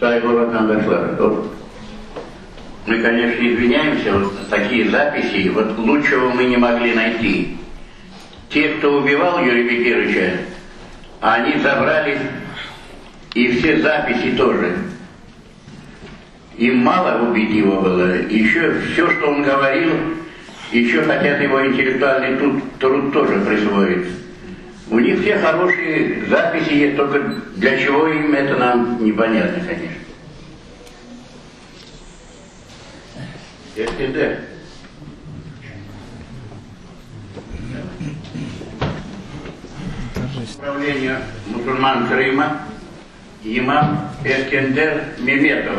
Сайгура Кандашлар. Вот. Мы, конечно, извиняемся, вот такие записи, вот лучшего мы не могли найти. Те, кто убивал Юрия Бекировича, они забрали и все записи тоже. Им мало убить его было. Еще все, что он говорил, еще хотят его интеллектуальный труд тоже присвоить. У них все хорошие записи есть, только для чего им это нам непонятно, конечно. СКНДР. Управлению мусульман Крыма имам Эскендер Меметов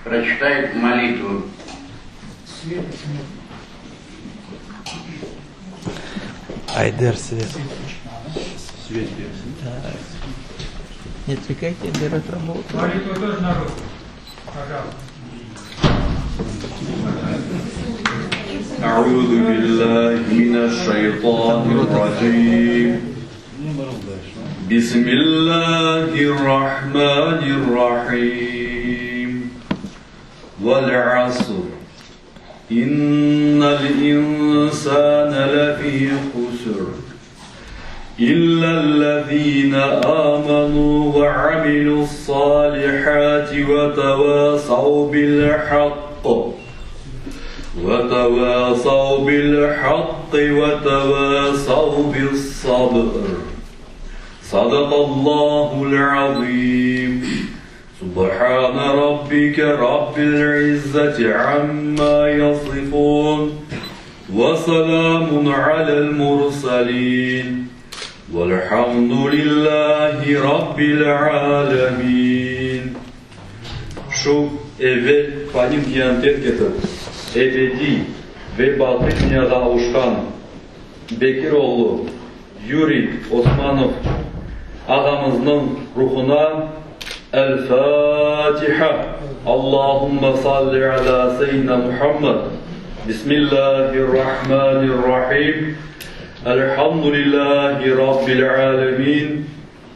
прочитает молитву. Айдер Свет. Свет. Да. Не отвлекайте, Айдер от работы. Молитву тоже народ. Пожалуйста. أعوذ بالله من الشيطان الرجيم بسم الله الرحمن الرحيم والعصر إن الإنسان لفي خسر إلا الذين آمنوا وعملوا الصالحات وتواصوا بالحق وتواصوا بالصبر صدق الله العظيم سبحان ربك رب العزة عما يصفون وسلام على المرسلين والحمد لله رب العالمين. Şu eve panim diyen terketir. Ebedi ve batı dünyada avuşkan Bekiroğlu Yuri Osmanov ağamızın ruhuna El-Fatiha. Allahümme salli ala seyyidina Muhammed. Bismillahirrahmanirrahim. Elhamdülillahi Rabbil alemin.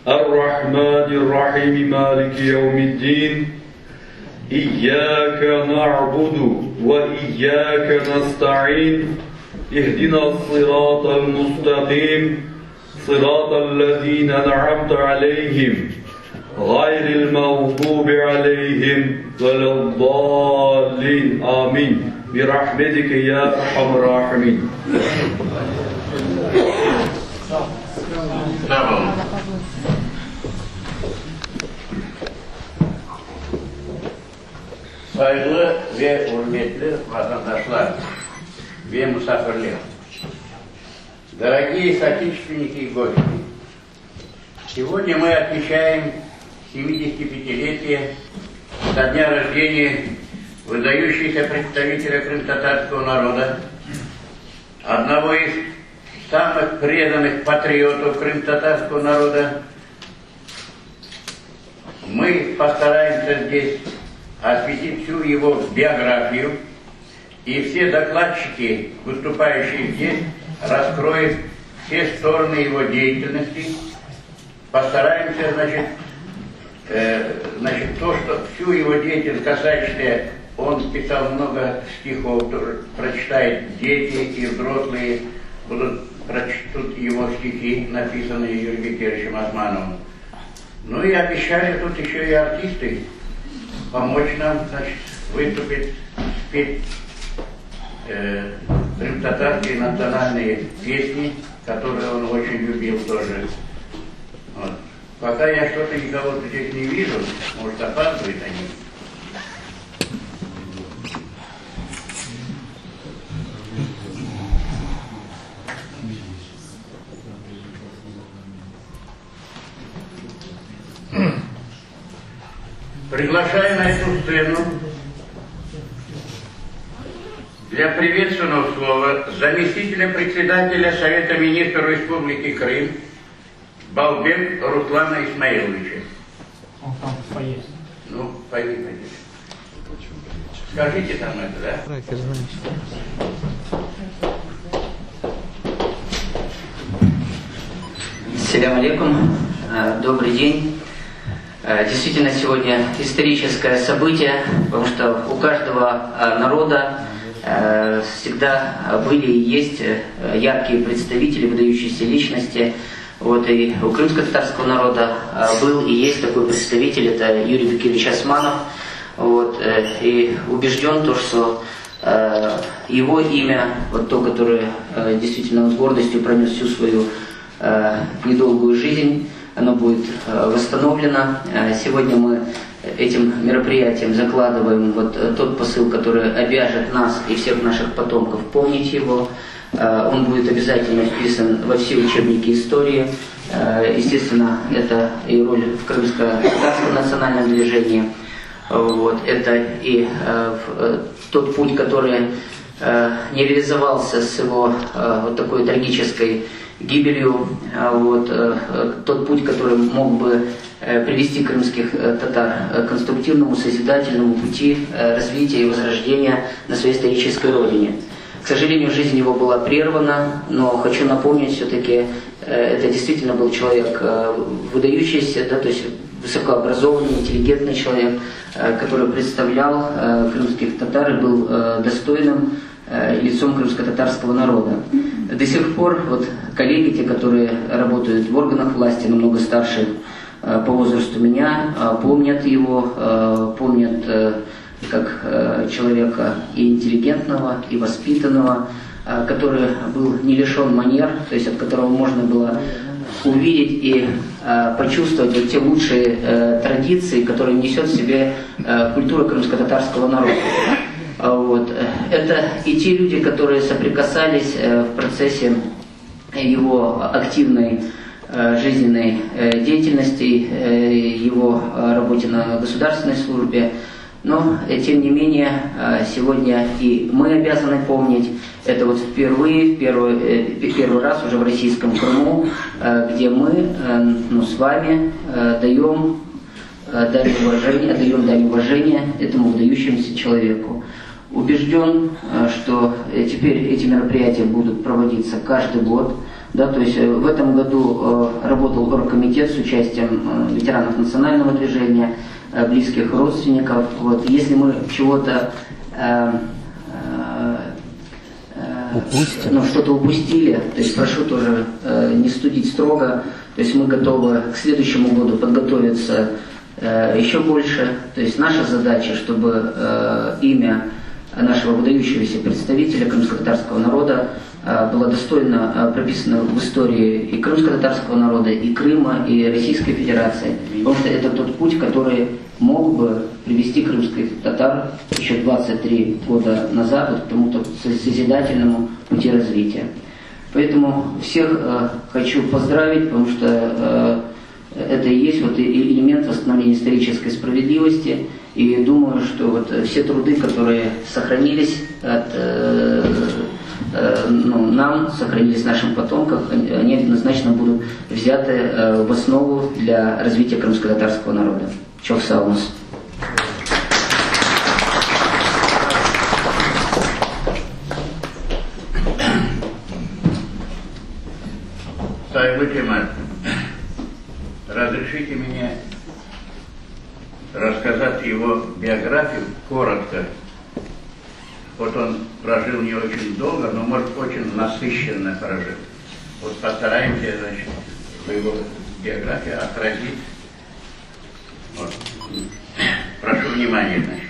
Errahmanirrahim. Maliki yevmiddin. إياك نعبد وإياك نستعين اهدنا الصراط المستقيم صراط الذين أنعمت عليهم غير المغضوب عليهم ولا الضالين آمين برحمتك يا أرحم الراحمين. Saygılı ve hürmetli vatandaşlar ve misafirler, дорогие соотечественники и гости, сегодня мы отмечаем 75-летие со дня рождения выдающегося представителя крымтатарского народа, одного из самых преданных патриотов крымтатарского народа. Мы постараемся здесь осветить всю его биографию, и все докладчики, выступающие здесь, раскроют все стороны его деятельности. Постараемся, значит, то, что всю его деятельность касающаяся, он писал много стихов, прочитают дети и взрослые, прочтут его стихи, написанные Юрием Бекировичем Османовым. Ну и обещали тут еще и артисты помочь нам, значит, выступить, спеть крымтатарские национальные песни, которые он очень любил тоже. Вот. Пока я что-то никого здесь не вижу, может, опаздывают они. Приглашаю на эту сцену для приветственного слова заместителя председателя Совета министров Республики Крым Балбек Руслана Исмаиловича. Он там поест. Ну, пойди. Скажите там это, да? Ассаляму алейкум. Добрый день. Действительно, сегодня историческое событие, потому что у каждого народа всегда были и есть яркие представители, выдающиеся личности. Вот и у крымско-татарского народа был и есть такой представитель, это Юрий Бекирович Османов. Вот, и убежден, что его имя, вот то, которое действительно он с гордостью пронес всю свою недолгую жизнь, оно будет восстановлено. Сегодня мы этим мероприятием закладываем вот тот посыл, который обяжет нас и всех наших потомков помнить его. Он будет обязательно вписан во все учебники истории. Естественно, это и роль в крымско-татарском национальном движении. Вот, это и тот путь, который не реализовался с его вот такой трагической гибелью, вот, тот путь, который мог бы привести крымских татар к конструктивному, созидательному пути развития и возрождения на своей исторической родине. К сожалению, жизнь его была прервана, но хочу напомнить, все-таки это действительно был человек выдающийся, да, то есть высокообразованный, интеллигентный человек, который представлял крымских татар и был достойным лицом крымско-татарского народа. До сих пор вот коллеги, те, которые работают в органах власти, намного старше по возрасту меня, помнят его, помнят как человека и интеллигентного, и воспитанного, который был не лишен манер, то есть от которого можно было увидеть и почувствовать вот те лучшие традиции, которые несет в себе культура крымско-татарского народа. Вот. Это и те люди, которые соприкасались в процессе его активной жизненной деятельности, его работе на государственной службе. Но, тем не менее, сегодня и мы обязаны помнить, это вот впервые, первый раз уже в российском Крыму, где мы с вами даем дань уважения этому выдающемуся человеку. Убежден, что теперь эти мероприятия будут проводиться каждый год. Да, то есть в этом году работал оргкомитет с участием ветеранов национального движения, близких родственников. Вот. Если мы чего-то что-то упустили, то есть прошу тоже не судить строго, то есть мы готовы к следующему году подготовиться еще больше. То есть наша задача, чтобы имя нашего выдающегося представителя крымско-татарского народа было достойно прописано в истории и крымско-татарского народа, и Крыма, и Российской Федерации. Потому что это тот путь, который мог бы привести крымских татар еще 23 года назад вот к тому-то созидательному пути развития. Поэтому всех хочу поздравить, потому что это и есть вот элемент восстановления исторической справедливости. И думаю, что вот все труды, которые сохранились нам, сохранились нашим потомкам, они однозначно будут взяты в основу для развития крымско-татарского народа. Çok sağ olun. Сайбы Кемаль, разрешите мне рассказать его биографию коротко. Вот он прожил не очень долго, но, может, очень насыщенно прожил. Вот постараемся, значит, в его биографии отразить. Вот. Прошу внимания, значит.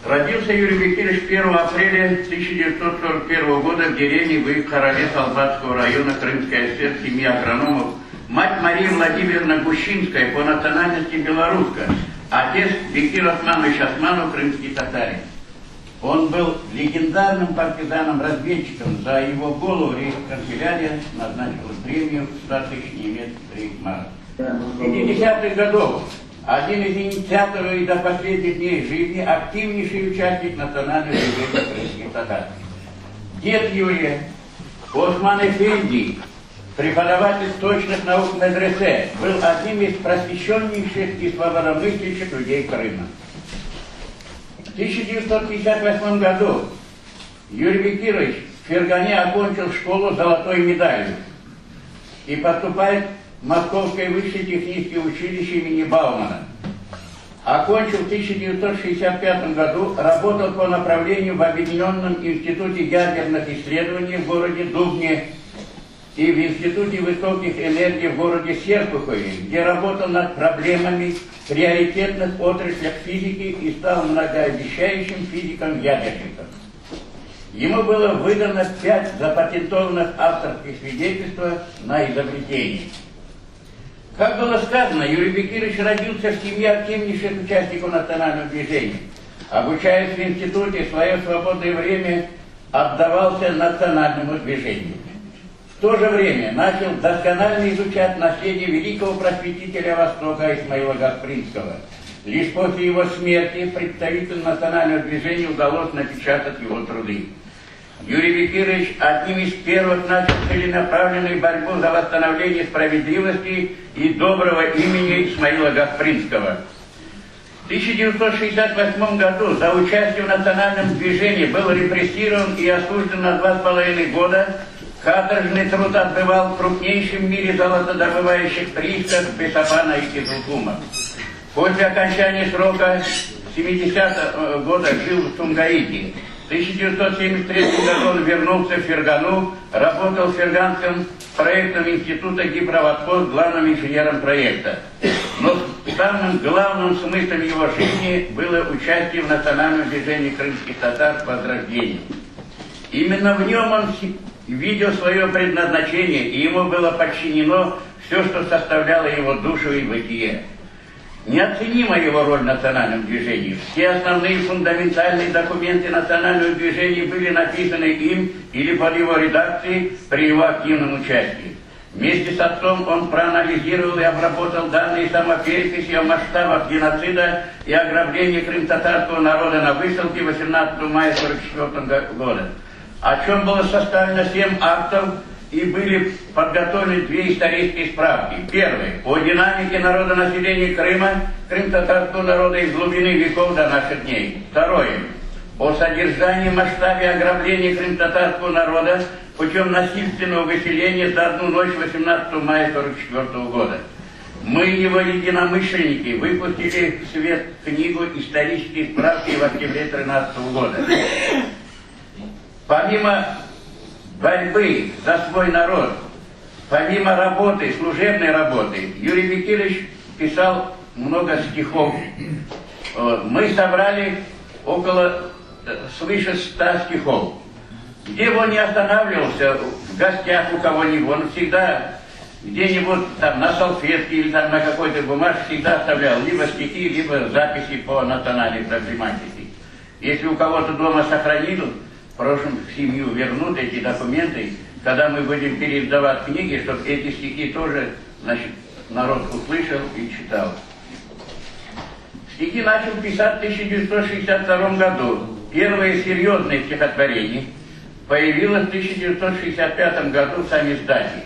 Родился Юрий Бекирович 1 апреля 1941 года в деревне Выхарале Салбатского района Крымской ССР в семье агрономов. Мать Мария Владимировна Гущинская, по национальности белорусская. Отец Бекир Османович Османов, крымский татарин. Он был легендарным партизаном-разведчиком. За его голову рейхсканцелярия назначила премию 100 тысяч немецких рейхсмарок. В 50-х годах один из инициаторов и до последних дней жизни активнейший участник национальной движения крымских татар. Дед Юрия Осман Эфенди, преподаватель точных наук медресе, был одним из просвещеннейших и свободомыслящих людей Крыма. В 1958 году Юрий Бекирович в Фергане окончил школу с золотой медалью и поступает Московское высшее техническое училище имени Баумана. Окончил в 1965 году, работал по направлению в Объединенном институте ядерных исследований в городе Дубне и в Институте высоких энергий в городе Серпухове, где работал над проблемами приоритетных отраслях физики и стал многообещающим физиком-ядерником. Ему было выдано 5 запатентованных авторских свидетельств на изобретение. Как было сказано, Юрий Бекирович родился в семье активнейших участников национального движения. Обучаясь в институте, свое свободное время отдавался национальному движению. В то же время начал досконально изучать наследие великого просветителя Востока Исмаила Гаспринского. Лишь после его смерти представителям национального движения удалось напечатать его труды. Юрий Бекирович одним из первых начал целенаправленную борьбу за восстановление справедливости и доброго имени Исмаила Гаспринского. В 1968 году за участие в национальном движении был репрессирован и осужден на 2,5 года. Каторжный труд отбывал в крупнейшем в мире золотодобывающих приисках Бесапана и Кизылкума. После окончания срока 70-го года жил в Сумгаите. В 1973 году он вернулся в Фергану, работал в Ферганском проектном институте гидроводхоз главным инженером проекта. Но самым главным смыслом его жизни было участие в национальном движении крымских татар «Возрождение». Именно в нем он видел свое предназначение, и ему было подчинено все, что составляло его душу и бытие. Неоценима его роль в национальном движении. Все основные фундаментальные документы национального движения были написаны им или под его редакцией при его активном участии. Вместе с отцом он проанализировал и обработал данные самопереписи о масштабах геноцида и ограбления крым-татарского народа на высылке 18 мая 1944 года, о чем было составлено 7 актов и были подготовлены 2 исторические справки. Первый – о динамике народонаселения Крыма, крым-татарского народа из глубины веков до наших дней. Второе – о содержании, масштабе ограбления крым-татарского народа путем насильственного выселения за одну ночь 18 мая 1944 года. Мы, его единомышленники, выпустили в свет книгу «Исторические справки» в октябре 2013 года. Помимо борьбы за свой народ, помимо работы, служебной работы, Юрий Бекирович писал много стихов. Мы собрали свыше 100 стихов. Где бы он не останавливался, в гостях у кого-нибудь, он всегда где-нибудь там на салфетке или там на какой-то бумажке всегда оставлял либо стихи, либо записи по национальной проблематике. Если у кого-то дома сохранил, просим в семью вернуть эти документы, когда мы будем переиздавать книги, чтобы эти стихи тоже, значит, народ услышал и читал. Стихи начал писать в 1962 году. Первое серьезное стихотворение появилось в 1965 году в самиздате.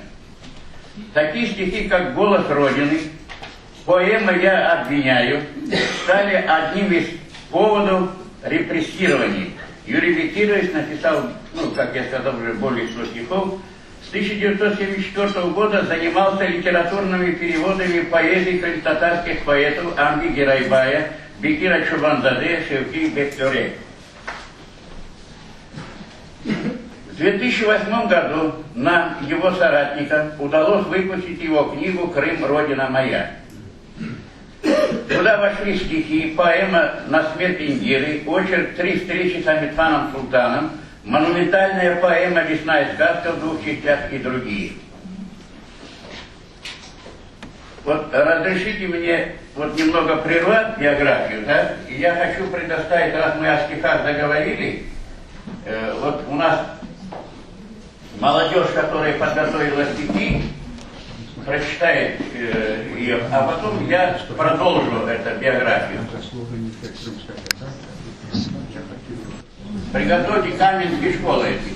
Такие стихи, как «Голос Родины», поэма «Я обвиняю» стали одним из поводов репрессирования. Юрий Бекирович написал, как я сказал, уже более 100 стихов. С 1974 года занимался литературными переводами поэзии крым-татарских поэтов Амги Герайбая, Бекира Чубанзаде, Шевки Бектюре. В 2008 году нам, его соратникам, удалось выпустить его книгу «Крым, Родина моя». Туда вошли стихи, поэма «На смерть Индиры», очерк «Три встречи с Амитханом Султаном», монументальная поэма «Лесная сказка» в 2 частях и другие. Вот разрешите мне немного прервать биографию, да? И я хочу предоставить, раз мы о стихах заговорили, у нас молодежь, которая подготовила стихи, прочитает ее, а потом я продолжу эту биографию. Приготовьте каменские школы эти.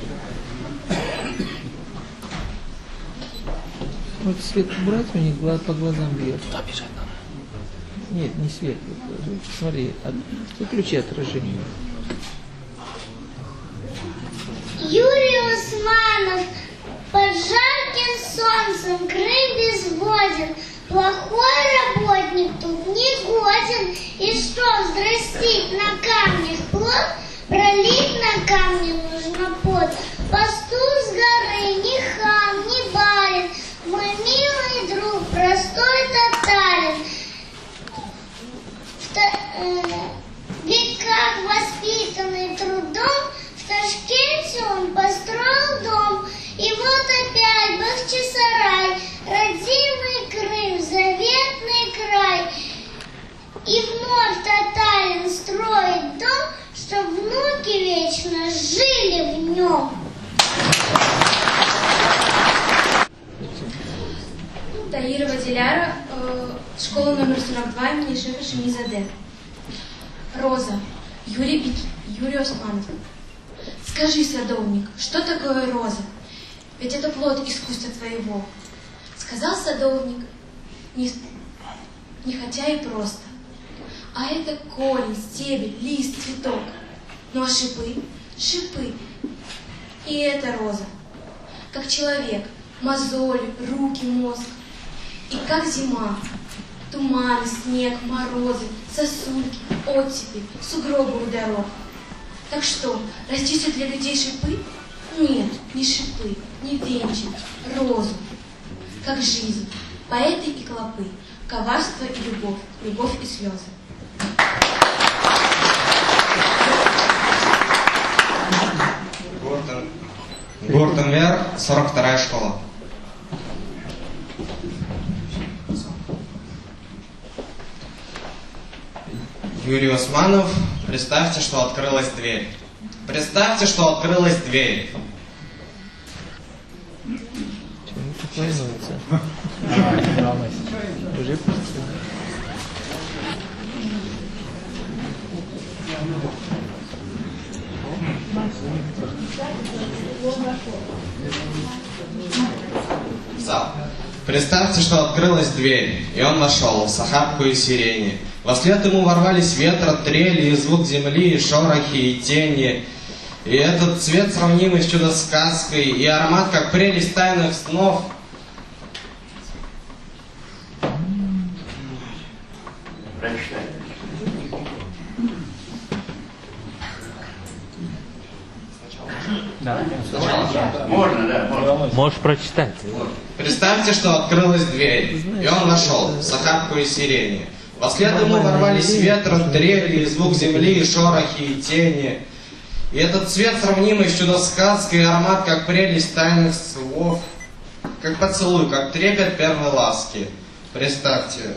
Вот свет убрать, у них по глазам бьет. Туда бежать надо. Нет, не свет. Смотри, выключи отражение. Юрий Усманов под жарким солнцем Крым безводен, плохой работник тут не годен. И что взрастить на камнях плод, пролить на камни нужно пот. Пастух с горы, ни хан, ни барин, мой милый друг, простой татарин. Ведь как воспитанный трудом, в Ташкенте он построил дом. И вот опять Бахчисарай, родимый Крым, заветный край. И вновь татарин строит дом, чтоб внуки вечно жили в нем. Таирова Диляра, школа номер 42 имени Шейха Шемизаде. Роза. Юрий Османов. Скажи, садовник, что такое роза? Ведь это плод искусства твоего. Сказал садовник, не хотя и просто. А это корень, стебель, лист, цветок. Ну а шипы? Шипы. И это роза. Как человек, мозоли, руки, мозг. И как зима. Туманы, снег, морозы, сосульки, оттепи, сугробы у дорог. Так что, растите для людей шипы? Нет, не шипы, не венчик, розу. Как жизнь, поэты и клопы, коварство и любовь, любовь и слезы. Гордон Вер, 42-я школа. Юрий Османов, представьте, что открылась дверь. Представьте, что открылась дверь. Почему так волнуется? Уже просто. Зал. Представьте, что открылась дверь, и он вошел в сахарку и сирени. Вослед ему ворвались ветра, трели, и звук земли, и шорохи, и тени. И этот цвет сравнимый с чудо-сказкой, и аромат, как прелесть тайных снов. Прочитай. Да. Можно, да, можно. Можешь прочитать. Представьте, что открылась дверь, и он вошел в сахарку и сирени. Вослед ему ворвались ветром, трели, и звук земли, и шорохи, и тени. И этот цвет сравнимый с чудо-сказкой, и аромат, как прелесть тайных слов, как поцелуй, как трепет первой ласки. Представьте.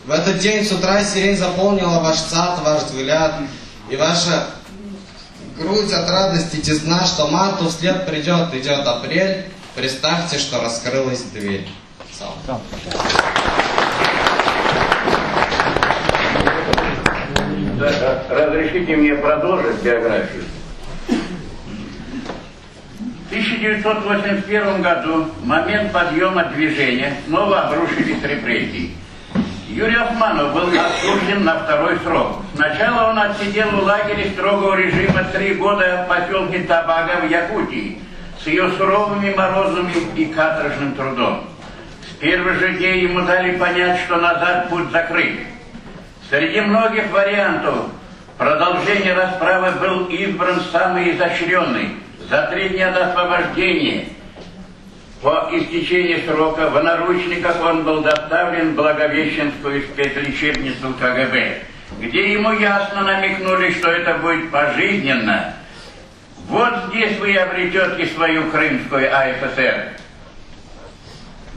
В этот день с утра сирень заполнила ваш сад, ваш взгляд, и ваша грудь от радости тесна, что марту вслед придет, идет апрель. Представьте, что раскрылась дверь. Сам. Разрешите мне продолжить биографию. В 1981 году, в момент подъема движения, снова обрушились репрессии. Юрий Османов был осужден на второй срок. Сначала он отсидел в лагере строгого режима 3 года в поселке Табага в Якутии с ее суровыми морозами и каторжным трудом. С первых же дней ему дали понять, что назад путь закрыт. Среди многих вариантов продолжения расправы был избран самый изощренный. За 3 дня до освобождения по истечении срока в наручниках он был доставлен в Благовещенскую спецлечебницу КГБ, где ему ясно намекнули, что это будет пожизненно. Вот здесь вы обретете свою Крымскую АССР.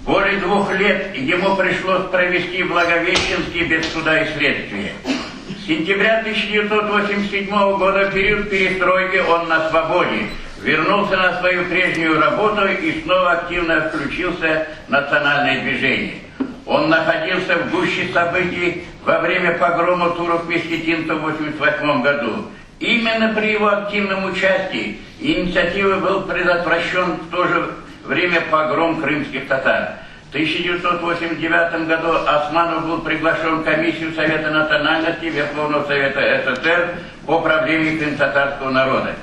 Более 2 лет ему пришлось провести в Благовещенске без суда и следствия. С сентября 1987 года, в период перестройки, он на свободе. Вернулся на свою прежнюю работу и снова активно включился в национальное движение. Он находился в гуще событий во время погрома турок-месхетинцев в 1988 году. Именно при его активном участии инициативой был предотвращен в то же время погром крымских татар. В 1989 году Османов был приглашен в комиссию Совета национальности Верховного Совета СССР по проблеме крымтатарского народа.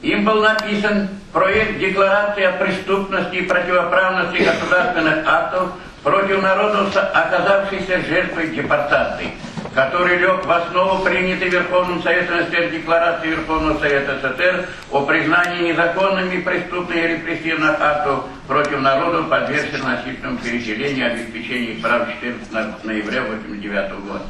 Им был написан проект декларации о преступности и противоправности государственных актов против народов, оказавшихся жертвой депортации, который лег в основу принятой Верховным Советом СССР Декларации Верховного Совета СССР о признании незаконными преступных и репрессивных актов против народов, подвергших насильственному переселению и обеспечению их прав 14 ноября 1989 года.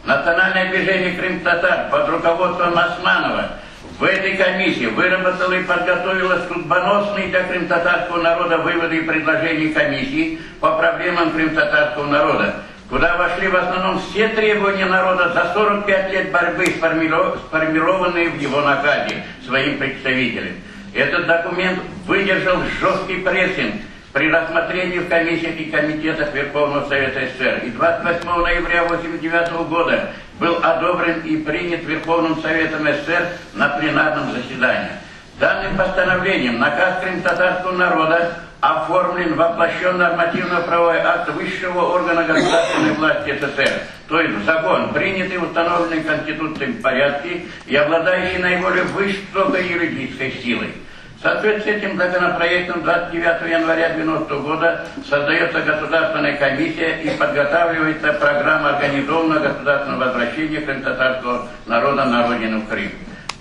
Национальное движение крым-татар под руководством Османова в этой комиссии выработала и подготовила судьбоносные для крым-татарского народа выводы и предложения комиссии по проблемам крым-татарского народа, куда вошли в основном все требования народа за 45 лет борьбы, сформированные в его наказе своим представителям. Этот документ выдержал жесткий прессинг при рассмотрении в комиссиях и комитетах Верховного Совета СССР. И 28 ноября 1989 года был одобрен и принят Верховным Советом СССР на пленарном заседании. Данным постановлением наказ крым-татарского народа оформлен, воплощен нормативно-правовой акт высшего органа государственной власти СССР, то есть закон, принятый в установленной Конституцией порядке и обладающий наиболее высокой юридической силой. В соответствии с этим законопроектом 29 января 1990 года создается государственная комиссия и подготавливается программа организованного государственного возвращения крым-татарского народа на родину Крым.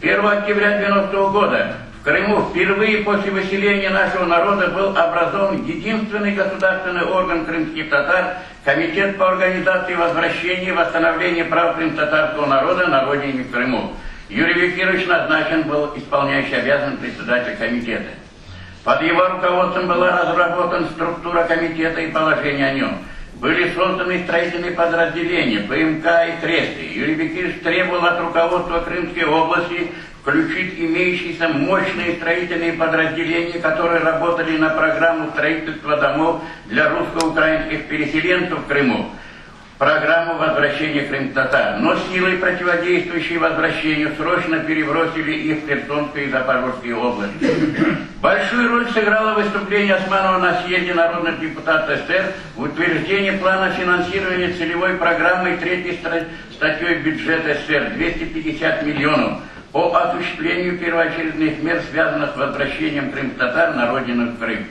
1 октября 1990 года в Крыму впервые после выселения нашего народа был образован единственный государственный орган крымских татар – Комитет по организации возвращения и восстановления прав крым-татарского народа на родине в Крыму. Юрий Викторович назначен был исполняющий обязанности председателя комитета. Под его руководством была разработана структура комитета и положение о нем. Были созданы строительные подразделения, ПМК и кресты. Юрий Викторович требовал от руководства Крымской области включить имеющиеся мощные строительные подразделения, которые работали на программу строительства домов для русско-украинских переселенцев в Крыму, программу возвращения крым-татар, но силой, противодействующей возвращению, срочно перебросили их в Херсонскую и Запорожскую области. Большую роль сыграло выступление Османова на съезде народных депутатов СССР в утверждении плана финансирования целевой программы 3 статьей бюджета СССР 250 миллионов по осуществлению первоочередных мер, связанных с возвращением крым-татар на родину в Крым.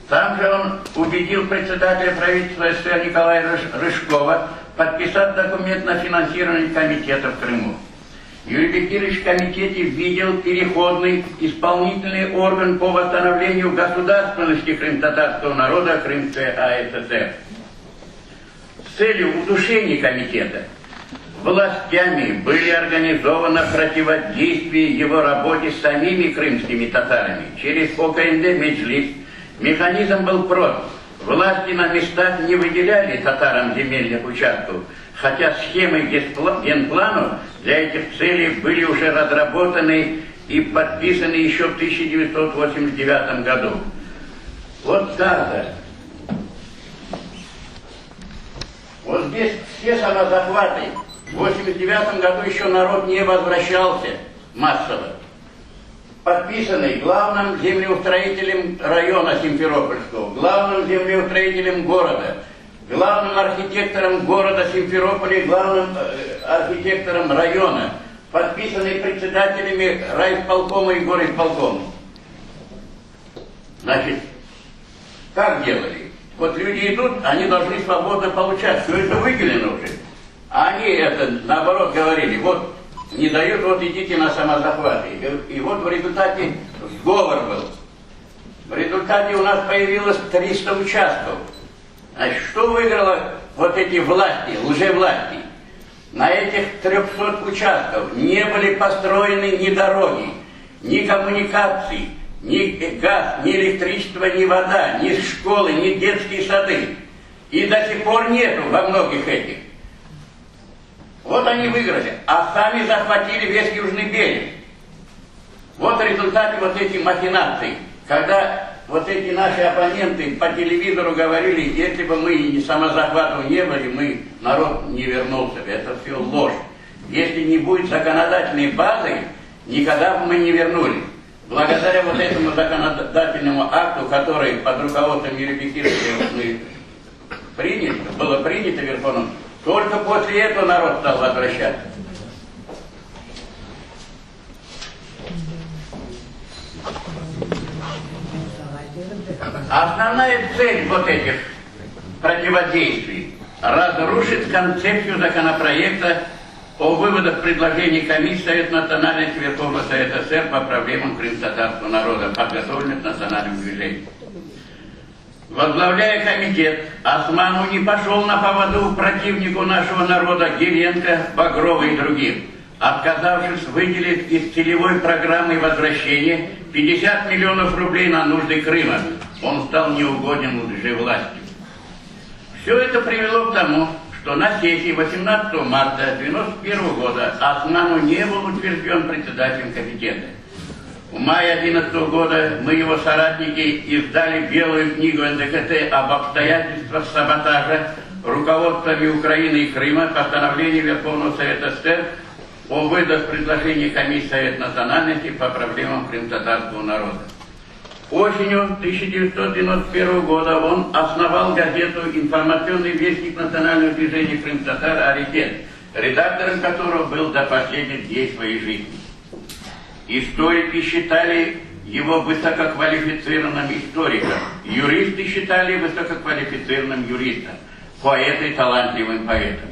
Там же он убедил председателя правительства СССР Николая Рыжкова подписать документ на финансирование комитета в Крыму. Юрий Викторович в комитете видел переходный исполнительный орган по восстановлению государственности крым-татарского народа Крымская АССР. С целью удушения комитета властями были организовано противодействие его работе с самими крымскими татарами через ОКНД Меджлис. Механизм был прост. Власти на местах не выделяли татарам земельных участков, хотя схемы генпланов для этих целей были уже разработаны и подписаны еще в 1989 году. Вот карта. Вот здесь все самозахваты. В 1989 году еще народ не возвращался массово. Подписанный главным землеустроителем района Симферопольского, главным землеустроителем города, главным архитектором города Симферополя, главным архитектором района, подписанный председателями райисполкома и горисполкома. Значит, как делали? Вот люди идут, они должны свободно получать, все это выделено уже. А они это, наоборот, говорили, вот, не дают, вот идите на самозахваты. И вот в результате сговор был. В результате у нас появилось 300 участков. Значит, что выиграло вот эти власти, лжевласти? На этих 300 участков не были построены ни дороги, ни коммуникации, ни газ, ни электричество, ни вода, ни школы, ни детские сады. И до сих пор нету во многих этих. Вот они выиграли, а сами захватили весь Южный берег. Вот в результате вот этих махинаций, когда вот эти наши оппоненты по телевизору говорили, если бы мы самозахватов не были, народ не вернулся. Это все ложь. Если не будет законодательной базы, никогда бы мы не вернулись. Благодаря вот этому законодательному акту, который под руководством Юрия Викторовича было принято Верховным, только после этого народ стал возвращаться. Основная цель вот этих противодействий – разрушить концепцию законопроекта о выводах предложений Комиссии Совета национальности Верховного Совета СССР по проблемам крымско-татарского народа, подготовленных национальным движением. Возглавляя комитет, Османов не пошел на поводу противнику нашего народа Гиренко, Багрова и других, отказавшись выделить из целевой программы возвращения 50 миллионов рублей на нужды Крыма. Он стал неугоден уже власти. Все это привело к тому, что на сессии 18 марта 1991 года Османов не был утвержден председателем комитета. В мае 2011 года мы, его соратники, издали белую книгу НДКТ об обстоятельствах саботажа руководствами Украины и Крыма постановления Верховного Совета СССР о выдах предложений Комиссии Совета национальности по проблемам крымско-татарского народа. Осенью 1991 года он основал газету «Информационный вестник национального движения крым-татар «Аритет», редактором которого был до последних дней своей жизни. Историки считали его высококвалифицированным историком, юристы считали высококвалифицированным юристом, поэты талантливым поэтом.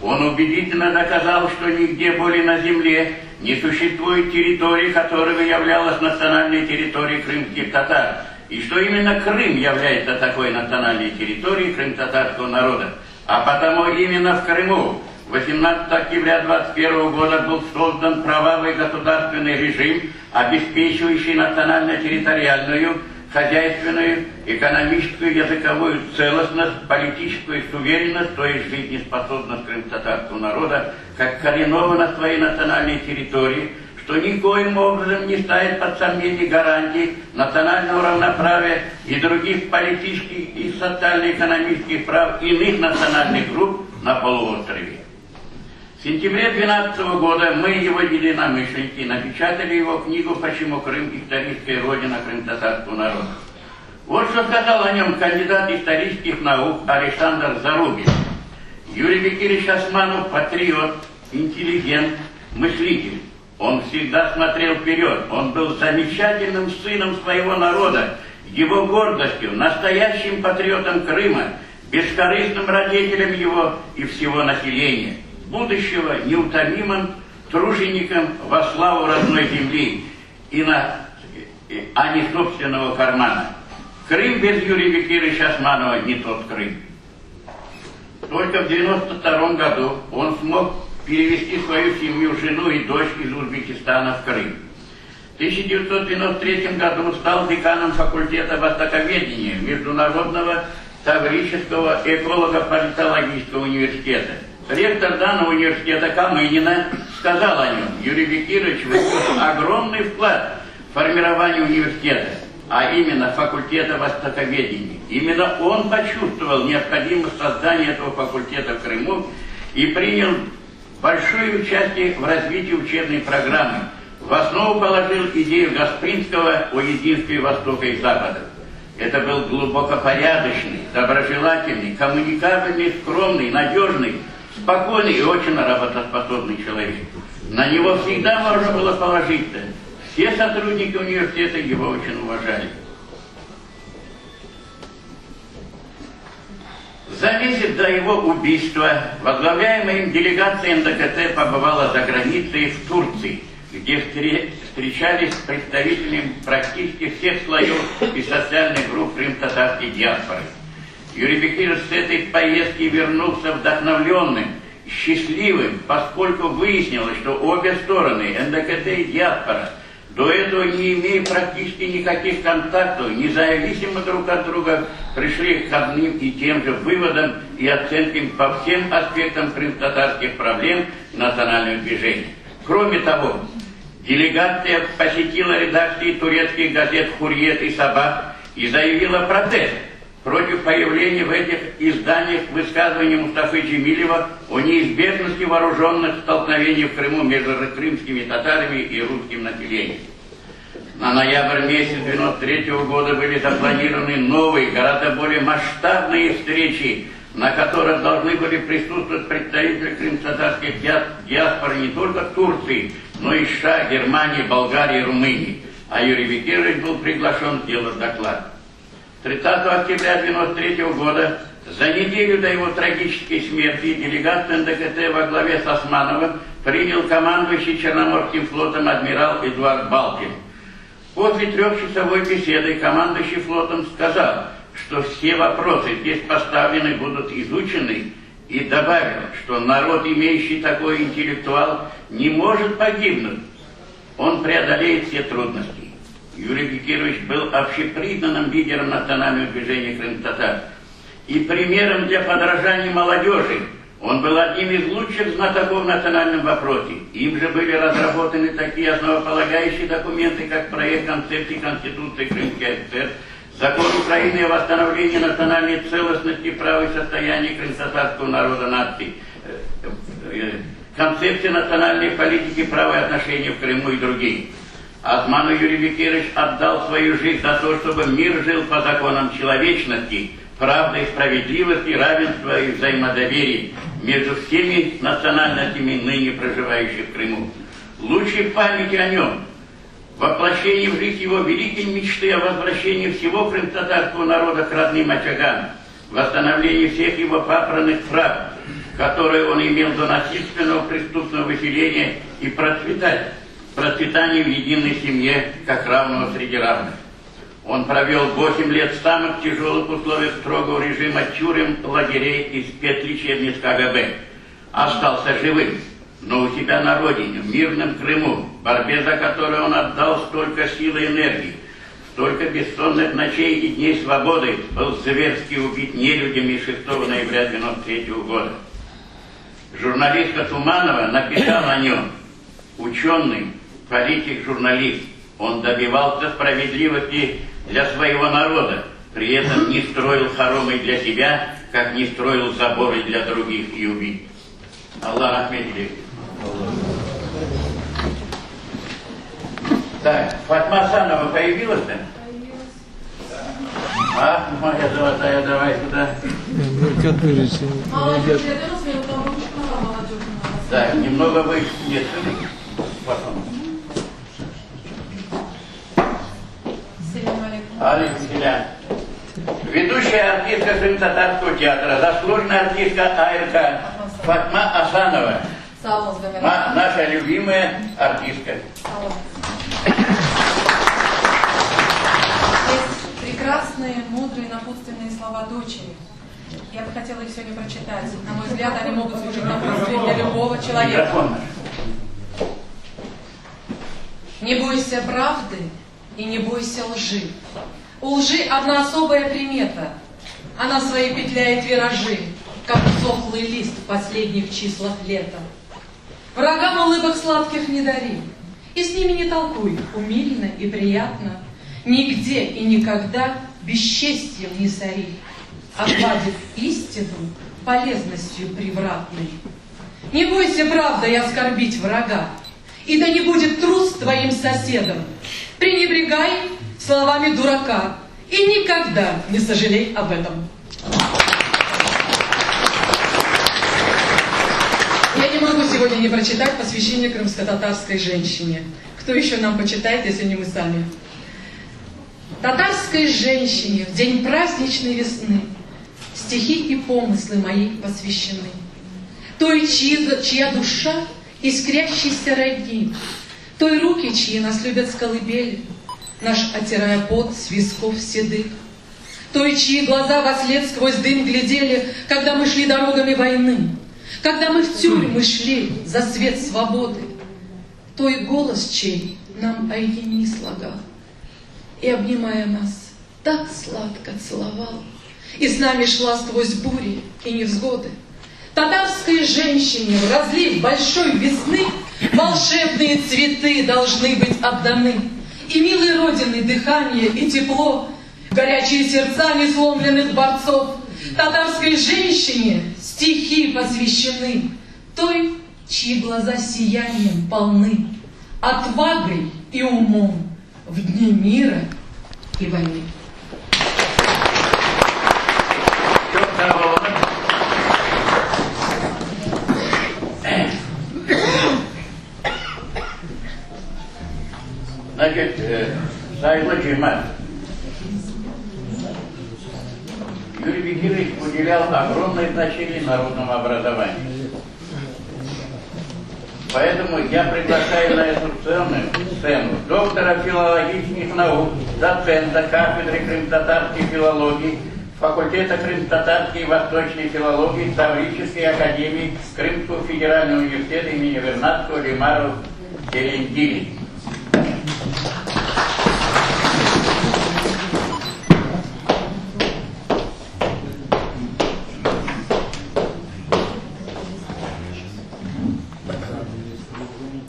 Он убедительно доказал, что нигде более на земле не существует территории, которая являлась национальной территорией крымских татар, и что именно Крым является такой национальной территорией крым-татарского народа. А потому именно в Крыму 18 октября 1921 года был создан правовой государственный режим, обеспечивающий национально-территориальную, хозяйственную, экономическую, языковую целостность, политическую суверенность, то есть жизнеспособность крымско-татарского народа, как коренного на своей национальной территории, что никоим образом не ставит под сомнение гарантий национального равноправия и других политических и социально-экономических прав иных национальных групп на полуострове. В сентябре 2012 года мы, его единомышленники, напечатали его книгу «Почему Крым – историческая родина крым-татарского народа». Вот что сказал о нем кандидат исторических наук Александр Зарубин. Юрий Бекирович Османов – патриот, интеллигент, мыслитель. Он всегда смотрел вперед. Он был замечательным сыном своего народа, его гордостью, настоящим патриотом Крыма, бескорыстным родителем его и всего населения. Будущего неутомимым тружеником во славу родной земли, а не собственного кармана. Крым без Юрия Бекировича Османова не тот Крым. Только в 1992 году он смог перевести свою семью, жену и дочь из Узбекистана в Крым. В 1993 году стал деканом факультета востоковедения Международного Таврического эколого-политологического университета. Ректор данного университета Камынина сказал о нем: Юрий Бекирович внес огромный вклад в формирование университета, а именно факультета востоковедения. Именно он почувствовал необходимость создания этого факультета в Крыму и принял большое участие в развитии учебной программы. В основу положил идею Гаспринского о единстве Востока и Запада. Это был глубоко порядочный, доброжелательный, коммуникабельный, скромный, надежный, спокойный и очень работоспособный человек. На него всегда можно было положиться. Все сотрудники университета его очень уважали. За месяц до его убийства возглавляемая им делегация НДКТ побывала за границей в Турции, где встречались с представителями практически всех слоев и социальных групп крым-татарской диаспоры. Юрий Бекирович с этой поездки вернулся вдохновленным, счастливым, поскольку выяснилось, что обе стороны, НДКТ и диаспора, до этого, не имея практически никаких контактов, независимо друг от друга, пришли к одним и тем же выводам и оценкам по всем аспектам крым-татарских проблем национального движения. Кроме того, делегация посетила редакции турецких газет «Хурриет» и «Сабах» и заявила протест против появления в этих изданиях высказывания Мустафы Джемилева о неизбежности вооруженных столкновений в Крыму между крымскими татарами и русским населением. На ноябрь месяц 1993 года были запланированы новые, гораздо более масштабные встречи, на которых должны были присутствовать представители крым-татарских диаспор не только Турции, но и США, Германии, Болгарии, Румынии. А Юрий Бекирович был приглашен сделать доклад. 30 октября 1993 года, за неделю до его трагической смерти, делегацию НДКТ во главе с Османовым принял командующий Черноморским флотом адмирал Эдуард Балкин. После трехчасовой беседы командующий флотом сказал, что все вопросы здесь поставлены будут изучены, и добавил, что народ, имеющий такой интеллектуал, не может погибнуть. Он преодолеет все трудности. Юрий Бекирович был общепризнанным лидером национального движения крым-татар и примером для подражания молодежи. Он был одним из лучших знатоков в национальном вопросе. Им же были разработаны такие основополагающие документы, как проект концепции Конституции Крымской ССР, Закон Украины о восстановлении национальной целостности, права и состояния крымтатарского народа нации, концепция национальной политики, права и отношения в Крыму и другие. Османов Юрий Бекирович отдал свою жизнь за то, чтобы мир жил по законам человечности, правды, справедливости, равенства и взаимодоверия между всеми национальностями, ныне проживающих в Крыму. Лучшей памяти о нем, воплощение в жизнь его великой мечты о возвращении всего крымтатарского народа к родным очагам, восстановлении всех его папранных прав, которые он имел до насильственного преступного выселения, и процветание в единой семье, как равного среди равных. Он провел 8 лет в самых тяжелых условиях строгого режима тюрем, лагерей и спецлечебниц КГБ. Остался живым, но у себя на родине, в мирном Крыму, в борьбе за которую он отдал столько сил и энергии, столько бессонных ночей и дней свободы, был зверски убит нелюдями 6 ноября 1993 года. Журналистка Туманова написала о нем: ученый, политик, журналист. Он добивался справедливости для своего народа, при этом не строил хоромы для себя, как не строил заборы для других и убит. Аллах рахметли. Так, Фатма Асанова появилась-то? А, моя золотая, давай сюда. Так, немного выше. Нет, потом. Алейкум. Ведущая артистка Крым-татарского театра, заслуженная артистка АРК Фатма Асанова. Наша любимая артистка. Есть прекрасные, мудрые, напутственные слова дочери. Я бы хотела их сегодня прочитать. На мой взгляд, они могут служить напутствием для любого человека. Не бойся правды и не бойся лжи. У лжи одна особая примета. Она своей петляет виражи, как сохлый лист в последних числах лета. Врагам улыбок сладких не дари, и с ними не толкуй, умильно и приятно. Нигде и никогда бесчестьем не сори, отвадив истину полезностью превратной. Не бойся правдой оскорбить врага, и да не будет трус твоим соседом. Пренебрегай словами дурака и никогда не сожалей об этом. Я не могу сегодня не прочитать посвящение крымско-татарской женщине. Кто еще нам почитает, если не мы сами? Татарской женщине в день праздничной весны стихи и помыслы мои посвящены. Той, чья душа искрящейся родни, той руки, чьи нас любят с колыбели, наш оттирая пот с висков седых, той, чьи глаза вослед сквозь дым глядели, когда мы шли дорогами войны, когда мы в тюрьмы шли за свет свободы, той голос, чей нам айени слагал, и, обнимая нас, так сладко целовал, и с нами шла сквозь бури и невзгоды. Татарской женщине в разлив большой весны волшебные цветы должны быть отданы, и милой Родины дыхание и тепло, горячие сердца несломленных борцов. Татарской женщине стихи посвящены, той, чьи глаза сиянием полны, отвагой и умом в дни мира и войны. Значит, Сайло Джимат. уделял огромное значение народному образованию. Поэтому я приглашаю на эту сцену доктора филологических наук, доцента кафедры крымско-татарской филологии, факультета крымско-татарской и восточной филологии Таврической академии Крымского федерального университета имени Вернадского Лимарова Терентили.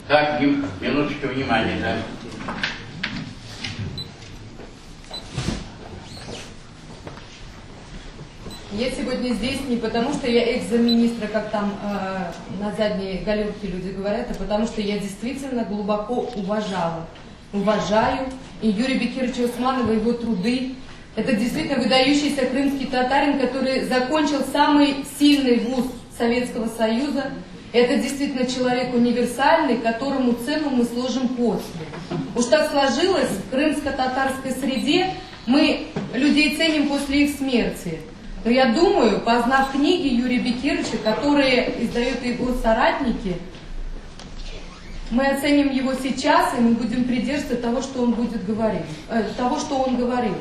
Так, минуточку внимания, да? Я сегодня здесь не потому, что я экс-замминистра, как там на задней галерке люди говорят, а потому что я действительно глубоко уважаю и Юрия Бекировича Усманова, его труды. Это действительно выдающийся крымский татарин, который закончил самый сильный вуз Советского Союза. Это действительно человек универсальный, которому цену мы сложим после. Уж так сложилось, в крымско-татарской среде мы людей ценим после их смерти. Но я думаю, познав книги Юрия Бекировича, которые издают его соратники, мы оценим его сейчас, и мы будем придерживаться того, что он будет говорить, того, что он говорил.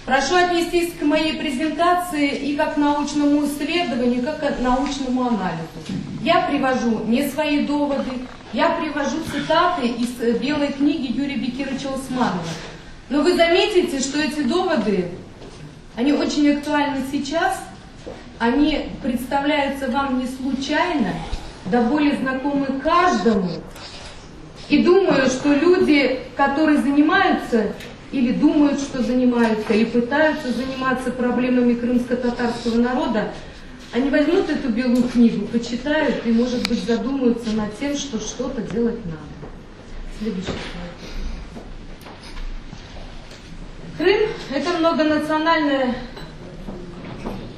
Прошу отнестись к моей презентации и как к научному исследованию, и как к научному анализу. Я привожу не свои доводы, я привожу цитаты из белой книги Юрия Бекировича Усманова. Но вы заметите, что эти доводы, они очень актуальны сейчас, они представляются вам не случайно, да более знакомы каждому. И думаю, что люди, которые занимаются или думают, что занимаются, или пытаются заниматься проблемами крымско-татарского народа, они возьмут эту белую книгу, почитают и, может быть, задумаются над тем, что что-то делать надо. Следующий слайд. Крым – это многонациональная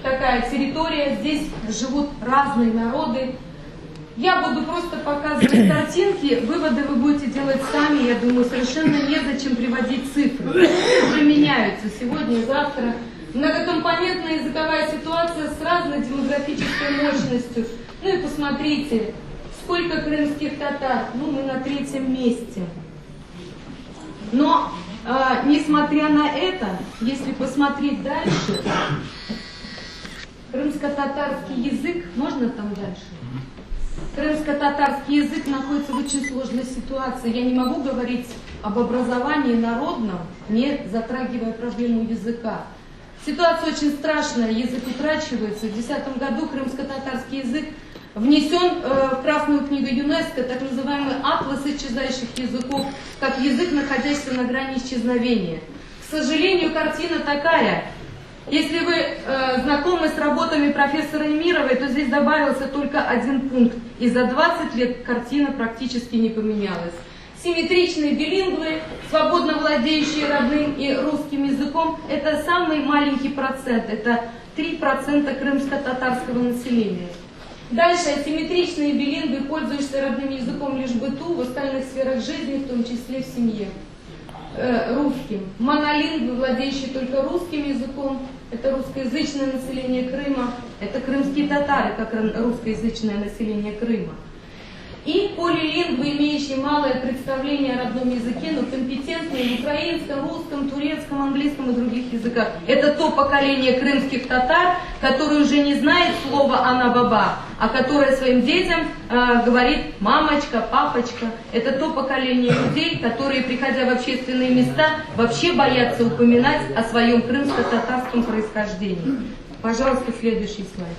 такая территория, здесь живут разные народы. Я буду просто показывать картинки, выводы вы будете делать сами, я думаю, совершенно незачем приводить цифры. Цифры меняются сегодня, завтра. Многокомпонентная языковая ситуация с разной демографической мощностью. Ну и посмотрите, сколько крымских татар, ну мы на 3-м месте. Но, несмотря на это, если посмотреть дальше, крымско-татарский язык, можно там дальше? Крымско-татарский язык находится в очень сложной ситуации. Я не могу говорить об образовании народном, не затрагивая проблему языка. Ситуация очень страшная, язык утрачивается. В 2010 году крымско-татарский язык внесен в Красную книгу ЮНЕСКО, так называемый атлас исчезающих языков, как язык, находящийся на грани исчезновения. К сожалению, картина такая. Если вы знакомы с работами профессора Эмировой, то здесь добавился только один пункт. И за 20 лет картина практически не поменялась. Симметричные билингвы, свободно владеющие родным и русским языком, это самый маленький процент, это 3% крымско-татарского населения. Дальше асимметричные билингвы, пользующиеся родным языком лишь в быту, в остальных сферах жизни, в том числе в семье. Русским. Монолингвы, владеющие только русским языком, это русскоязычное население Крыма, это крымские татары, как русскоязычное население Крыма. И полилингвы, имеющие малое представление о родном языке, но компетентные в украинском, русском, турецком, английском и других языках. Это то поколение крымских татар, которое уже не знает слова «ана-баба», а которое своим детям говорит «мамочка», «папочка». Это то поколение людей, которые, приходя в общественные места, вообще боятся упоминать о своем крымско-татарском происхождении. Пожалуйста, следующий слайд.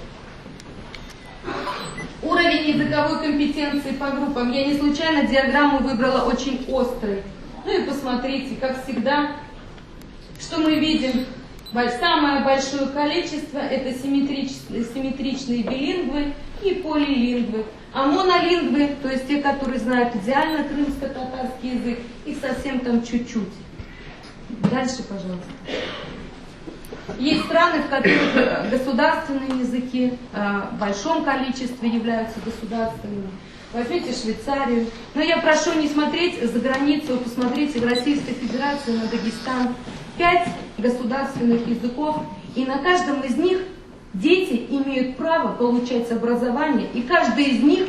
Уровень языковой компетенции по группам. Я не случайно диаграмму выбрала очень острой. Ну и посмотрите, как всегда, что мы видим. Самое большое количество это симметричные билингвы и полилингвы. А монолингвы, то есть те, которые знают идеально крымско-татарский язык, их совсем там чуть-чуть. Дальше, пожалуйста. Есть страны, в которых государственные языки в большом количестве являются государственными. Возьмите Швейцарию. Но я прошу не смотреть за границу, посмотрите в Российской Федерации, на Дагестан. 5 государственных языков, и на каждом из них Дети имеют право получать образование, и каждый из них,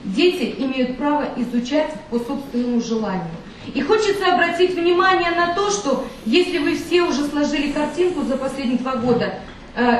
дети имеют право изучать по собственному желанию. И хочется обратить внимание на то, что если вы все уже сложили картинку за последние 2 года,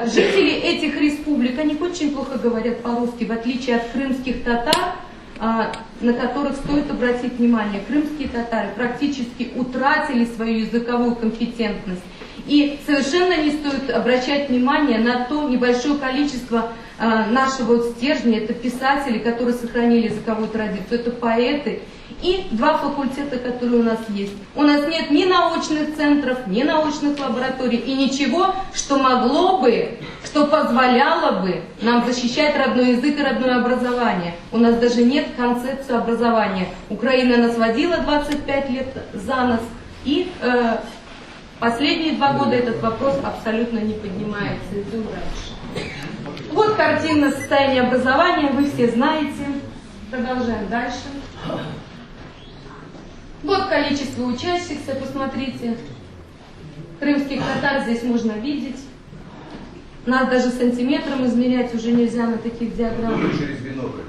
жители этих республик, они очень плохо говорят по-русски, в отличие от крымских татар, на которых стоит обратить внимание. Крымские татары практически утратили свою языковую компетентность. И совершенно не стоит обращать внимание на то небольшое количество нашего стержня. Это писатели, которые сохранили языковую традицию, это поэты. И 2 факультета, которые у нас есть. У нас нет ни научных центров, ни научных лабораторий, и ничего, что могло бы, что позволяло бы нам защищать родной язык и родное образование. У нас даже нет концепции образования. Украина нас водила 25 лет за нос, и последние 2 года этот вопрос абсолютно не поднимается. Идем дальше. Вот картина состояния образования, вы все знаете. Продолжаем дальше. Вот количество учащихся, посмотрите. Крымских татар здесь можно видеть. Нас даже сантиметром измерять уже нельзя на таких диаграммах. Только через бинокль.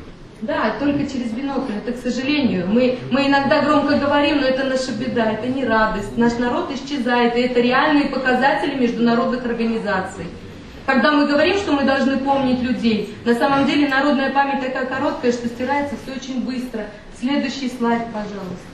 Да, только через бинокль. Это, к сожалению. Мы иногда громко говорим, но это наша беда, это не радость. Наш народ исчезает, и это реальные показатели международных организаций. Когда мы говорим, что мы должны помнить людей, на самом деле народная память такая короткая, что стирается все очень быстро. Следующий слайд, пожалуйста.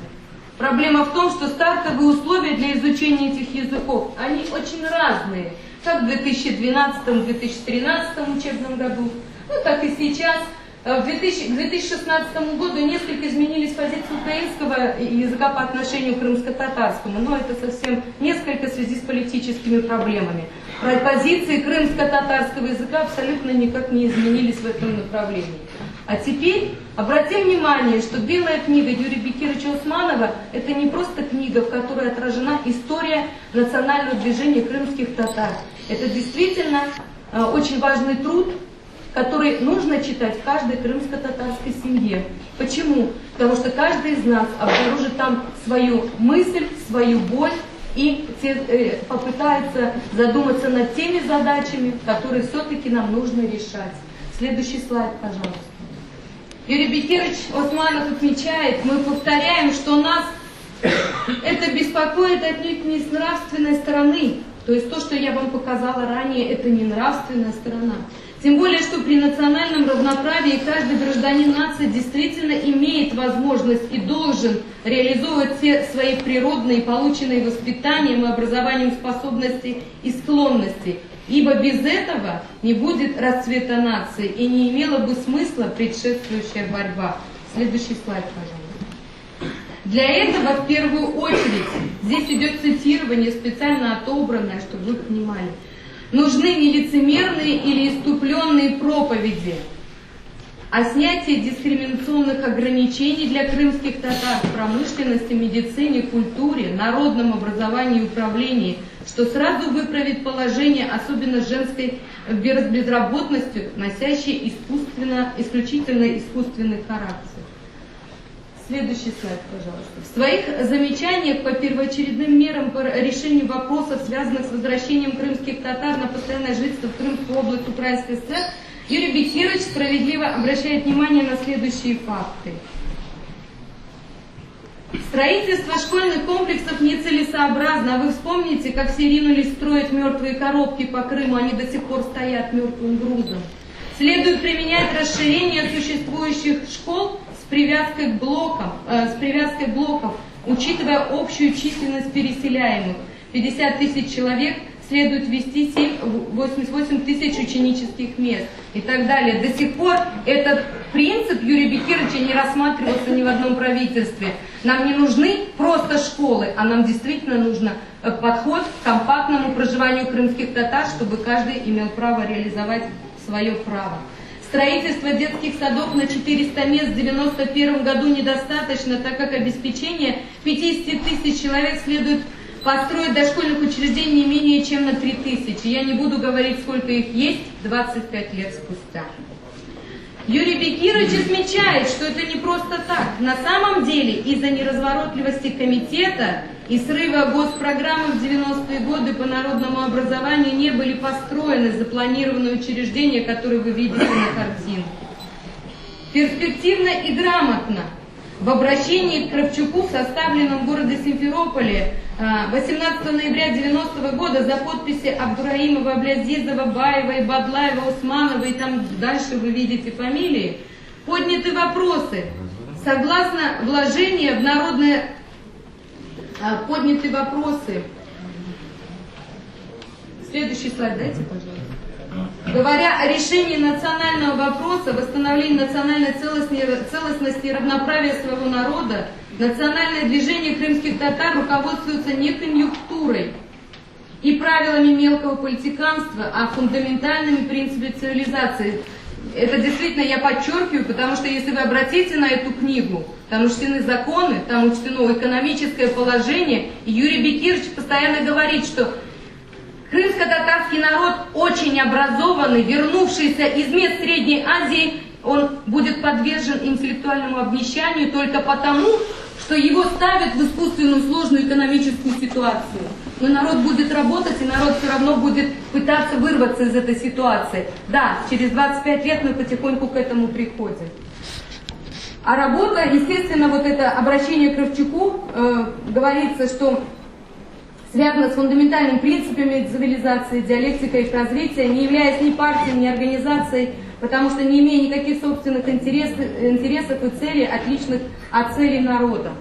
Проблема в том, что стартовые условия для изучения этих языков, они очень разные. Как в 2012-2013 учебном году, ну так и сейчас. К 2016 году несколько изменились позиции украинского языка по отношению к крымско-татарскому, но это совсем несколько в связи с политическими проблемами. Позиции крымско-татарского языка абсолютно никак не изменились в этом направлении. А теперь обратим внимание, что «Белая книга» Юрия Бекировича Усманова – это не просто книга, в которой отражена история национального движения крымских татар. Это действительно очень важный труд, который нужно читать в каждой крымско-татарской семье. Почему? Потому что каждый из нас обнаружит там свою мысль, свою боль и попытается задуматься над теми задачами, которые все-таки нам нужно решать. Следующий слайд, пожалуйста. Юрий Бекирович Усманов отмечает, мы повторяем, что нас это беспокоит отнюдь не с нравственной стороны. То есть то, что я вам показала ранее, это не нравственная сторона. Тем более, что при национальном равноправии каждый гражданин нации действительно имеет возможность и должен реализовывать все свои природные, полученные воспитанием и образованием способности и склонности. Ибо без этого не будет расцвета нации и не имела бы смысла предшествующая борьба. Следующий слайд, пожалуйста. Для этого, в первую очередь, здесь идет цитирование, специально отобранное, чтобы вы понимали. Нужны не лицемерные или иступленные проповеди, а снятие дискриминационных ограничений для крымских татар в промышленности, медицине, культуре, народном образовании и управлении, что сразу выправит положение, особенно женской безработностью, носящей исключительно искусственный характер. Следующий слайд, пожалуйста. В своих замечаниях по первоочередным мерам по решению вопросов, связанных с возвращением крымских татар на постоянное жительство в Крымскую область Украинской ССР, Юрий Бекирович справедливо обращает внимание на следующие факты. Строительство школьных комплексов нецелесообразно. Вы вспомните, как все ринулись строить мертвые коробки по Крыму, они до сих пор стоят мертвым грузом. Следует применять расширение существующих школ с привязкой блоков, учитывая общую численность переселяемых. 50 тысяч человек, следует ввести 88 тысяч ученических мест и так далее. До сих пор этот принцип Юрия Бекировича не рассматривался ни в одном правительстве. Нам не нужны просто школы, а нам действительно нужен подход к компактному проживанию крымских татар, чтобы каждый имел право реализовать свое право. Строительство детских садов на 400 мест в 1991 году недостаточно, так как обеспечение 50 тысяч человек следует построить дошкольных учреждений не менее чем на 3000. Я не буду говорить, сколько их есть 25 лет спустя. Юрий Бекирович отмечает, что это не просто так. На самом деле, из-за неразворотливости комитета и срыва госпрограммы в 90-е годы по народному образованию не были построены запланированные учреждения, которые вы видите на картинке. Перспективно и грамотно в обращении к Кравчуку, составленном в городе Симферополе 18 ноября 90-го года за подписи Абдураимова, Аблязизова, Баева, и Бадлаева, Усманова, и там дальше вы видите фамилии, подняты вопросы. Согласно вложения в народное... Подняты вопросы. Следующий слайд дайте, пожалуйста. Говоря о решении национального вопроса, восстановлении национальной целостности и равноправия своего народа, национальное движение крымских татар руководствуется не конъюнктурой и правилами мелкого политиканства, а фундаментальными принципами цивилизации. Это действительно я подчеркиваю, потому что если вы обратите на эту книгу, там учтены законы, там учтено экономическое положение, и Юрий Бекирович постоянно говорит, что крымско-татарский народ очень образованный, вернувшийся из мест Средней Азии, он будет подвержен интеллектуальному обнищанию только потому, что его ставят в искусственную сложную экономическую ситуацию. Но народ будет работать, и народ все равно будет пытаться вырваться из этой ситуации. Да, через 25 лет мы потихоньку к этому приходим. А работа, естественно, вот это обращение к Кравчуку, говорится, что связано с фундаментальными принципами цивилизации, диалектикой их развития, не являясь ни партией, ни организацией, потому что не имея никаких собственных интересов и целей, отличных от целей народа.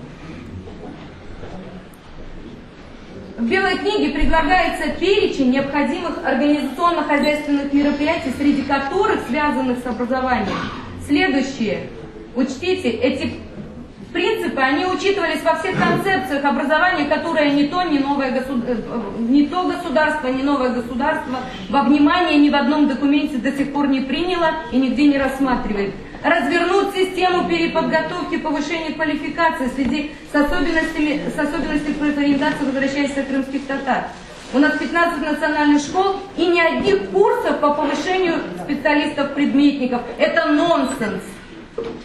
В Белой книге предлагается перечень необходимых организационно-хозяйственных мероприятий, среди которых связанных с образованием. Следующее. Учтите, эти принципы, они учитывались во всех концепциях образования, которые не то государство, ни новое государство во внимание ни в одном документе до сих пор не приняло и нигде не рассматривает. Развернуть систему переподготовки, повышения квалификации с особенностями профориентации возвращающихся крымских татар. У нас 15 национальных школ и ни одних курсов по повышению специалистов-предметников. Это нонсенс.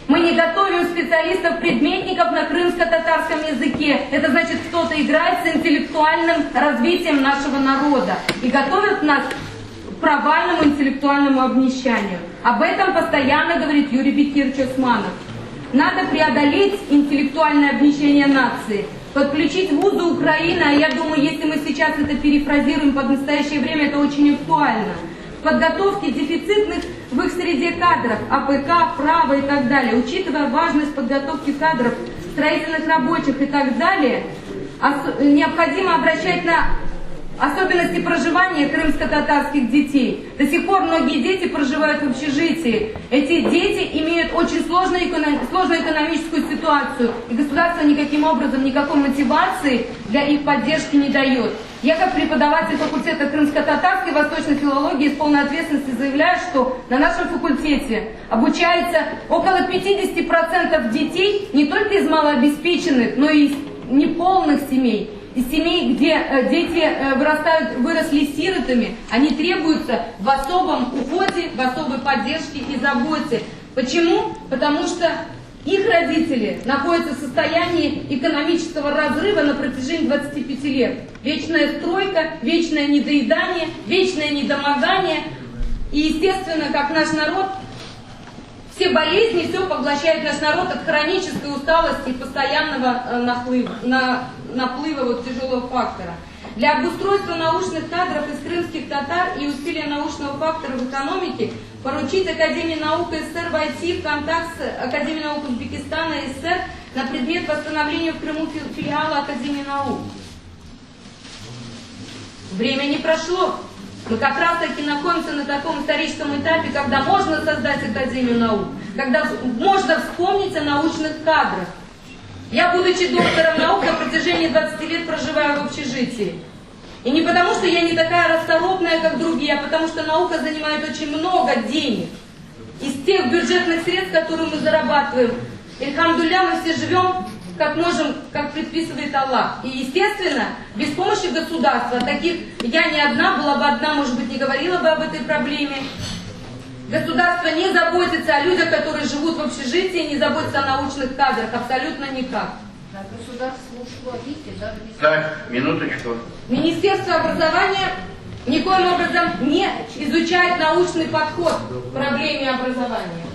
Мы не готовим специалистов-предметников на крымско-татарском языке. Это значит, кто-то играет с интеллектуальным развитием нашего народа и готовит нас к провальному интеллектуальному обнищанию. Об этом постоянно говорит Юрий Бекирович Усманов. Надо преодолеть интеллектуальное обнищание нации, подключить вузы Украины, а я думаю, если мы сейчас это перефразируем под настоящее время, это очень актуально. Подготовки дефицитных в их среде кадров, АПК, право и так далее. Учитывая важность подготовки кадров, строительных рабочих и так далее, необходимо обращать на особенности проживания крымско-татарских детей. До сих пор многие дети проживают в общежитии. Эти дети имеют очень сложную экономическую ситуацию, и государство никаким образом, никакой мотивации для их поддержки не дает. Я, как преподаватель факультета крымско-татарской и восточной филологии, с полной ответственностью заявляю, что на нашем факультете обучается около 50% детей не только из малообеспеченных, но и из неполных семей. Из семей, где дети выросли сиротами, они требуются в особом уходе, в особой поддержке и заботе. Почему? Потому что их родители находятся в состоянии экономического разрыва на протяжении 25 лет. Вечная стройка, вечное недоедание, вечное недомогание. И, естественно, как наш народ, все болезни, все поглощает наш народ от хронической усталости и постоянного наплыва вот тяжелого фактора. Для обустройства научных кадров из крымских татар и усилия научного фактора в экономике поручить Академии наук СССР войти в контакт с Академией наук Узбекистана и СССР на предмет восстановления в Крыму филиала Академии наук. Время не прошло. Мы как раз таки находимся на таком историческом этапе, когда можно создать Академию наук, когда можно вспомнить о научных кадрах. Я, будучи доктором наук, на протяжении 20 лет проживаю в общежитии. И не потому, что я не такая расторопная, как другие, а потому, что наука занимает очень много денег. Из тех бюджетных средств, которые мы зарабатываем, альхамдулилля, мы все живем как можем, как предписывает Аллах. И, естественно, без помощи государства, таких я не одна, была бы одна, может быть, не говорила бы об этой проблеме. Государство не заботится о людях, которые живут в общежитии, не заботится о научных кадрах, абсолютно никак. Так, минуточку. Министерство образования никоим образом не изучает научный подход к проблеме образования.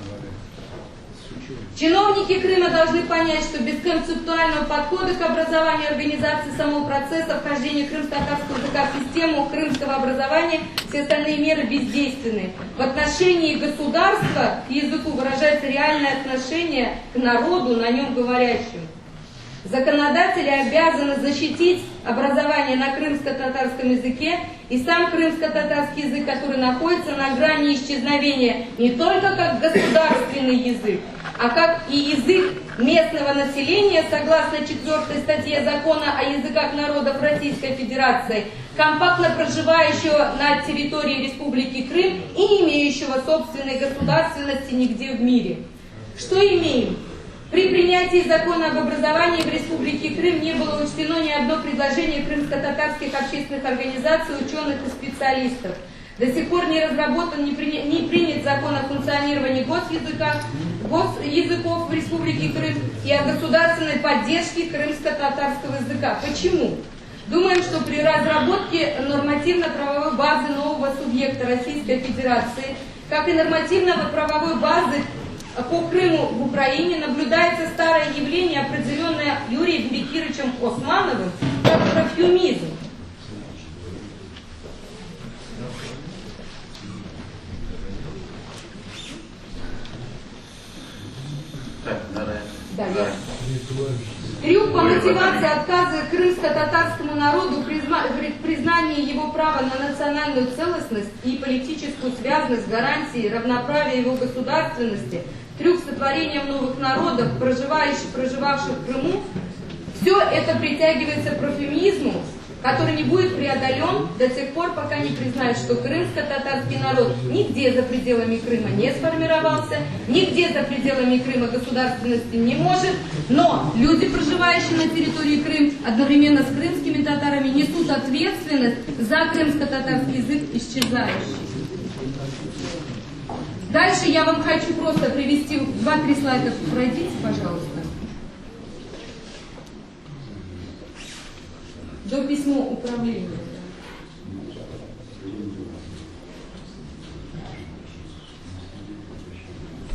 Чиновники Крыма должны понять, что без концептуального подхода к образованию, организации самого процесса вхождения крымско-татарского языка в систему крымского образования все остальные меры бездейственны. В отношении государства к языку выражается реальное отношение к народу, на нем говорящему. Законодатели обязаны защитить образование на крымско-татарском языке и сам крымско-татарский язык, который находится на грани исчезновения не только как государственный язык, а как и язык местного населения, согласно 4 статье Закона о языках народов Российской Федерации, компактно проживающего на территории Республики Крым и не имеющего собственной государственности нигде в мире. Что имеем? При принятии закона об образовании в Республике Крым не было учтено ни одно предложение крымско-татарских общественных организаций, ученых и специалистов. До сих пор не разработан, не принят закон о функционировании госязыков в Республике Крым и о государственной поддержке крымско-татарского языка. Почему? Думаем, что при разработке нормативно-правовой базы нового субъекта Российской Федерации, как и нормативно-правовой базы по Крыму в Украине, наблюдается старое явление, определенное Юрием Бекировичем Османовым, как профюмизм. Трюк по мотивации отказа крымско-татарскому народу в признании его права на национальную целостность и политическую связанность, гарантии равноправия его государственности, трюк с сотворением новых народов, проживавших в Крыму, все это притягивается к профемизму, который не будет преодолен до тех пор, пока не признают, что крымско-татарский народ нигде за пределами Крыма не сформировался, нигде за пределами Крыма государственности не может, но люди, проживающие на территории Крым, одновременно с крымскими татарами, несут ответственность за крымско-татарский язык исчезающий. Дальше я вам хочу просто привести 2-3 слайда. Пройдите, пожалуйста. До письма управления.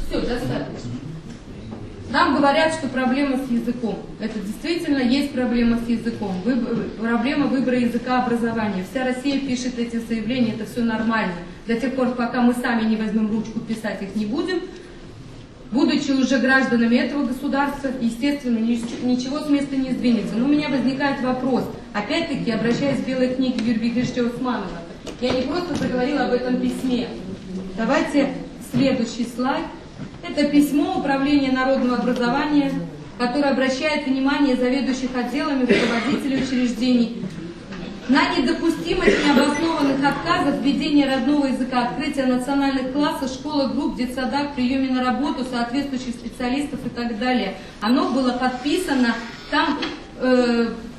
Все, достаточно. Нам говорят, что проблема с языком. Это действительно есть проблема с языком. Проблема выбора языка образования. Вся Россия пишет эти заявления, это все нормально. До тех пор, пока мы сами не возьмем ручку, писать их не будем. Будучи уже гражданами этого государства, естественно, ничего с места не сдвинется. Но у меня возникает вопрос, опять-таки, обращаясь к белой книге Юрия Бекировича Османова. Я не просто заговорила об этом письме. Давайте следующий слайд. Это письмо Управления народного образования, которое обращает внимание заведующих отделами, руководителей учреждений на недопустимость необоснованных отказов введения родного языка, открытия национальных классов, школы, групп, детсадах, приеме на работу соответствующих специалистов и так далее. Оно было подписано там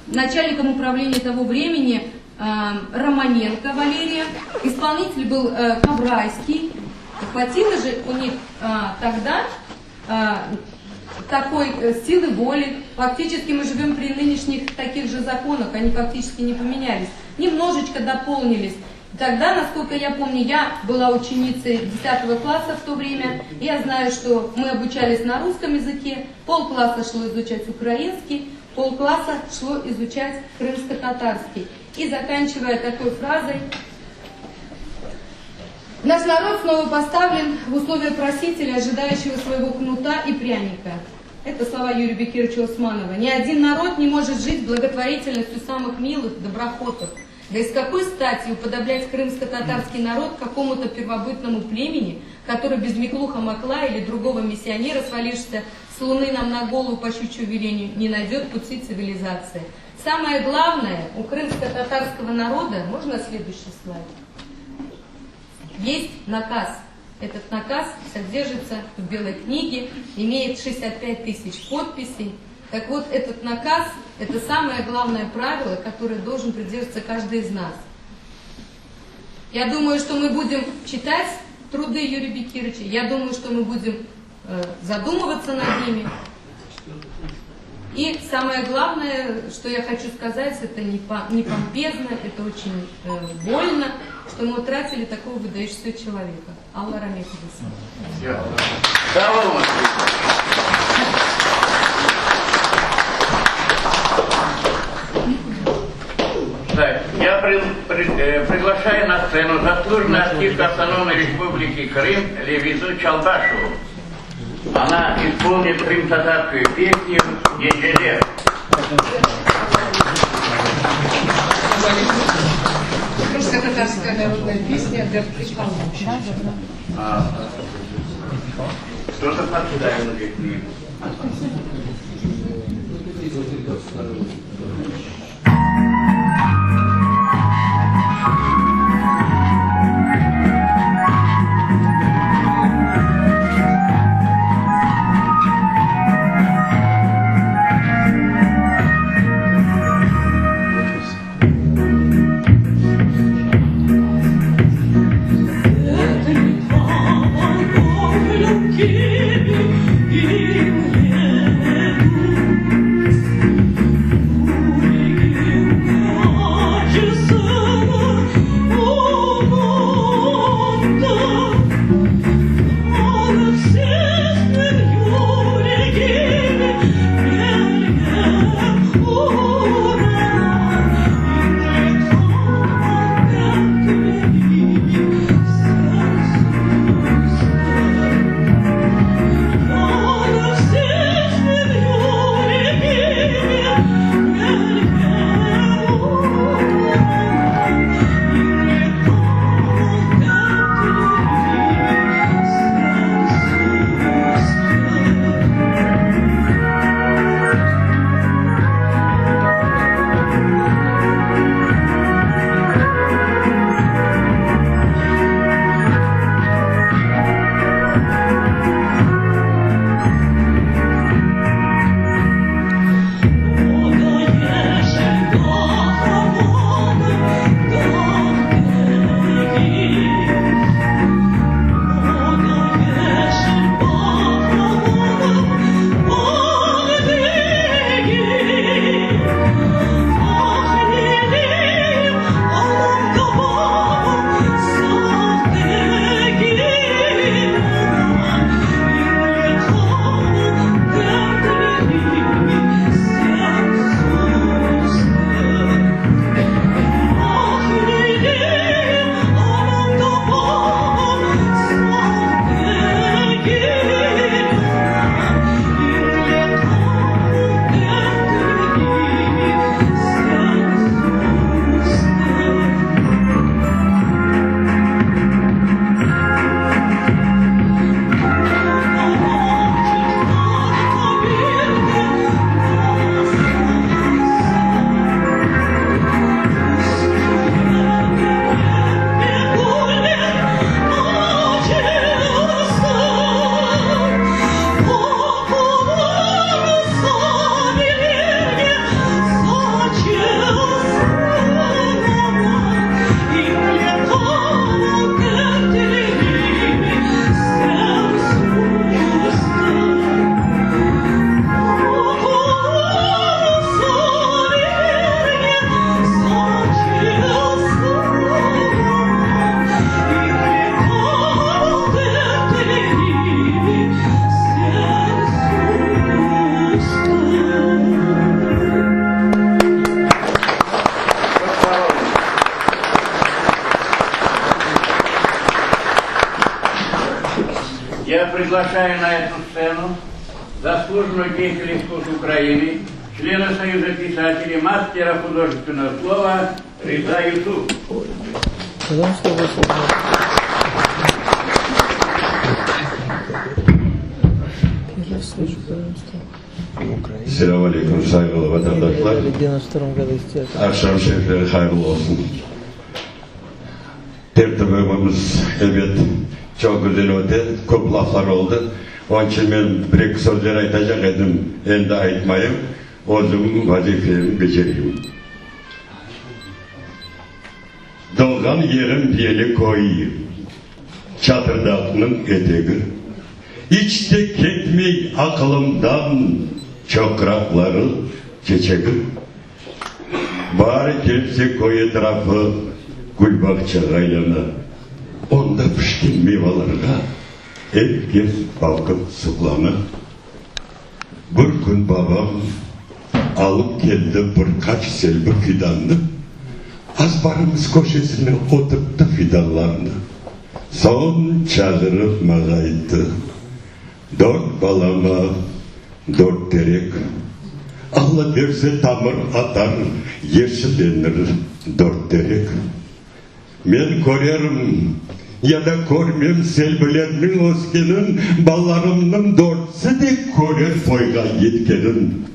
начальником управления того времени Романенко Валерия, исполнитель был Коврайский. Хватило же у них тогда такой силы воли. Фактически мы живем при нынешних таких же законах, они фактически не поменялись. Немножечко дополнились. Тогда, насколько я помню, я была ученицей 10 класса в то время. Я знаю, что мы обучались на русском языке, полкласса шло изучать украинский, полкласса шло изучать крымско-татарский. И заканчивая такой фразой: наш народ снова поставлен в условия просителя, ожидающего своего кнута и пряника. Это слова Юрия Бекировича Османова. Ни один народ не может жить благотворительностью самых милых, доброхотов. Да и с какой стати уподоблять крымско-татарский народ какому-то первобытному племени, который без Миклуха Макла или другого миссионера, свалившегося с луны нам на голову по щучью велению, не найдет пути цивилизации. Самое главное, у крымско-татарского народа, можно следующий слайд, есть наказ. Этот наказ содержится в Белой книге, имеет 65 тысяч подписей. Так вот, этот наказ – это самое главное правило, которое должен придерживаться каждый из нас. Я думаю, что мы будем читать труды Юрия Бекировича. Я думаю, что мы будем задумываться над ними. И самое главное, что я хочу сказать, это не помпезно, это очень больно, что мы утратили такого выдающегося человека. Алла Рамековна. Так, я приглашаю на сцену заслуженную артистку Автономной Республики Крым Левизу Чалбашеву. Она исполнит крым-татарскую песню «Ежелер». Русско-татарская народная песня «Гордый холм». Кто-то подставил здесь. Я приглашаю на эту сцену заслуженного деятеля искусств Украины, члена Союза писателей, мастера художественного слова Риза Юсуф. Selam aleyküm saygılı vatandaşlar. Akşam şerifleri hayırlı olsun. Tertibimiz evet çok güzel oldu. Çok laflar oldu. Onun için ben bir-iki sözler aytacak edim. Endi aytmayayım. Özüm vazifemi becereyim. Doğan yerim diyeli koyayım. çatırdağının eteği. İçte ketmey akılımdan çokrakları çeçegi. Bari gelse koy etrafı gül bakçağa aylana. Onda pişkin meyvelerine herkes bakıp sıklanır. Bir gün babam alıp geldi birkaç selvi fidanını. Azbarımız köşesine oturttu fidanlarını. Son çadırı mağaydı. 4 balama 4 terek. Allah derse tamır atar, yeşillenir 4 terek. Men korerim ya da kormem selvilerinin özgenin, ballarımның 4'sü de korer toyga yetkenin.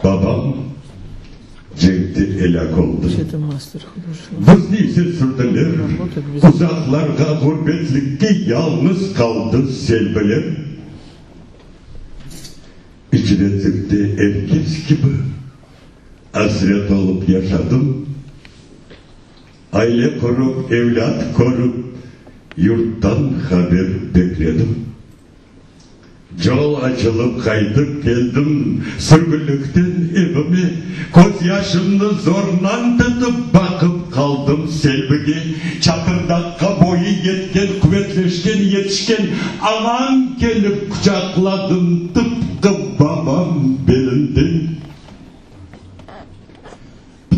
Babam cenkti elak oldu. Biz neyse sürdüler, uzaklarga gurbetlikte yalnız kaldı selviler. İçine çıktı herkes gibi hasret olup yaşadım. Aile kurup, evlat korup, yurttan haber bekledim. Yol açılıp kaydıp geldim, sürgünlükten evime, koz yaşımını zorlan tutup bakıp kaldım selvige. Çatırdakka boyu yetken, kuvvetleşken, yetişken, aman gelip kucakladım tıpkı babam belinden.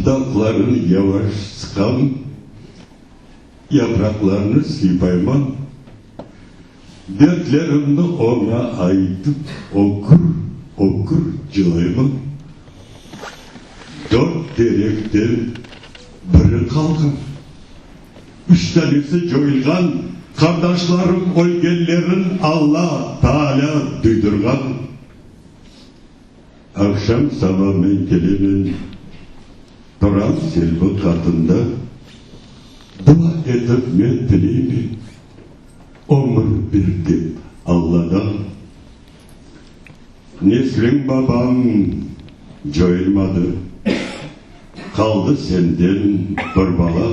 Dallarını yavaş sıkam, yapraklarını sıypayman, dertlerimni ona aytıp okur okur cılayman. 4 terekten biri kalgan, 3 tanesi joyulgan, kardeşlerim ölgenlerin Allah Teala duydurgan. Akşam sabah men gelemen Turan selvi katında dua edip men dileyim, ömür birdi Allah'dan. Neslin babam joyulmadı, kaldı senden bir bala.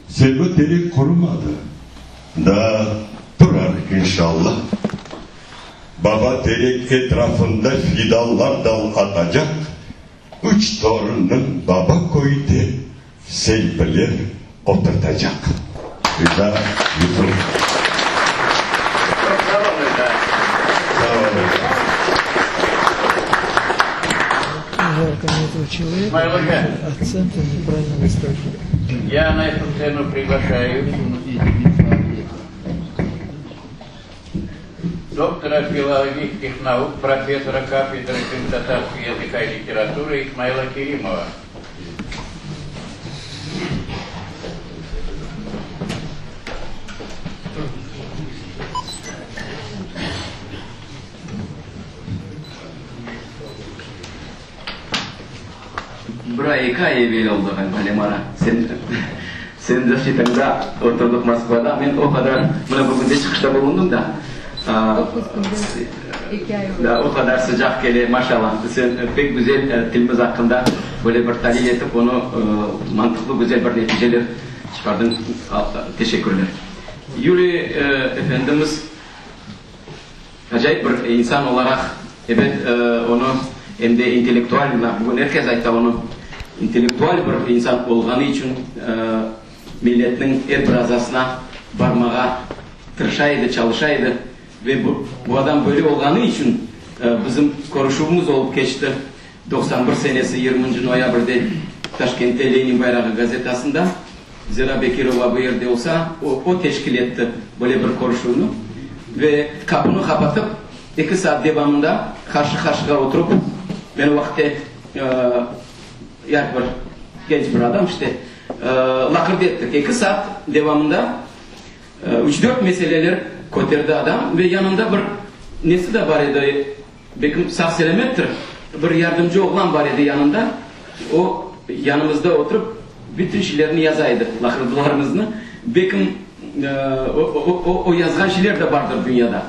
Selvi terek kurumadı, da durar inşallah. Baba terek etrafında fidanlar dal atacak. 3 torunun baba koydu, selviler oturtacak. Rıza Yusuf. Sağ olun. Жалко мне этого человека, акценты неправильно выставлены. Я на эту сцену приглашаю доктора филологических наук, профессора кафедры татарского языка и литературы Исмаила Керимова. Брайка евел oldu Balemara. Sen de şitanda oturduk Moskva'da. Ben o kadar buna bugün de çıkışta bulundum da. O kadar sıcak gele maşallah. Sen pek güzel dilimiz hakkında böyle bir tahlil edip onu mantıklı güzel bir neticeler çıkardın. Teşekkürler. Yuri Efendimiz acayip bir insan olarak evet onu hem de intelektüel, bugün herkes ayta onu intelektüel bir insan olganı için milletin her bir azasına barmağa tırşaydı, çalışaydı ve bu adam böyle olganı için bizim konuşumuz olup geçti 91 senesi 20. noyabr'de Taşkent'te Lenin Bayrağı gazetasında Zira Bekirova bu yerde olsa o teşkil etti böyle bir konuşunu ve kapını kapatıp 2 saat devamında karşı karşıya oturup ben o vakti yer bir genç bir adam işte lakırdı ettik. 2 saat devamında 3-4 meseleler koterdi adam ve yanında bir nesi de var idi, bekim sağ selamettir, bir yardımcı oğlan var idi yanında. O yanımızda oturup bütün şeylerini yazaydı, lakırdılarımızını. Bekim o yazgan şeyler de vardır dünyada.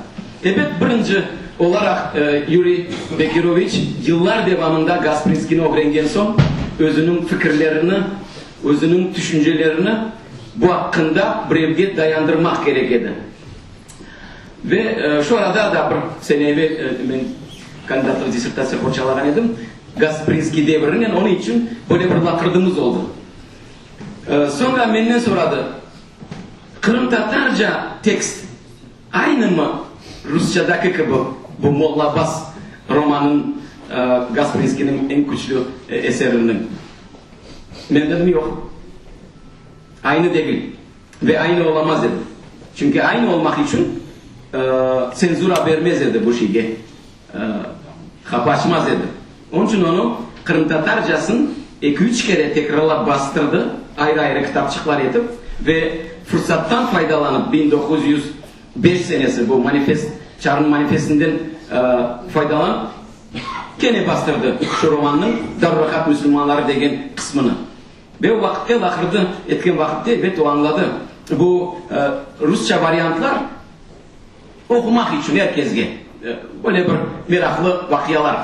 Evet, birinci olarak Yuri Bekiroviç yıllar devamında Gasprinski'ni öğrengen son özünün fikirlerini, özünün düşüncelerini bu hakkında birevge dayandırmak gerek edi. Ve şu arada da bir sene evvel ben kandidatlık disertasiya koçalagan edim. Gasprinski devrinin onun için böyle bir lakırdımız oldu. Sonra benden soradı. Kırım Tatarca tekst aynı mı Rusçadaki gibi bu Molla Bas romanın Gasprinski'nin en güçlü eserinin? Ben dedim yok. Aynı değil. Ve aynı olamaz dedim. Çünkü aynı olmak için senzura vermez dedi bu şeye. Kapı açmaz dedi. Onun için onu Kırım Tatarcasını 2-3 kere tekrarla bastırdı. Ayrı ayrı kitapçıklar edip ve fırsattan faydalanıp 1905 senesi bu manifest, Çar'ın manifestinden faydalanıp gene bastırdı şu romanın Darurakat Müslümanları degen kısmını. Ve o vakitte lakırdı etken vakitte evet o anladı. Bu Rusça varyantlar okumak için herkesge böyle bir meraklı vakyalar.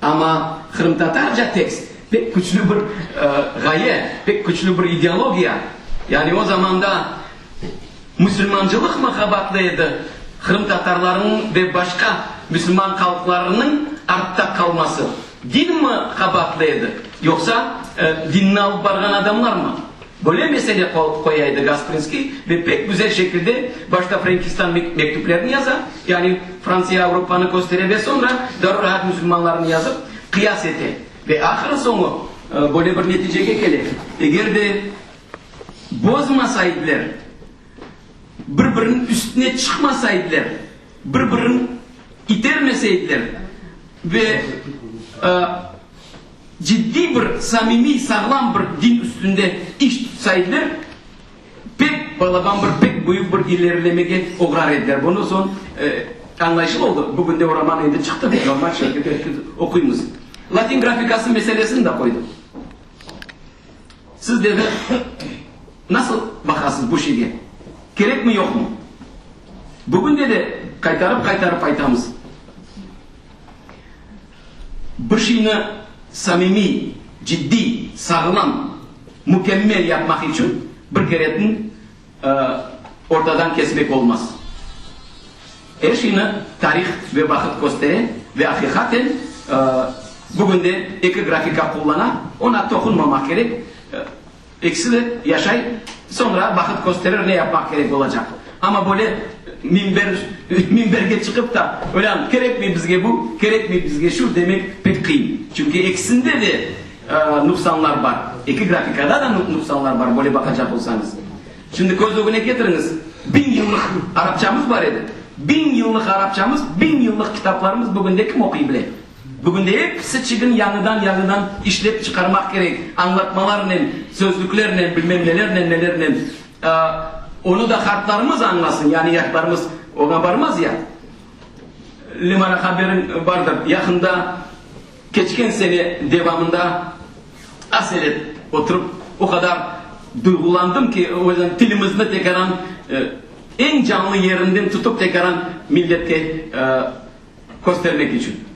Ama Kırım Tatarca tekst pek güçlü bir gaye, pek güçlü bir ideolojiya. Yani o zaman da Müslümancılık makabatlıydı. Kırım Tatarlarının ve başka Müslüman halklarının artta kalması. Din mi kabatlıydı? Yoksa dinini alıp bargan adamlar mı? Böyle mesele koyaydı Gasprinski ve pek güzel şekilde başta Frankistan mektuplarını yazar. Yani Fransa'ya Avrupa'nı gösterir ve sonra Darurahat Müslümanlarını yazıp kıyas etti. Ve ahir sonu böyle bir neticeye gelir. Eğer de bozmasaydılar, birbirinin üstüne çıkmasaydılar, birbirini itermeseydiler ve ciddi bir, samimi, sağlam bir din üstünde iş tutsaydılar, pek balaban bir, pek büyük bir ilerlemeye uğrar ediler. Bunu son anlayışlı oldu. Bugün de o roman evde çıktı. Normal şekilde okuyunuz. Latin grafikası meselesini de koydum. Siz de nasıl bakarsınız bu şeye? Gerek mi yok mu? Bugün de kaytarıp aytamız. Bir şeyini samimi, ciddi, sağlam, mükemmel yapmak için bir keretin ortadan kesmek olmaz. Her şeyini tarih ve vakit gösterir ve hakikaten bugün de iki grafika kullanan ona dokunmamak gerek. Eksi yaşay sonra vakit gösterir ne yapmak gerek olacak. Ama böyle minberge çıkıp da öyle gerek mi bizge bu, gerek mi bizge şu demek pek kıyım. Çünkü eksinde de nuksanlar var. İki grafikada da nuksanlar var böyle bakacak olsanız. Şimdi göz önüne getiriniz. 1000 yıllık Arapçamız var idi. 1000 yıllık Arapçamız, 1000 yıllık kitaplarımız bugün de kim okuyabilir? Bugün de hepsi çıkın yanından işlep çıkarmak gerek. Anlatmalarla, sözlüklerle, bilmem nelerle. Onu da harflarımız anlasın. Yani yaşlarımız ona varmaz ya. Limana haberin vardır. Yakında geçen sene devamında aselet oturup o kadar duygulandım ki o yüzden dilimizde tekrar en canlı yerinden tutup tekrar millete göstermek için.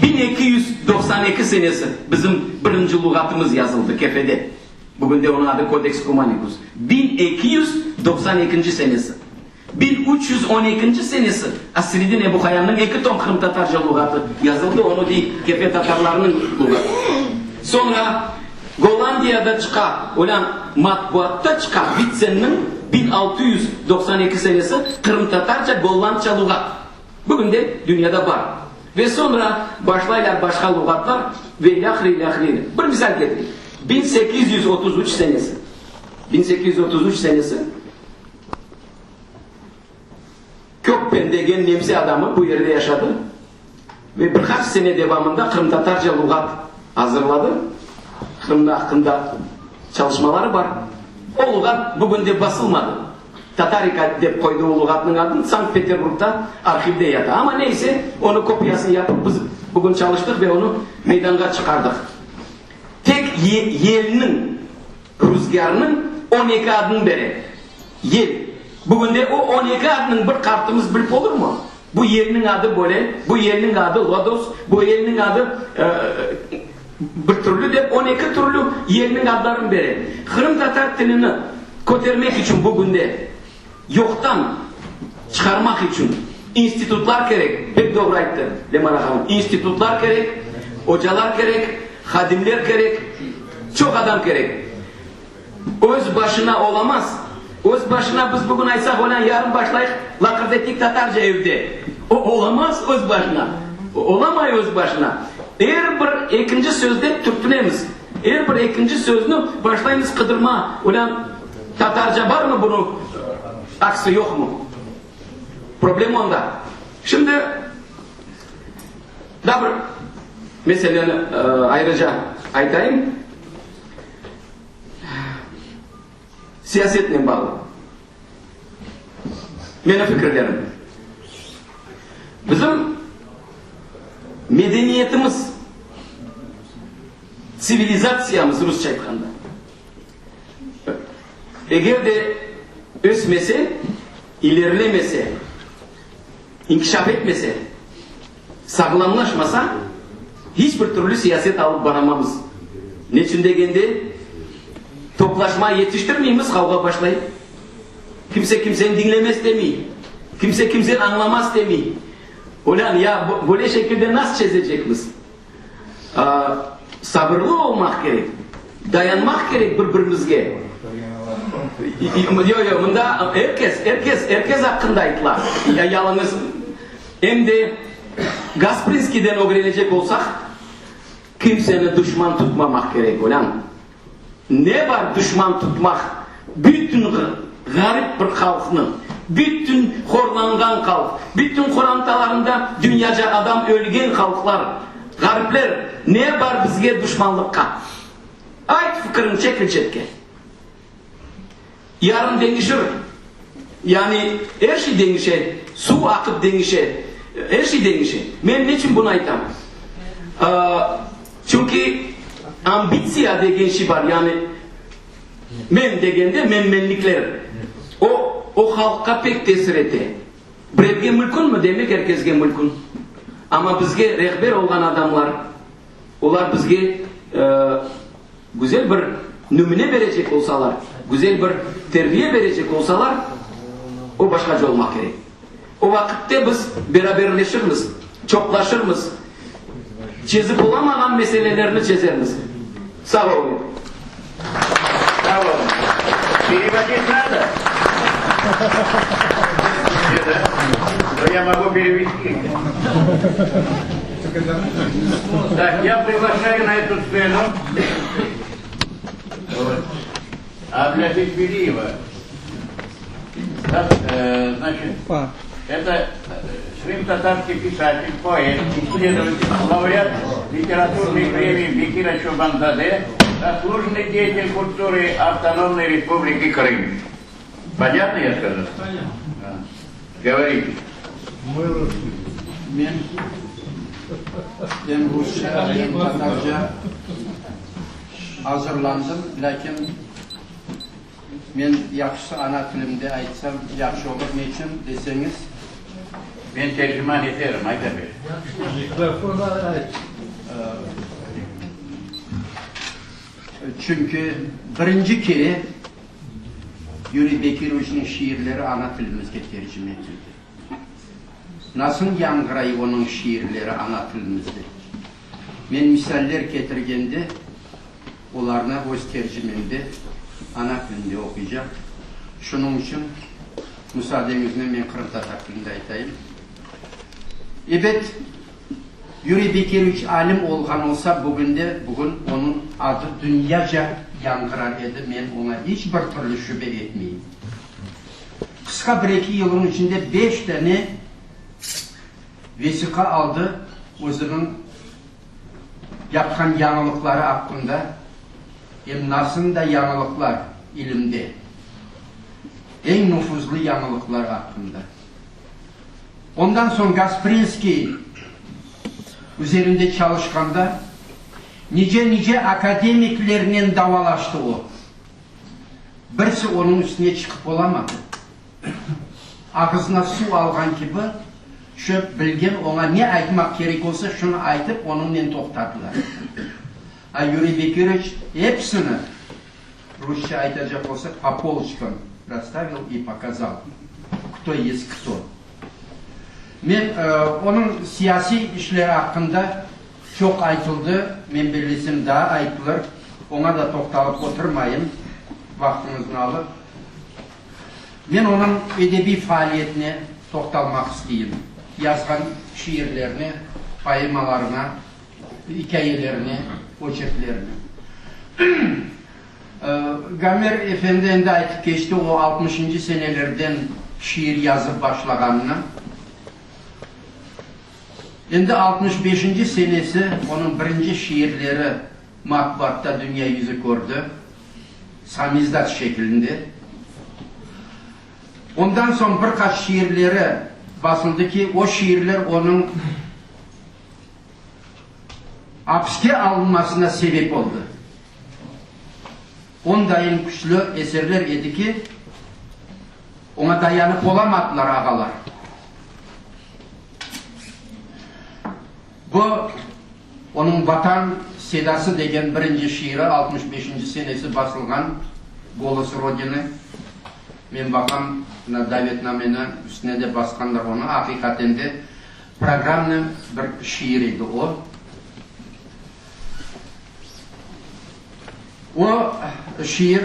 1292 senesi bizim birinci lügatımız yazıldı Kefe'de. Bugün de onun adı Codex Cumanicus. 1292 senesi. 1312 senesi Asridin Ebu Hayyan'ın 2 ton Kırım Tatarca lügatı yazıldı. Onu değil Kefe Tatarlarının lügatı. Sonra Gollandiya'da çıkan olan matbuatta çıkan Witsen'in 1692 senesi Kırım Tatarca Gollandça lügat. Bugün de dünyada var. Ve sonra başlaylar başka lügatlar ve lahri. Bir misal getireyim. 1833 senesi. 1833 senesi Köppen degen Nemsi adamı bu yerde yaşadı. Ve birkaç sene devamında Kırım Tatarca lügat hazırladı. Kırım'da hakkında çalışmaları var. O lügat bugün de basılmadı. Tatarika deyip koydu o lügatının adını Sankt Peterburg'da arşivde yatı. Ama neyse onu kopyasını yapıp biz bugün çalıştık ve onu meydana çıkardık. Tek yelinin, rüzgarının 12 adını beri. Yel. Bugün de o 12 adının bir kartımız bilip olur mu? Bu yelinin adı böyle, bu yelinin adı Lodos, bu yelinin adı bir türlü de 12 türlü yelinin adlarını beri. Kırım Tatar dilini көтерmek için bugün de yoktan çıkarmak için institutlar gerek. Pek doğru ayttı Leman Hanım. İnstitutlar gerek, hocalar gerek, hadimler gerek, çok adam gerek. Öz başına olamaz. Öz başına biz bugün aysak olan yarın başlayıp lakırdetik Tatarca evde. O olamaz öz başına. Olamay öz başına. Eğer bir ikinci sözde Türkçülemiz. Eğer bir ikinci sözünü başlayınız kıdırma. Ulan Tatarca var mı bunu? Aksi yok mu? Problem onda. Şimdi da bir meseleni ayrıca aytayım. Siyasetle bağlı. Benim fikirlerim. Bizim medeniyetimiz, sivilizasyamız Rusça aytkanda. Eğer de ösmese, ilerlemese, inkişaf etmese, sağlamlaşmasa hiçbir türlü siyaset alıp varamamız. Ne için degende toplaşma yetiştirmeyimiz kavga başlayıp. Kimse kimsenin dinlemez demeyi. Kimse kimsenin anlamaz demeyi. Ulan ya böyle şekilde nasıl çözecekmiz? Sabırlı olmak gerek. Dayanmak gerek birbirimizge. Yok bunda herkes hakkında aytılar. Ya yalnız hem de Gasprinski'den öğrenecek olsak kimseni düşman tutmamak gerek ulan. Ne var düşman tutmak? Bütün garip bir halkını, bütün horlangan halk, bütün Kur'antalarında dünyaca adam ölgen halklar, garipler ne var bizge düşmanlıkka? Ayt fikrin çekil. Yarın değişir. Yani her şey değişir. Su akıp değişir. Her şey değişir. Ben niçin bunu aytam? Çünkü ambitsiya degen şey var. Yani men degende menmenlikler. O halka pek tesir etti. Birevge mülkün mü demek herkesge mülkün. Ama bizge rehber olan adamlar, onlar bizge güzel bir nümune verecek olsalar, güzel bir terbiye verecek olsalar, o başkaca olmak gerek. O vakitte biz beraberleşiriz, çoklaşırız, çözüp olamayan meselelerini çözeriz. Sağ olun. Sağ olun. Переводить надо? Да я могу перевести. Так, я приглашаю на эту сцену Абля Бекбелиева. Значит, это крым-татарский писатель, поэт, исследователь, лауреат литературной премии Бекира Чурбанзаде, заслуженный деятель культуры Автономной Республики Крым. Понятно я сказал? Понятно. Говорите. Ben Rusça, Tatarca hazırlandım, lakin men yaxşı ana tilimde aytsam yaxşı olur. Ne için deseniz? Ben tercüman ederim, ayda bir. Çünkü birinci kere Yuri Bekirovich'in şiirleri ana tilimizde tercüme edildi. Nasıl yankırayı onun şiirleri ana tilimizde? Men misaller getirgende onlarına öz tercümemde ana tilinde okuyacak. Şunun için müsaadenizle men Kırım Tatar tilinde aytayım. Evet, Yuri Bekirovich alim olgan olsa bugün onun adı dünyaca yankırar edi. Men ona hiçbir türlü şüphe etmeyeyim. Kısa bir iki yılın içinde 5 tane vesika aldı. Özünün yapkan yanılıkları hakkında, hem nasıl da yanılıklar ilimde, en nüfuzlu yanılıklar hakkında. Ondan sonra Gasprinski üzerinde çalışkanda nice akademiklerinin davalaştı o. Birisi onun üstüne çıkıp olamadı. Ağzına su algan gibi şu bilgen ona ne aytmak gerek olsa şunu aytıp onunla toktadılar. Yuri Bekirovich hepsini русша айтacak olsak по полочкам расставил и показал, кто есть кто. Мен onun siyasi işleri hakkında çok айтылды, мен bilesem daha айтылır. Ona da toxtalып oturmayın, vaktinizni alıp. Men onun edebi faaliyetine toxtalmak isteyim. Yazgan şiirlerini, poemalarına, hikayelerini, oçerklerini. Gamer Efendi endi aytıp geçti, o 60. senelerden şiir yazıp başlaganını. Endi 65. senesi onun birinci şiirleri matbuatta dünya yüzü gördü. Samizdat şeklinde. Ondan sonra birkaç şiirleri basıldı ki o şiirler onun hapse alınmasına sebep oldu. Ondayın güçlü eserler edi ki ona dayanıp olamadılar ağalar. Bu onun Vatan Sedası degen birinci şiiri 65. senesi basılgan Голос Родины. Men bakam davetnamenin üstüne de baskanlar onu. Hakikaten de programın bir şiiriydi o. O şiir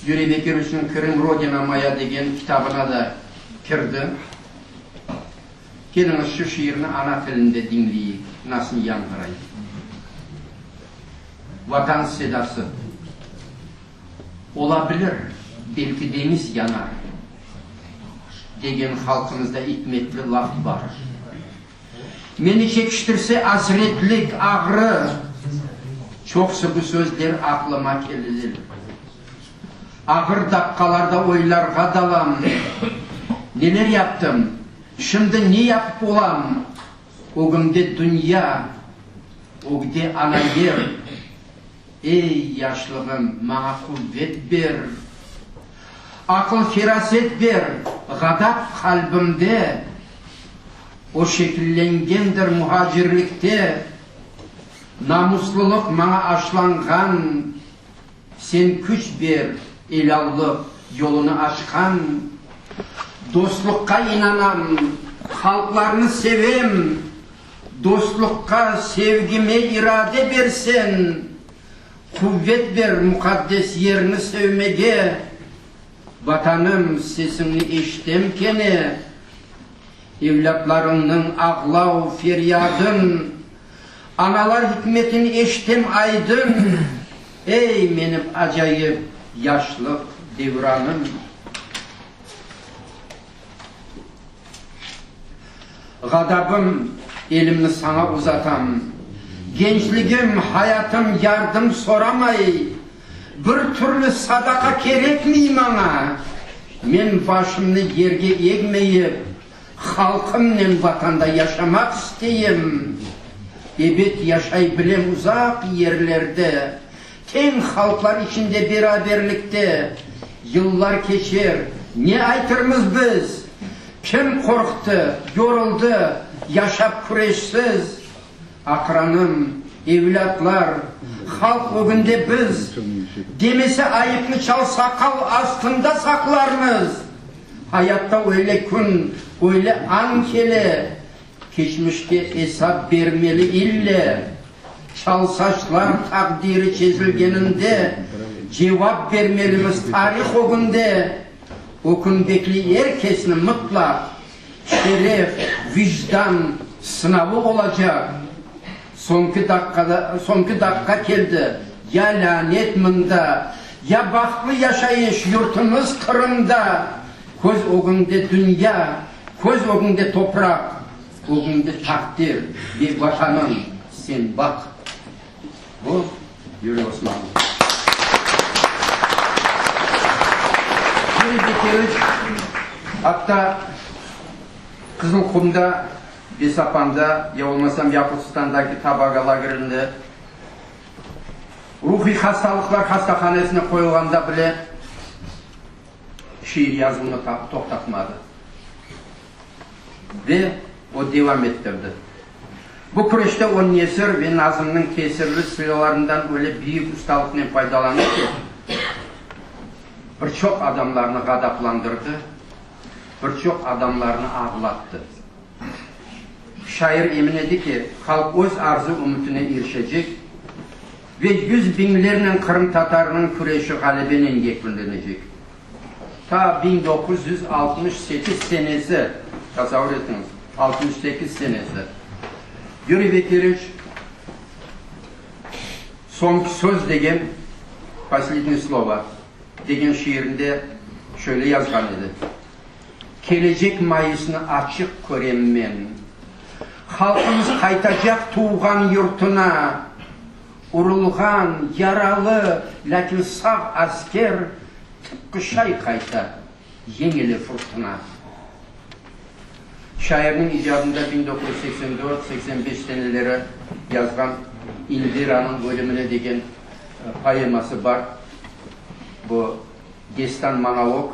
Yuri Bekirovич'in Kırım Rodina Moya degen kitabına da kirdi. Geliniz şu şiirini ana tilinde dinleyin. Nasıl yankırayın. Vatan Sedası. Olabilir, belki deniz yanar. Degen halkımızda hikmetli laf var. Meni çekiştirse hasretlik, ağrı. Çoksa bu sözler aklıma gelir. Ağır dakikalarda oylarga dalam. Neler yaptım? Şimdi ne yapıp olam? O günde dünya, o günde ana yer. Ey yaşlığım, bana kuvvet ver. Akıl firaset ver. Gadap kalbimde. O şekillengendir muhacirlikte. Namusluluk bana aşlangan. Sen güç ver, ilallık yolunu açkan. Dostlukka inanam, halklarını sevem. Dostlukka, sevgime irade versen. Kuvvet ver mukaddes yerini sevmege. Vatanım sesini iştemkene. Evlatlarının ağlav feryadın. Analar hikmetini eştem aydın. Ey benim acayip yaşlık devranım. Gadabım elimni sana uzatam. Gençliğim, hayatım yardım soramay. Bir türlü sadaka gerek mi bana? Men başımını yerge egmeyip, halkımla vatanda yaşamak isteyim. Evet yaşay bilem uzak yerlerde, ten halklar içinde beraberlikte. Yıllar geçer, ne aytırmız biz? Kim korktu, yoruldu, yaşap küreşsiz? Akranım, evlatlar, halk o günde biz, demese ayıplı çal sakal astında saklarmız. Hayatta öyle gün, öyle an kele, geçmişte hesap vermeli ille. Çal saçlar takdiri çizilgeninde, cevap vermelimiz tarih o günde. O gün bekli herkesini mutlak, şeref, vicdan sınavı olacak. Sonki dakika geldi. Ya lanet mında, ya bahtlı yaşayış yurtumuz Kırım'da. Köz o günde dünya, köz o günde toprak, o günde takdir bir vatanın. Sen bak. Bu Yuri Osmanlı. Yuri Bekiroviç, hatta Kızılkum'da, Besapan'da, ya olmasam Yakutistan'daki tabagalarında ruhi hastalıklar hastahanesine koyulganda bile şiir yazımını toktatmadı. Ve o devam ettirdi. Bu küreşte o nesir ve nazımının kesirli sıralarından öyle büyük ustalıkla faydalanır ki birçok adamlarını gadaplandırdı, birçok adamlarını ağlattı. Şair emin edi ki halk öz arzu umutuna erişecek ve yüz binlerinin Kırım Tatarının küreşi galibenin yekünlenecek. Ta 1968 senesi, tasavvur etiniz, 68 senesi. Yuri Bekiriç son söz degen, последнее слово degen şiirinde şöyle yazgan idi. Gelecek mayısını açık görem men. Halkımız kaytacak tuğan yurtuna. Urulgan, yaralı, lakin sağ asker tıpkı şay kayta, yengili fırtına. Şairin icadında 1984-85 seneleri yazgan İndira'nın bölümüne degen poeması var. Bu Destan monolog,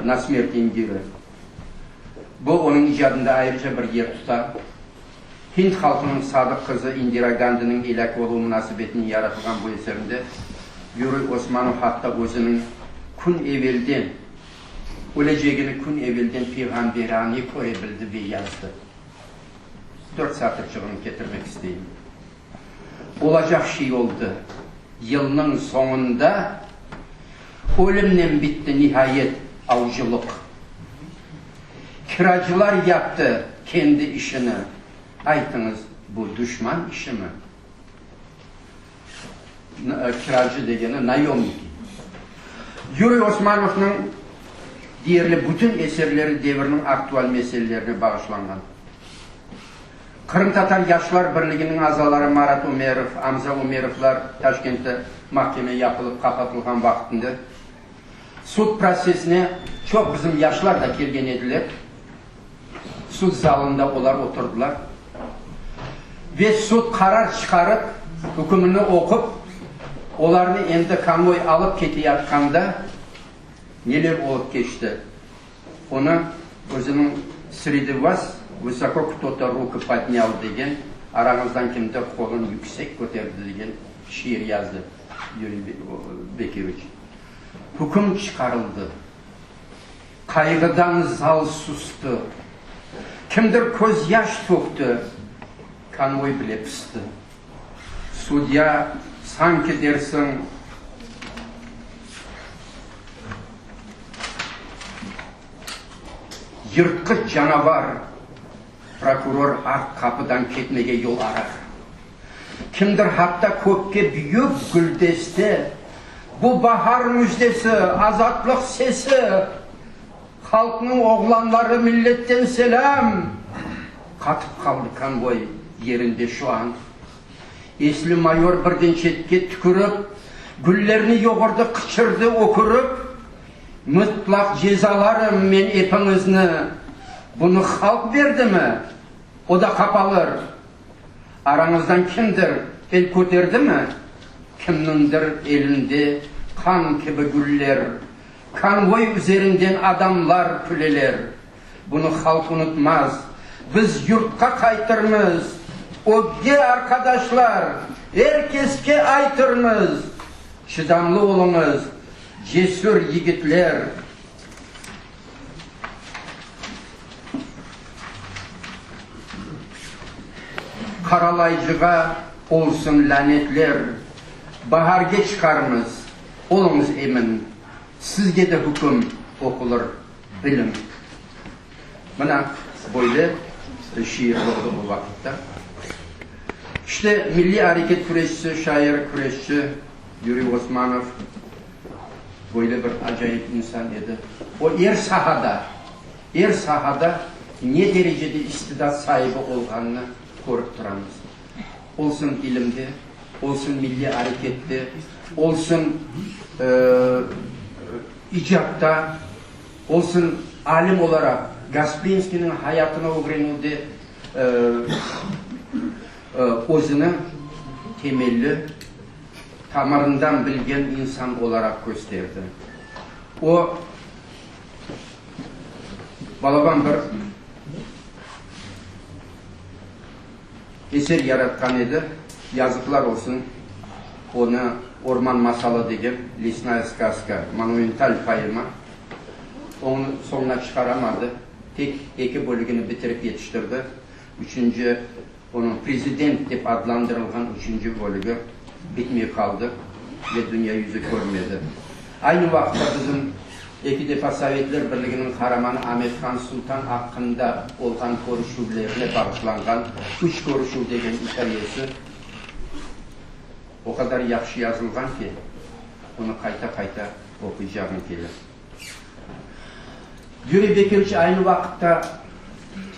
Na smert Indira. Bu onun icadında ayrıca bir yer tutar. Hint halkının sadık kızı Indira Gandhi'nin ilak oluğu münasebetini yaratılan bu eserinde Yuri Osmanov hatta özünün kun evvelden, öleceğini kun evvelden peygamberani görebildi ve yazdı. 4 satırçığını getirmek isteyeyim. Olacak şey oldu. Yılının sonunda ölümden bitti nihayet avcılık. Kiracılar yaptı kendi işini. Aytınız, bu düşman işi mi? Kiracı degeni Naomi. Yuri Osmanov'un değerli bütün eserleri devrinin aktüel meselelerine bağışlangan. Kırım Tatar Yaşlar Birliği'nin azaları Marat Umerov, Amza Umerovlar Taşkent'te mahkeme yapılıp kapatılgan vaktinde sud prosesine çok bizim yaşlar da kelgen ediler. Sud zalında olar oturdular. Ve sud karar çıkarıp, hükümünü okup, onlarını endi konvoy alıp ketiyatqanda neler olup geçti. Onu özünün sреди вас высоко кто-то руку поднял degen, aranızdan kimdir kolunu yüksek koterdi degen şiir yazdı Yuri Bekiriç. Hüküm çıkarıldı. Kaygıdan zal sustu. Kimdir göz yaş töktü. Konvoy bile pıstı. Sudya sanki dersin yırtkıç canavar, prokuror ark kapıdan ketmege yol arar. Kimdir hatta köpke büyük güldeste, bu bahar müjdesi, azatlık sesi, halkın oğlanları milletten selam. Katıp kaldı konvoy yerinde şu an. Esli mayor birden çetke tükürüp, güllerini yoğurdu, kıçırdı, okurup, mutlak cezalarım men hepinizni. Bunu halk verdi mi? O da kapalır. Aranızdan kimdir? El koterdi mi? Kimnindir elinde kan gibi güller. Konvoy üzerinden adamlar küleler. Bunu halk unutmaz. Biz yurtka kaytırmız. Öbge arkadaşlar, herkeske aytırmız. Çıdamlı olunuz, cesur yigitler. Karalayıcıga olsun lanetler. Baharga çıkarmız, olunuz emin. Sizge de hüküm okulur, bilim. Buna böyle şiir oldu bu vakitte. İşte milli hareket küreşçi, şair küreşçi Yuri Osmanov böyle bir acayip insan idi. O er sahada ne derecede istidat sahibi olganını görüp turamız. Olsun ilimde, olsun milli harekette, olsun icatta, olsun alim olarak Gasprinski'nin hayatına öğrenildi. Özünü temelli, tamarından bilgen insan olarak gösterdi. O balaban bir eser yaratkan idi. Yazıklar olsun. Onu Orman Masalı деген Лесная сказка, монументаль поэма. Onu sonuna çıkaramadı. Tek iki bölümünü bitirip yetiştirdi. Üçüncü, onun prezident dep adlandırılgan üçüncü bölümü bitmeye kaldı ve dünya yüzü görmedi. Aynı vakitte bizim iki defa Sovetler Birliği'nin kahramanı Ahmet Han Sultan hakkında olan görüşürlerine bağışlangan Üç Görüşür degen hikayesi o kadar yaxşı yazılgan ki onu kayta okuyacağım gelir. Yuri Bekirç aynı vakitte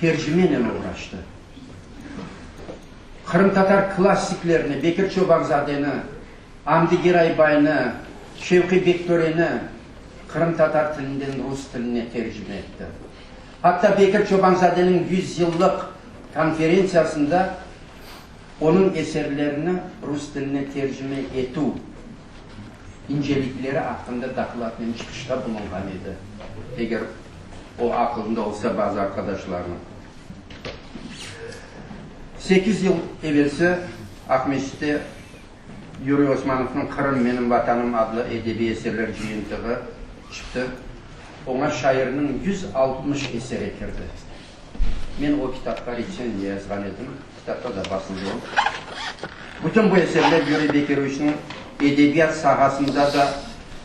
tercümeyle uğraştı. Kırım Tatar klasiklerini, Bekir Çobanzade'ni, Hamdi Giraybay'ını, Şevki Bektören'i Kırım Tatar tilinden Rus tiline tercüme etti. Hatta Bekir Çobanzade'nin 100 yıllık konferansiyasında onun eserlerini Rus tiline tercüme etu incelikleri hakkında dakılatının çıkışta bulungan idi. Eğer o aklında olsa bazı arkadaşlarının. 8 yıl evvelsi Akmeş'te Yuri Osmanov'un Kırım Benim Vatanım adlı edebi eserler jıyıntığı çıktı. Ona şairinin 160 eseri kirdi. Ben o kitaplar için yazgan edim. Kitapta da basıldı. Bütün bu eserler Yuri Bekirovich'in edebiyat sahasında da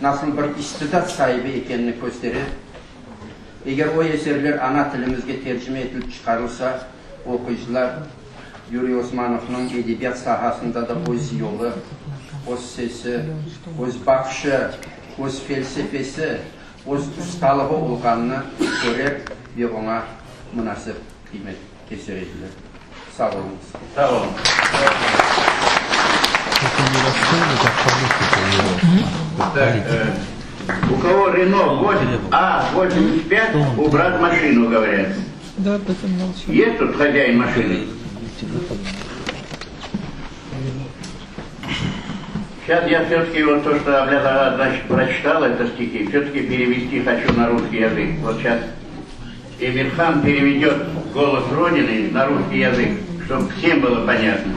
nasıl bir istidat sahibi ekenini gösterir. Eğer o eserler ana tilimizge tercüme edilip çıkarılsa, okuyucular Yuri Osmanov'un edebiyat sahasında da öz yolu, öz sesi, öz bakışı, öz felsefesi, öz ustalığı olganını görer ve ona münasip kıymet keserediler. Sağ olun. Sağ olun. Так, у кого Рено 85, убрать машину, говорят. Да, потом молчу. Есть тут хозяин машины? Сейчас я все-таки вот то, что Аблязова, значит, прочитал это стихи, все-таки перевести хочу на русский язык. Вот сейчас Эмирхан переведет «Голос Родины» на русский язык, чтобы всем было понятно.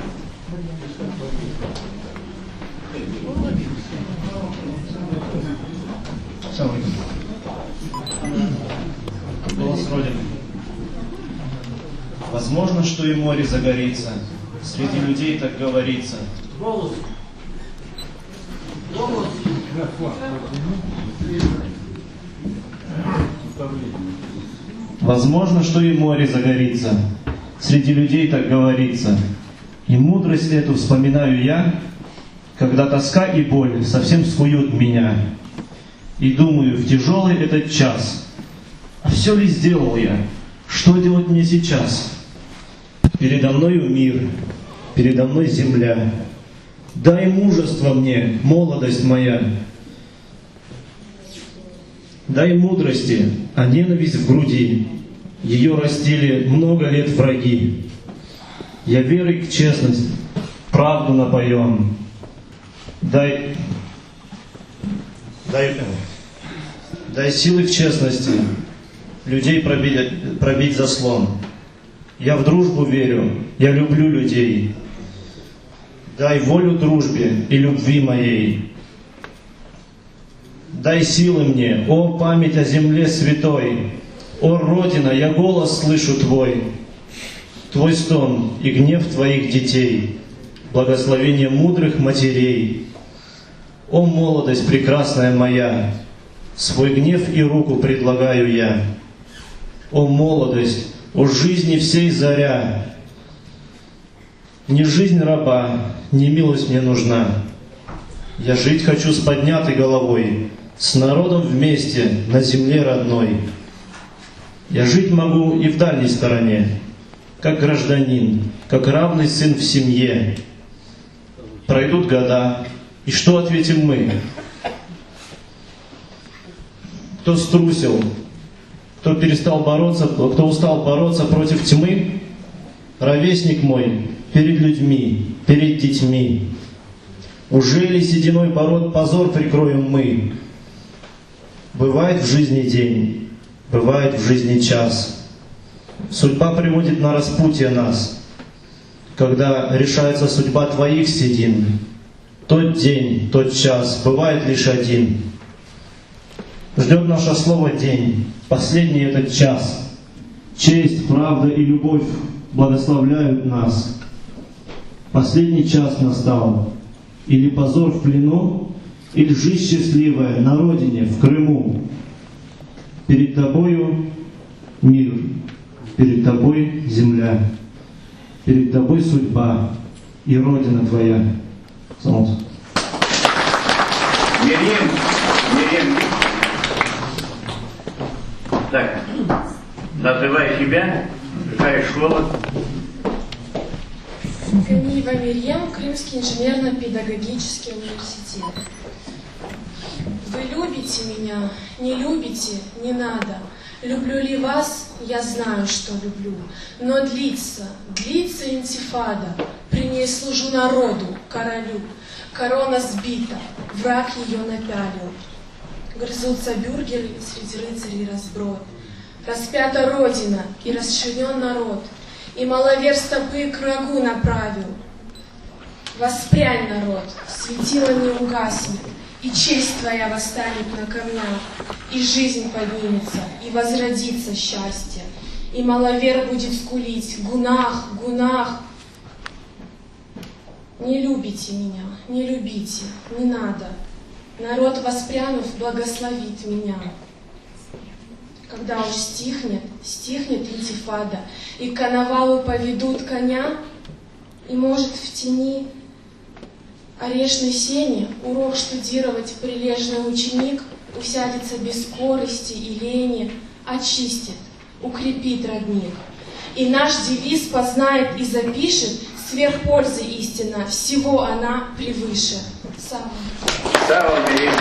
Голос Родины. Возможно, что и море загорится, среди людей так говорится. Голос. Голос. Возможно, что и море загорится, среди людей так говорится. И мудрость эту вспоминаю я, когда тоска и боль совсем скуют меня. И думаю, в тяжелый этот час, а все ли сделал я? Что делать мне сейчас? Передо мною мир, передо мной земля. Дай мужество мне, молодость моя. Дай мудрости, а ненависть в груди. Ее растили много лет враги. Я верой к честности, правду напоен. Дай силы к честности, людей пробить заслон. Я в дружбу верю, я люблю людей. Дай волю дружбе и любви моей. Дай силы мне, о память о земле святой. О Родина, я голос слышу Твой. Твой стон и гнев Твоих детей. Благословение мудрых матерей. О молодость прекрасная моя, свой гнев и руку предлагаю я. О молодость, о жизни всей заря. Не жизнь раба, не милость мне нужна. Я жить хочу с поднятой головой, с народом вместе на земле родной. Я жить могу и в дальней стороне, как гражданин, как равный сын в семье. Пройдут года, и что ответим мы? Кто струсил, кто устал бороться против тьмы, ровесник мой, перед людьми, перед детьми. Уже ли сединой бород позор прикроем мы? Бывает в жизни день, бывает в жизни час. Судьба приводит на распутье нас, когда решается судьба твоих седин. Тот день, тот час бывает лишь один. Ждет наше слово день, последний этот час. Честь, правда и любовь благословляют нас. Последний час настал. Или позор в плену, или жизнь счастливая на родине, в Крыму. Перед тобою мир, перед тобой земля, перед тобой судьба и родина твоя. Солнце. Мирим. Так, называй себя, какая школа? Ганиева Мирьям, Крымский инженерно-педагогический университет. Вы любите меня, не любите, не надо. Люблю ли вас, я знаю, что люблю. Но длится интифада. При ней служу народу, королю. Корона сбита, враг ее напялил. Грызутся бюргеры среди рыцарей разброд. Распята родина и расчленен народ. И маловер стопы к врагу направил. Воспрянь, народ, светило не угаснет, и честь твоя восстанет на камнях, и жизнь поднимется, и возродится счастье, и маловер будет скулить: гунах, гунах. Не любите меня, не любите, не надо. Народ, воспрянув, благословит меня. Когда уж стихнет интифада, и к коновалу поведут коня, и, может, в тени орешной сени урок штудировать прилежный ученик усядется без скорости и лени, очистит, укрепит родник. И наш девиз познает и запишет: сверх пользы истина, всего она превыше. Сава Мирим.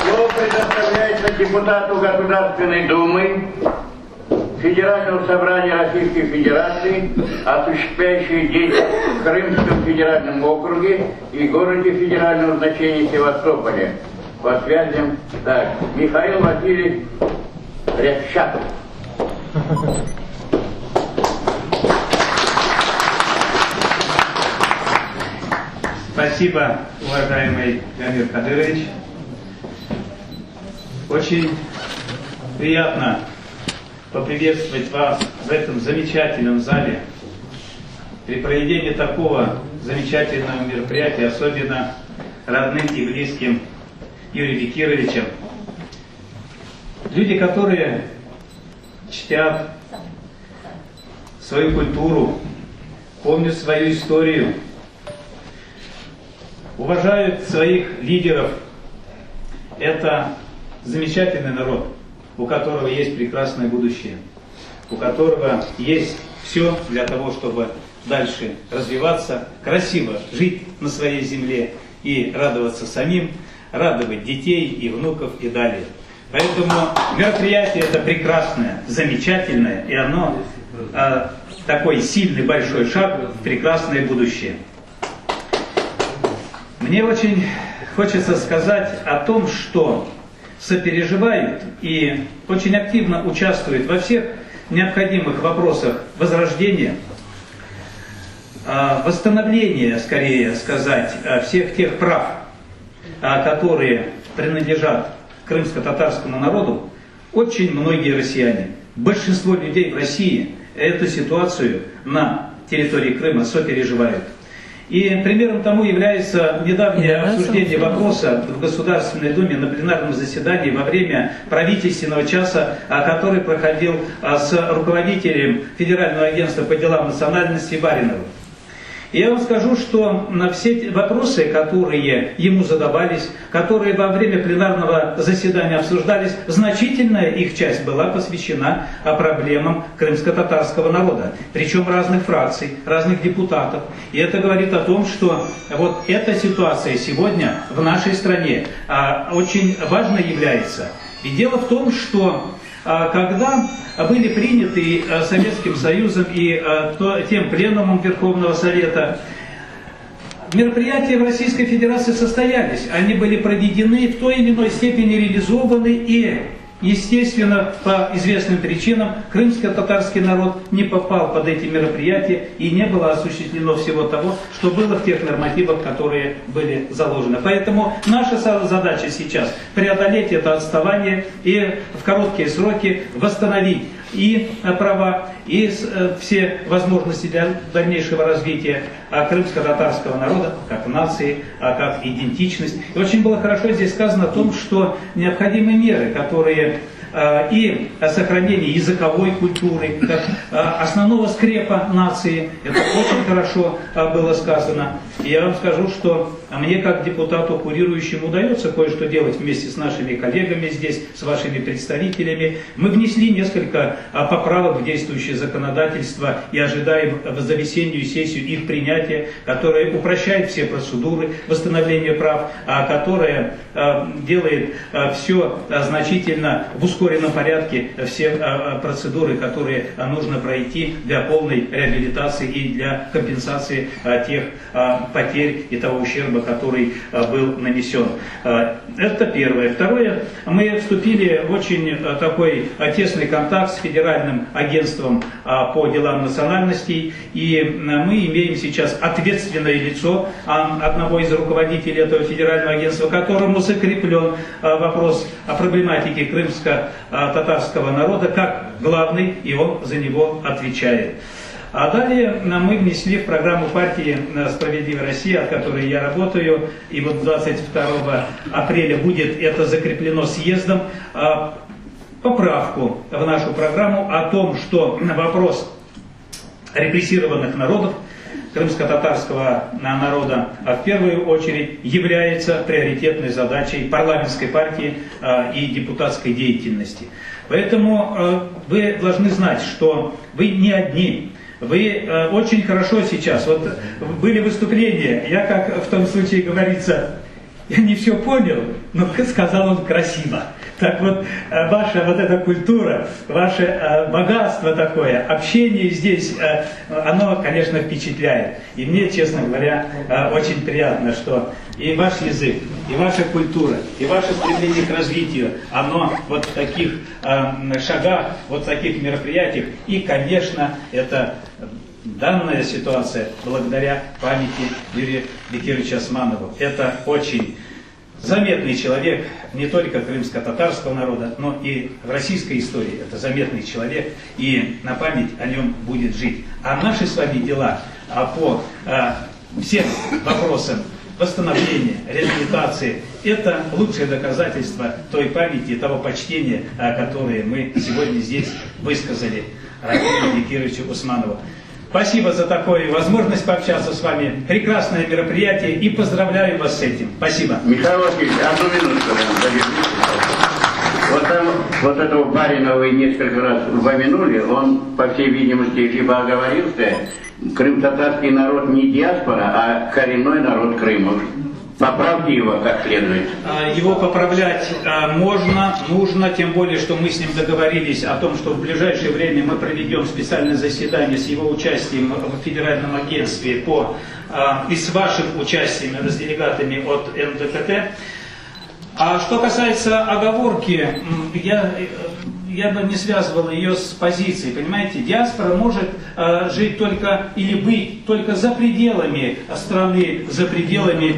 Слово предоставляется депутату Государственной Думы Федерального собрания Российской Федерации, осуществляющей деятельность в Крымском федеральном округе и городе федерального значения Севастополе. По связям, так, Михаил Васильевич Рябчак. Спасибо, уважаемый Дамир Кадырович. Очень приятно поприветствовать вас в этом замечательном зале при проведении такого замечательного мероприятия, особенно родным и близким Юрием Бекировичем. Люди, которые чтят свою культуру, помнят свою историю, уважают своих лидеров. Это замечательный народ, у которого есть прекрасное будущее, у которого есть все для того, чтобы дальше развиваться, красиво жить на своей земле и радоваться самим, радовать детей и внуков и далее. Поэтому мероприятие это прекрасное, замечательное, и оно такой сильный большой шаг в прекрасное будущее. Мне очень хочется сказать о том, что сопереживают и очень активно участвуют во всех необходимых вопросах возрождения, восстановления, скорее сказать, всех тех прав, которые принадлежат крымско-татарскому народу, очень многие россияне. Большинство людей в России эту ситуацию на территории Крыма сопереживают. И примером тому является недавнее обсуждение вопроса в Государственной Думе на пленарном заседании во время правительственного часа, который проходил с руководителем Федерального агентства по делам национальности Бариновым. И я вам скажу, что на все те вопросы, которые ему задавались, которые во время пленарного заседания обсуждались, значительная их часть была посвящена проблемам крымско-татарского народа, причем разных фракций, разных депутатов. И это говорит о том, что вот эта ситуация сегодня в нашей стране очень важной является. И дело в том, что когда были приняты Советским Союзом и тем пленумом Верховного Совета, мероприятия в Российской Федерации состоялись. Они были проведены, в той или иной степени реализованы, и естественно, по известным причинам крымско-татарский народ не попал под эти мероприятия и не было осуществлено всего того, что было в тех нормативах, которые были заложены. Поэтому наша задача сейчас преодолеть это отставание и в короткие сроки восстановить и права, и все возможности для дальнейшего развития крымско-татарского народа как нации, как идентичность. И очень было хорошо здесь сказано о том, что необходимы меры, которые и сохранение языковой культуры, как основного скрепа нации. Это очень хорошо было сказано. И я вам скажу, что мне как депутату курирующему удается кое-что делать вместе с нашими коллегами здесь, с вашими представителями. Мы внесли несколько поправок в действующее законодательство и ожидаем за весеннюю сессию их принятия, которое упрощает все процедуры восстановления прав, которое делает все значительно в ускоренном порядке, все процедуры, которые нужно пройти для полной реабилитации и для компенсации тех потерь и того ущерба, который был нанесен. Это первое. Второе, мы вступили в очень такой тесный контакт с Федеральным агентством по делам национальностей, и мы имеем сейчас ответственное лицо одного из руководителей этого федерального агентства, которому закреплен вопрос о проблематике крымско-татарского народа как главный, и он за него отвечает. А далее мы внесли в программу партии «Справедливая Россия», от которой я работаю, и вот 22 апреля будет это закреплено съездом, поправку в нашу программу о том, что вопрос репрессированных народов, крымско-татарского народа, в первую очередь является приоритетной задачей парламентской партии и депутатской деятельности. Поэтому вы должны знать, что вы не одни. Вы очень хорошо сейчас, вот были выступления, я, как в том случае говорится, я не все понял, но сказал он красиво. Так вот, ваша вот эта культура, ваше богатство такое, общение здесь, оно, конечно, впечатляет. И мне, честно говоря, очень приятно, что и ваш язык, и ваша культура, и ваше стремление к развитию, оно вот в таких шагах, вот в таких мероприятиях. И, конечно, это данная ситуация благодаря памяти Юрия Бекировича Османова. Это очень заметный человек не только крымско-татарского народа, но и в российской истории. Это заметный человек, и на память о нем будет жить. А наши с вами дела по всем вопросам восстановления, реабилитации – это лучшее доказательство той памяти, того почтения, которое мы сегодня здесь высказали Юрию Бекировичу Османову. Спасибо за такую возможность пообщаться с вами. Прекрасное мероприятие, и поздравляю вас с этим. Спасибо. Михаил Васильевич, одну минутку. Вот там, вот этого барина вы несколько раз упомянули, он, по всей видимости, либо оговорился, крым-татарский народ не диаспора, а коренной народ Крыма. Поправьте его как следует. Его поправлять можно, нужно, тем более, что мы с ним договорились о том, что в ближайшее время мы проведем специальное заседание с его участием в Федеральном агентстве и с вашим участием, с делегатами от НДКТ. А что касается оговорки, я бы не связывал ее с позицией, понимаете, диаспора может жить только или быть только за пределами страны, за пределами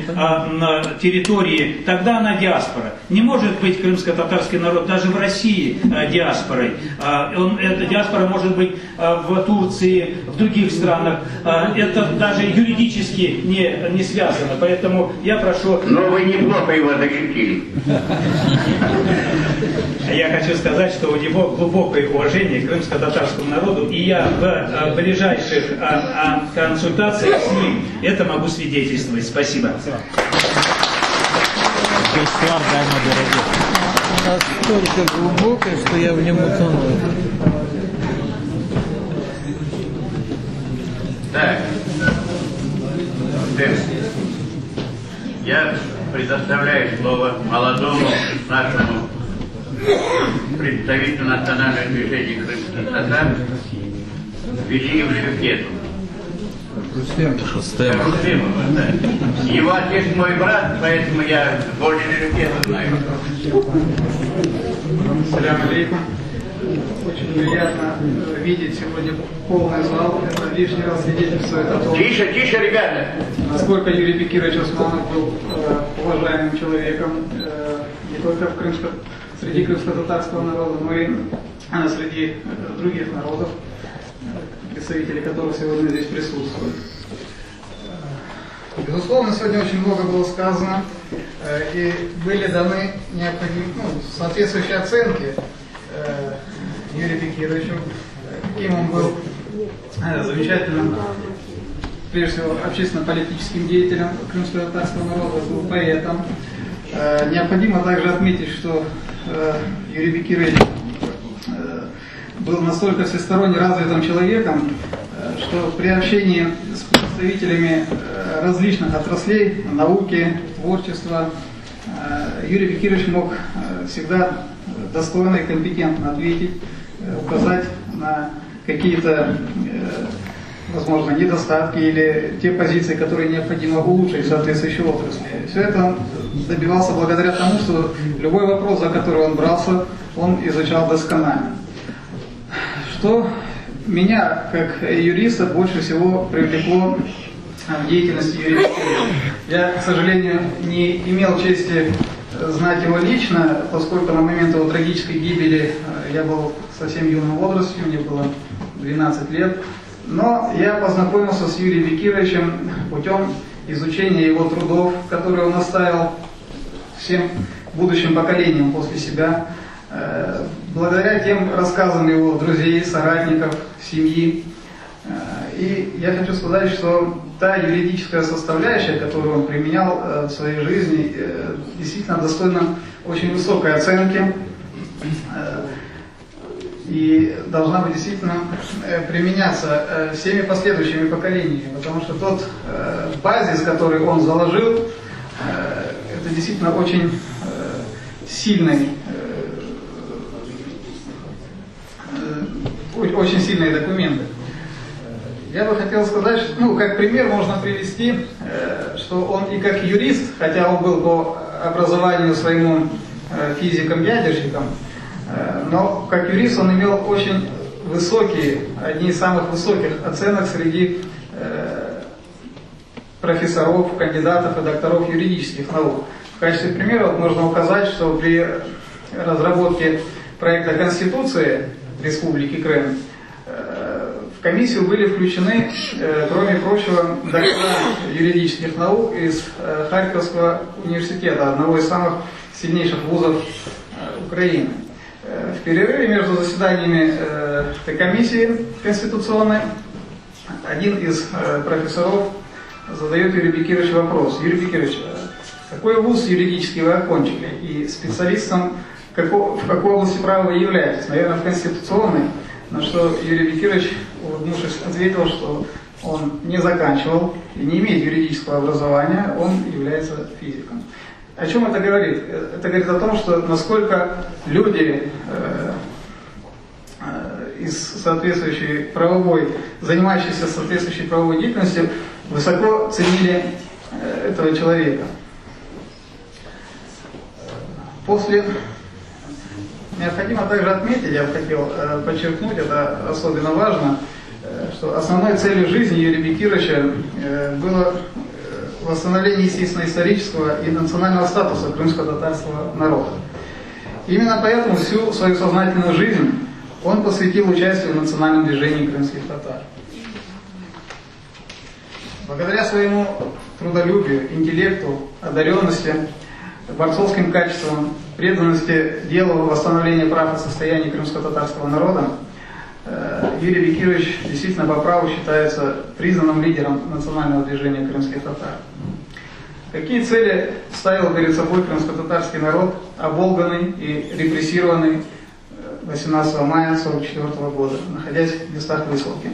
территории, тогда она диаспора. Не может быть крымско-татарский народ даже в России диаспорой. Эта диаспора может быть в Турции, в других странах. Это даже юридически не связано, поэтому я прошу... Но вы неплохо его защитили. Я хочу сказать, что у него глубокое уважение к крымско-татарскому народу, и я в ближайших консультациях с ним это могу свидетельствовать. Спасибо. Настолько глубокое, что я в нем утону. Так. Я предоставляю слово молодому нашему представителю национального движения крымских татар Велиеву Шевкету. Рустемов, да. Его отец мой брат, поэтому я больше Шевкета знаю. Салям алейкум. Очень приятно видеть сегодня полный зал. Это лишний раз свидетельствует о том, Тише, тише, ребята! Насколько Юрий Бекирович Османов был уважаемым человеком не только среди крымско-татарского народа, но и среди других народов, представители которых сегодня здесь присутствуют. Безусловно, сегодня очень много было сказано, и были даны соответствующие оценки Юрию Бекировичу, каким он был замечательным, прежде всего, общественно-политическим деятелем крымско-татарского народа, был поэтом. Необходимо также отметить, что Юрий Бекирович был настолько всесторонне развитым человеком, что при общении с представителями различных отраслей, науки, творчества, Юрий Бекирович мог всегда достойно и компетентно ответить, указать на какие-то, возможно, недостатки или те позиции, которые необходимо улучшить в соответствующей отрасли. Все это он добивался благодаря тому, что любой вопрос, за который он брался, он изучал досконально. Что меня, как юриста, больше всего привлекло в деятельности Юрия Бекировича. Я, к сожалению, не имел чести знать его лично, поскольку на момент его трагической гибели я был совсем юным возрасте, мне было 12 лет. Но я познакомился с Юрием Бекировичем путем изучения его трудов, которые он оставил всем будущим поколениям после себя, благодаря тем рассказам его друзей, соратников, семьи. И я хочу сказать, что та юридическая составляющая, которую он применял в своей жизни, действительно достойна очень высокой оценки и должна быть действительно применяться всеми последующими поколениями, потому что тот базис, который он заложил, это действительно очень очень сильные документы. Я бы хотел сказать, что, как пример можно привести, что он и как юрист, хотя он был по образованию своему физиком-ядерщиком, но как юрист он имел очень высокие, одни из самых высоких оценок среди профессоров, кандидатов и докторов юридических наук. В качестве примера можно указать, что при разработке проекта Конституции Республики Крым в комиссию были включены, кроме прочего, доктора юридических наук из Харьковского университета, одного из самых сильнейших вузов Украины. В перерыве между заседаниями этой комиссии конституционной один из профессоров задает Юрию Бекировичу вопрос: Юрий Бекирович, какой вуз юридический вы окончили и специалистом в какой области права вы являетесь? Наверное, в конституционной. На что Юрий Бекирович, улыбнувшись, ответил, что он не заканчивал и не имеет юридического образования, он является физиком. О чем это говорит? Это говорит о том, что насколько люди из соответствующей правовой, занимающиеся соответствующей правовой деятельностью, высоко ценили этого человека. Необходимо также отметить, я бы хотел подчеркнуть, это особенно важно, что основной целью жизни Юрия Бекировича было восстановление, естественно, исторического и национального статуса крымско-татарского народа. Именно поэтому всю свою сознательную жизнь он посвятил участию в национальном движении крымских татар. Благодаря своему трудолюбию, интеллекту, одаренности, борцовским качествам, преданности делу восстановления прав и состояния крымско-татарского народа, Юрий Бекирович действительно по праву считается признанным лидером национального движения крымских татар. Какие цели ставил перед собой крымско-татарский народ, оболганный и репрессированный 18 мая 1944 года, находясь в местах высылки?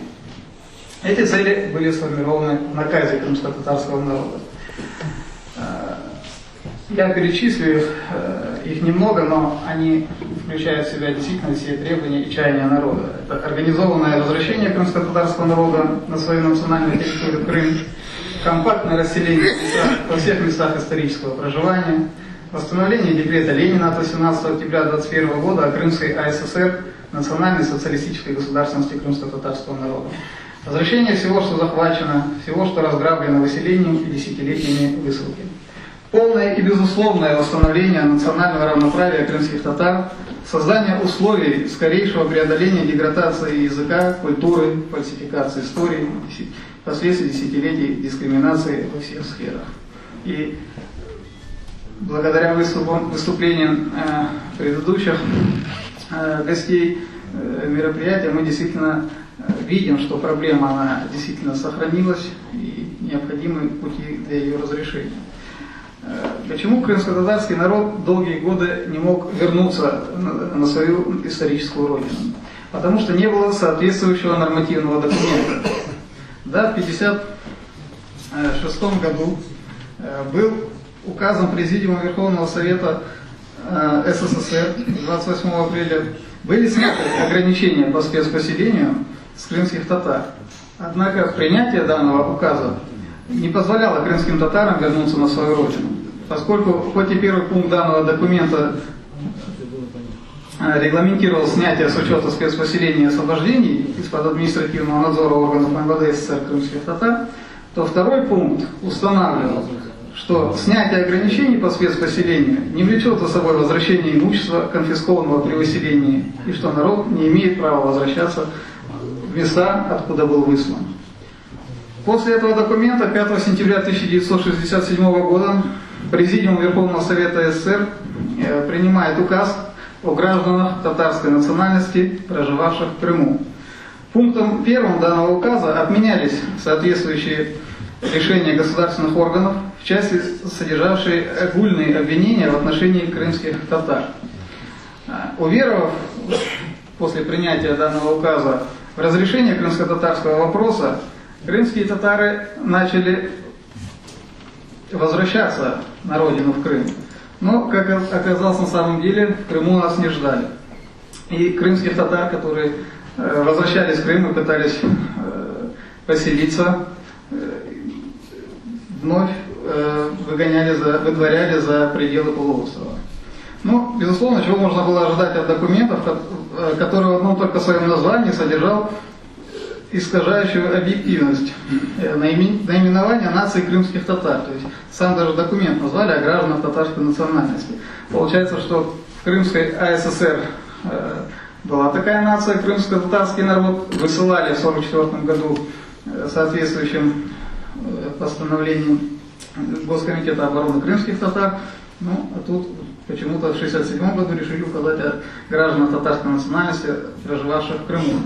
Эти цели были сформированы в наказе крымско-татарского народа. Я перечислю их немного, но они включает в себя действительно все требования и чаяния народа. Это организованное возвращение крымско-татарского народа на свою национальную территорию Крым, компактное расселение во всех местах исторического проживания, восстановление декрета Ленина от 18 октября 1921 года о Крымской АССР, национальной социалистической государственности крымско-татарского народа. Возвращение всего, что захвачено, всего, что разграблено выселением и десятилетиями высылки. Полное и безусловное восстановление национального равноправия крымских татар, создание условий скорейшего преодоления деградации языка, культуры, фальсификации истории, последствий десятилетий дискриминации во всех сферах. И благодаря выступлениям предыдущих гостей мероприятия мы действительно видим, что проблема она действительно сохранилась и необходимы пути для ее разрешения. Почему крымско-татарский народ долгие годы не мог вернуться на свою историческую родину? Потому что не было соответствующего нормативного документа. Да, в 1956 году был указом Президиума Верховного Совета СССР 28 апреля были сняты ограничения по спецпоселению с крымских татар. Однако принятие данного указа не позволяло крымским татарам вернуться на свою родину, поскольку хоть и первый пункт данного документа регламентировал снятие с учета спецпоселений и освобождений из-под административного надзора органов МВД СССР крымских татар, то второй пункт устанавливал, что снятие ограничений по спецпоселению не влечет за собой возвращение имущества, конфискованного при выселении, и что народ не имеет права возвращаться в места, откуда был выслан. После этого документа 5 сентября 1967 года Президиум Верховного Совета СССР принимает указ о гражданах татарской национальности, проживавших в Крыму. Пунктом 1 данного указа отменялись соответствующие решения государственных органов в части, содержавшие огульные обвинения в отношении крымских татар. Уверовав после принятия данного указа в разрешение крымско-татарского вопроса, крымские татары начали возвращаться на родину в Крым. Но, как оказалось на самом деле, в Крыму нас не ждали. И крымских татар, которые возвращались в Крым и пытались поселиться, вновь выдворяли за пределы полуострова. Ну, безусловно, чего можно было ожидать от документов, которые в одном только своем названии содержал искажающую объективность наименование нации крымских татар. То есть сам даже документ назвали о гражданах татарской национальности. Получается, что в Крымской АССР была такая нация, крымско-татарский народ, высылали в 1944 году соответствующим постановлением Госкомитета обороны крымских татар. Ну, а тут почему-то в 1967 году решили указать о гражданах татарской национальности, проживавших в Крыму.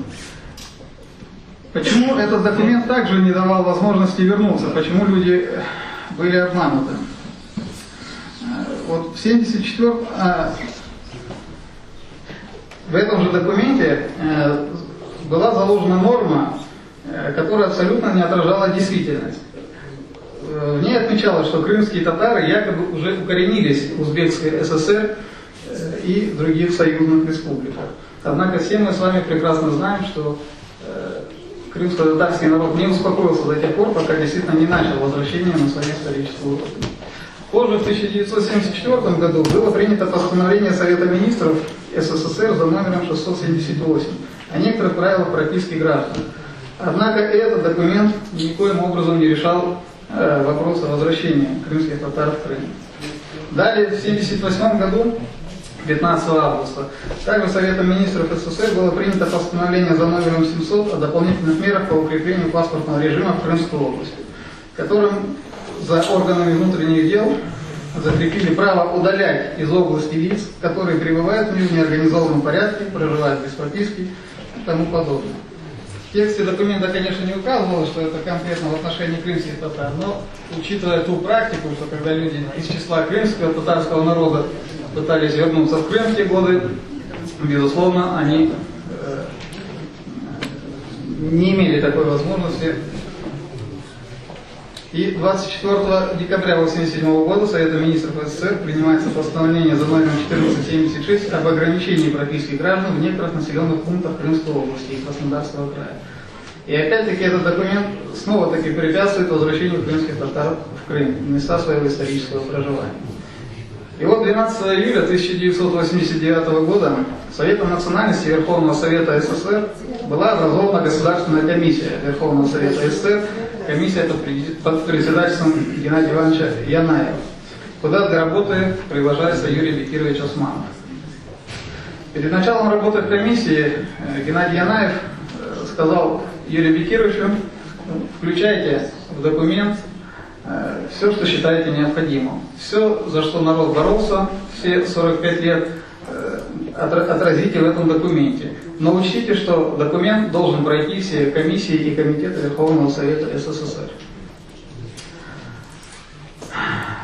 Почему этот документ также не давал возможности вернуться? Почему люди были обмануты? Вот в 1974 в этом же документе была заложена норма, которая абсолютно не отражала действительность. В ней отмечалось, что крымские татары якобы уже укоренились в Узбекской ССР и других союзных республиках. Однако все мы с вами прекрасно знаем, что крымско-татарский народ не успокоился до тех пор, пока действительно не начал возвращение на свою историческую родину. Позже, в 1974 году, было принято постановление Совета Министров СССР за номером 678 о некоторых правилах прописки граждан. Однако этот документ никоим образом не решал вопрос о возвращении крымских татар в Крым. Далее, в 1978 году, 15 августа, также Советом Министров СССР было принято постановление за номером 700 о дополнительных мерах по укреплению паспортного режима в Крымской области, которым за органами внутренних дел закрепили право удалять из области лиц, которые пребывают в ней в неорганизованном порядке, проживают без прописки и тому подобное. В тексте документа, конечно, не указывалось, что это конкретно в отношении крымских татар, но учитывая ту практику, что когда люди из числа крымского татарского народа пытались вернуться в Крым в те годы, безусловно, они не имели такой возможности И 24 декабря 1987 года Советом Министров СССР принимается постановление за номером 1476 об ограничении прописки граждан в некоторых населенных пунктах Крымской области и Краснодарского края. И опять-таки этот документ снова-таки препятствует возвращению крымских татар в Крым, в места своего исторического проживания. И вот 12 июля 1989 года Советом национальности Верховного Совета СССР была образована Государственная комиссия Верховного Совета СССР, комиссия под председательством Геннадия Ивановича Янаева, куда для работы приглашается Юрий Бекирович Османов. Перед началом работы комиссии Геннадий Янаев сказал Юрию Бекировичу: включайте в документ все, что считаете необходимым. Все, за что народ боролся все 45 лет, отразите в этом документе. Но учтите, что документ должен пройти все комиссии и комитеты Верховного Совета СССР.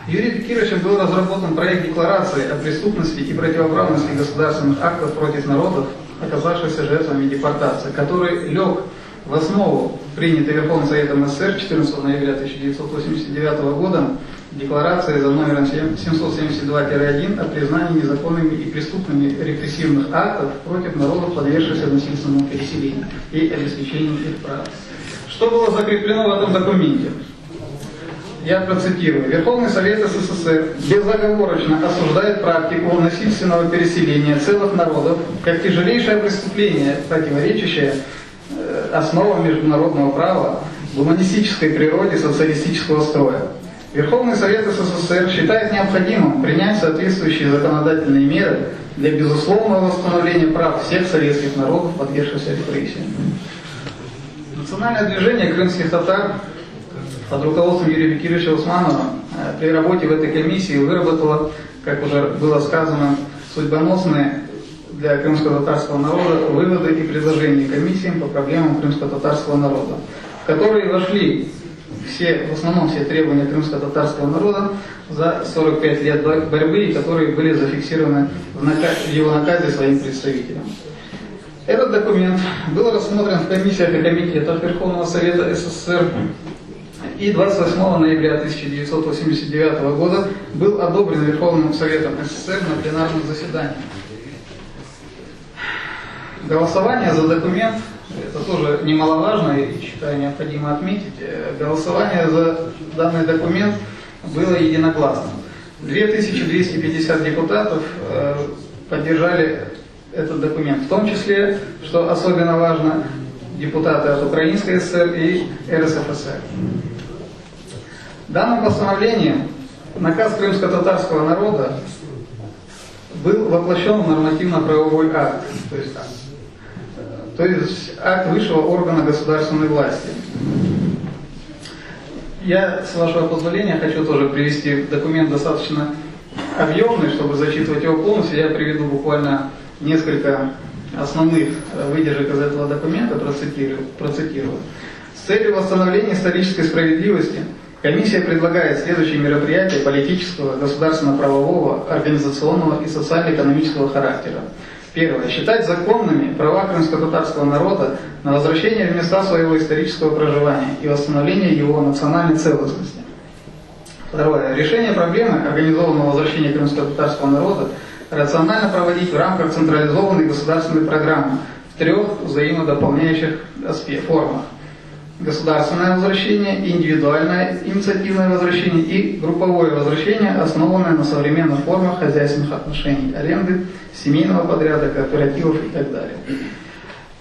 Юрием Бекировичем был разработан проект декларации о преступности и противоправности государственных актов против народов, оказавшихся жертвами депортации, который лег в основу принятой Верховным Советом СССР 14 ноября 1989 года декларации за номером 772-1 о признании незаконными и преступными репрессивных актов против народов, подвергшихся насильственному переселению и обеспечению их прав. Что было закреплено в этом документе? Я процитирую. Верховный Совет СССР безоговорочно осуждает практику насильственного переселения целых народов как тяжелейшее преступление, противоречащее основам международного права, гуманистической природе социалистического строя. Верховный Совет СССР считает необходимым принять соответствующие законодательные меры для безусловного восстановления прав всех советских народов, подвергшихся репрессиям. Национальное движение крымских татар под руководством Юрия Бекировича Османова при работе в этой комиссии выработало, как уже было сказано, судьбоносные для крымско-татарского народа выводы и предложения комиссиям по проблемам крымско-татарского народа, в которые вошли в основном все требования крымско-татарского народа за 45 лет борьбы, и которые были зафиксированы в его наказе своим представителям. Этот документ был рассмотрен в комиссиях и комитетах Верховного Совета СССР и 28 ноября 1989 года был одобрен Верховным Советом СССР на пленарном заседании. Голосование за документ, это тоже немаловажно и считаю необходимо отметить, голосование за данный документ было единогласным. 2250 депутатов поддержали этот документ, в том числе, что особенно важно, депутаты от Украинской ССР и РСФСР. Данным постановлением наказ крымско-татарского народа был воплощен в нормативно-правовой акт, то есть акт высшего органа государственной власти. Я, с вашего позволения, хочу тоже привести документ достаточно объемный, чтобы зачитывать его полностью. Я приведу буквально несколько основных выдержек из этого документа, процитирую. С целью восстановления исторической справедливости комиссия предлагает следующие мероприятия политического, государственно-правового, организационного и социально-экономического характера. Первое. Считать законными права крымско-татарского народа на возвращение в места своего исторического проживания и восстановление его национальной целостности. Второе. Решение проблемы организованного возвращения крымско-татарского народа рационально проводить в рамках централизованной государственной программы в 3 взаимодополняющих формах. Государственное возвращение, индивидуальное инициативное возвращение и групповое возвращение, основанное на современных формах хозяйственных отношений, аренды, семейного подряда, кооперативов и так далее.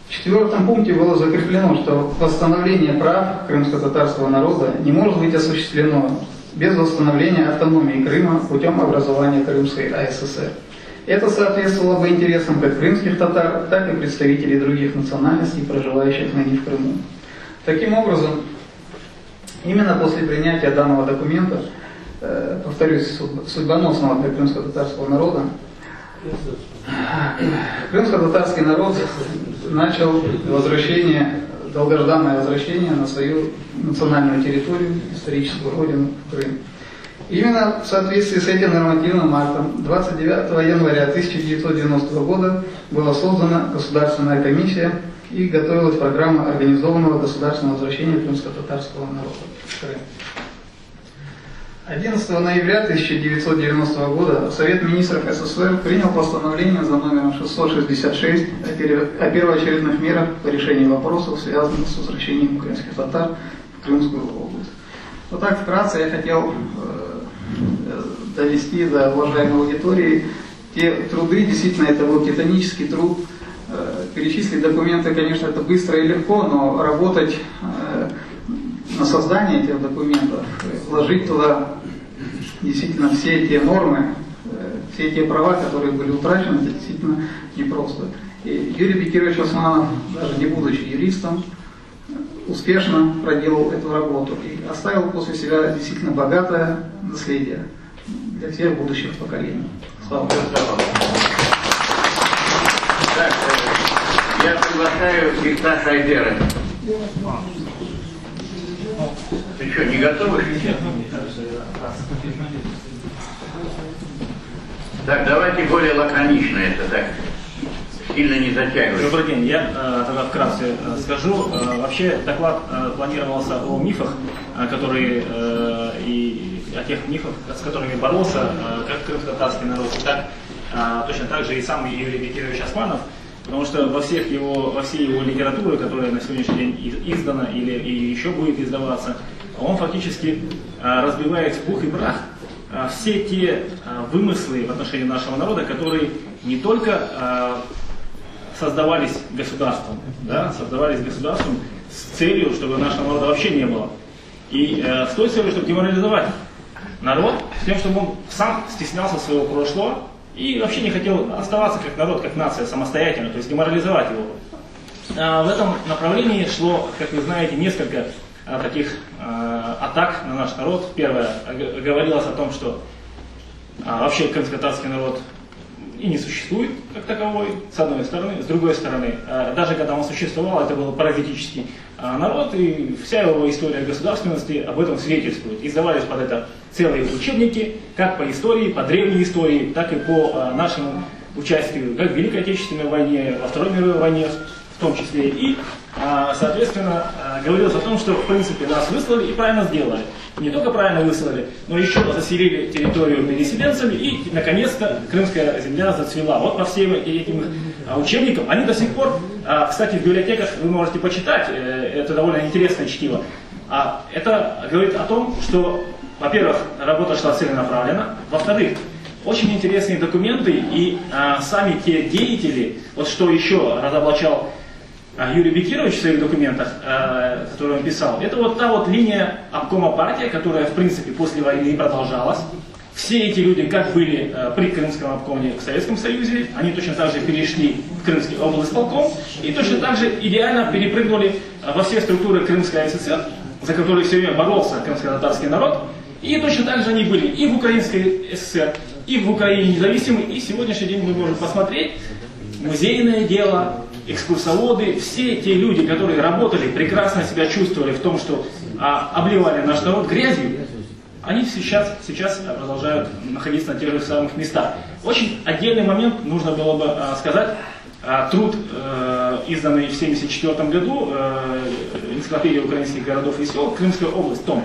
В 4 пункте было закреплено, что восстановление прав крымско-татарского народа не может быть осуществлено без восстановления автономии Крыма путем образования Крымской АССР. Это соответствовало бы интересам как крымских татар, так и представителей других национальностей, проживающих ныне в Крыму. Таким образом, именно после принятия данного документа, повторюсь, судьбоносного для крымско-татарского народа, крымско-татарский народ начал долгожданное возвращение на свою национальную территорию, историческую родину, Крым. Именно в соответствии с этим нормативным актом 29 января 1990 года была создана Государственная комиссия и готовилась программа организованного государственного возвращения крымско-татарского народа в Крым. 11 ноября 1990 года Совет министров СССР принял постановление за номером 666 о первоочередных мерах по решению вопросов, связанных с возвращением украинских татар в Крымскую область. Вот так вкратце я хотел довести до уважаемой аудитории те труды, действительно это был титанический труд. Перечислить документы, конечно, это быстро и легко, но работать на создание этих документов, вложить туда действительно все те нормы, все те права, которые были утрачены, это действительно непросто. И Юрий Бекирович Османов, даже не будучи юристом, успешно проделал эту работу и оставил после себя действительно богатое наследие для всех будущих поколений. Слава Богу. Так, я приглашаю Бекташа Айдера. Ты что, не готовы? Так, давайте более лаконично это так. Сильно не затягивать. Добрый день. Я тогда вкратце скажу. Вообще доклад планировался о мифах, которые и о тех мифах, с которыми боролся как крымско-татарский народ, так точно так же и сам Юрий Бекирович Османов, потому что во всей его литературе, которая на сегодняшний день издана или и еще будет издаваться, он фактически разбивает в пух и прах все те вымыслы в отношении нашего народа, которые не только создавались государством, создавались государством с целью, чтобы нашего народа вообще не было. И с той целью, чтобы деморализовать народ, с тем, чтобы он сам стеснялся своего прошлого и вообще не хотел оставаться как народ, как нация самостоятельно, то есть деморализовать его. В этом направлении шло, как вы знаете, несколько таких атак на наш народ. Первое, говорилось о том, что вообще крымско-татарский народ и не существует как таковой, с одной стороны. С другой стороны, даже когда он существовал, это был паразитический народ, и вся его история государственности об этом свидетельствует. Издавались под это целые учебники, как по истории, по древней истории, так и по нашему участию как в Великой Отечественной войне, во Второй мировой войне в том числе. И, соответственно, говорилось о том, что в принципе нас выслали и правильно сделали. Не только правильно выслали, но еще заселили территорию переселенцами, и наконец-то крымская земля зацвела. Вот по всем этим учебникам, они до сих пор, кстати, в библиотеках вы можете почитать, это довольно интересное чтиво. Это говорит о том, что, во-первых, работа шла целенаправленно, во-вторых, очень интересные документы, и сами те деятели, вот что еще разоблачал Юрий Бекирович в своих документах, которые он писал, это вот та вот линия обкома партии, которая в принципе после войны и продолжалась. Все эти люди как были при Крымском обкоме в Советском Союзе, они точно так же перешли в Крымский облсполком и точно так же идеально перепрыгнули во все структуры Крымской ССР, за которые все время боролся крымско-татарский народ. И точно так же они были и в Украинской ССР, и в Украине независимой. И сегодняшний день мы можем посмотреть музейное дело, экскурсоводы, все те люди, которые работали, прекрасно себя чувствовали в том, что обливали наш народ грязью, они сейчас продолжают находиться на тех же самых местах. Очень отдельный момент нужно было бы сказать. Труд, изданный в 1974 году, энциклопедия украинских городов и сел, Крымская область, том.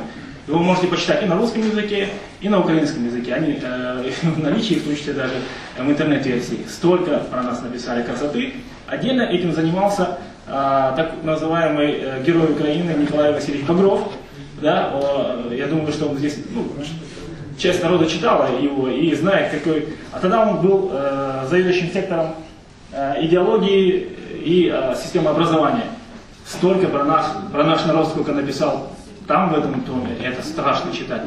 Вы можете почитать и на русском языке, и на украинском языке. Они в наличии, в том числе даже в интернет-версии. Столько про нас написали красоты. Отдельно этим занимался так называемый герой Украины Николай Васильевич Багров. Да, я думаю, что он здесь, часть народа читала его и знает, какой. А тогда он был заведующим сектором идеологии и системы образования. Столько про наш народ, сколько написал там в этом томе, это страшно читать.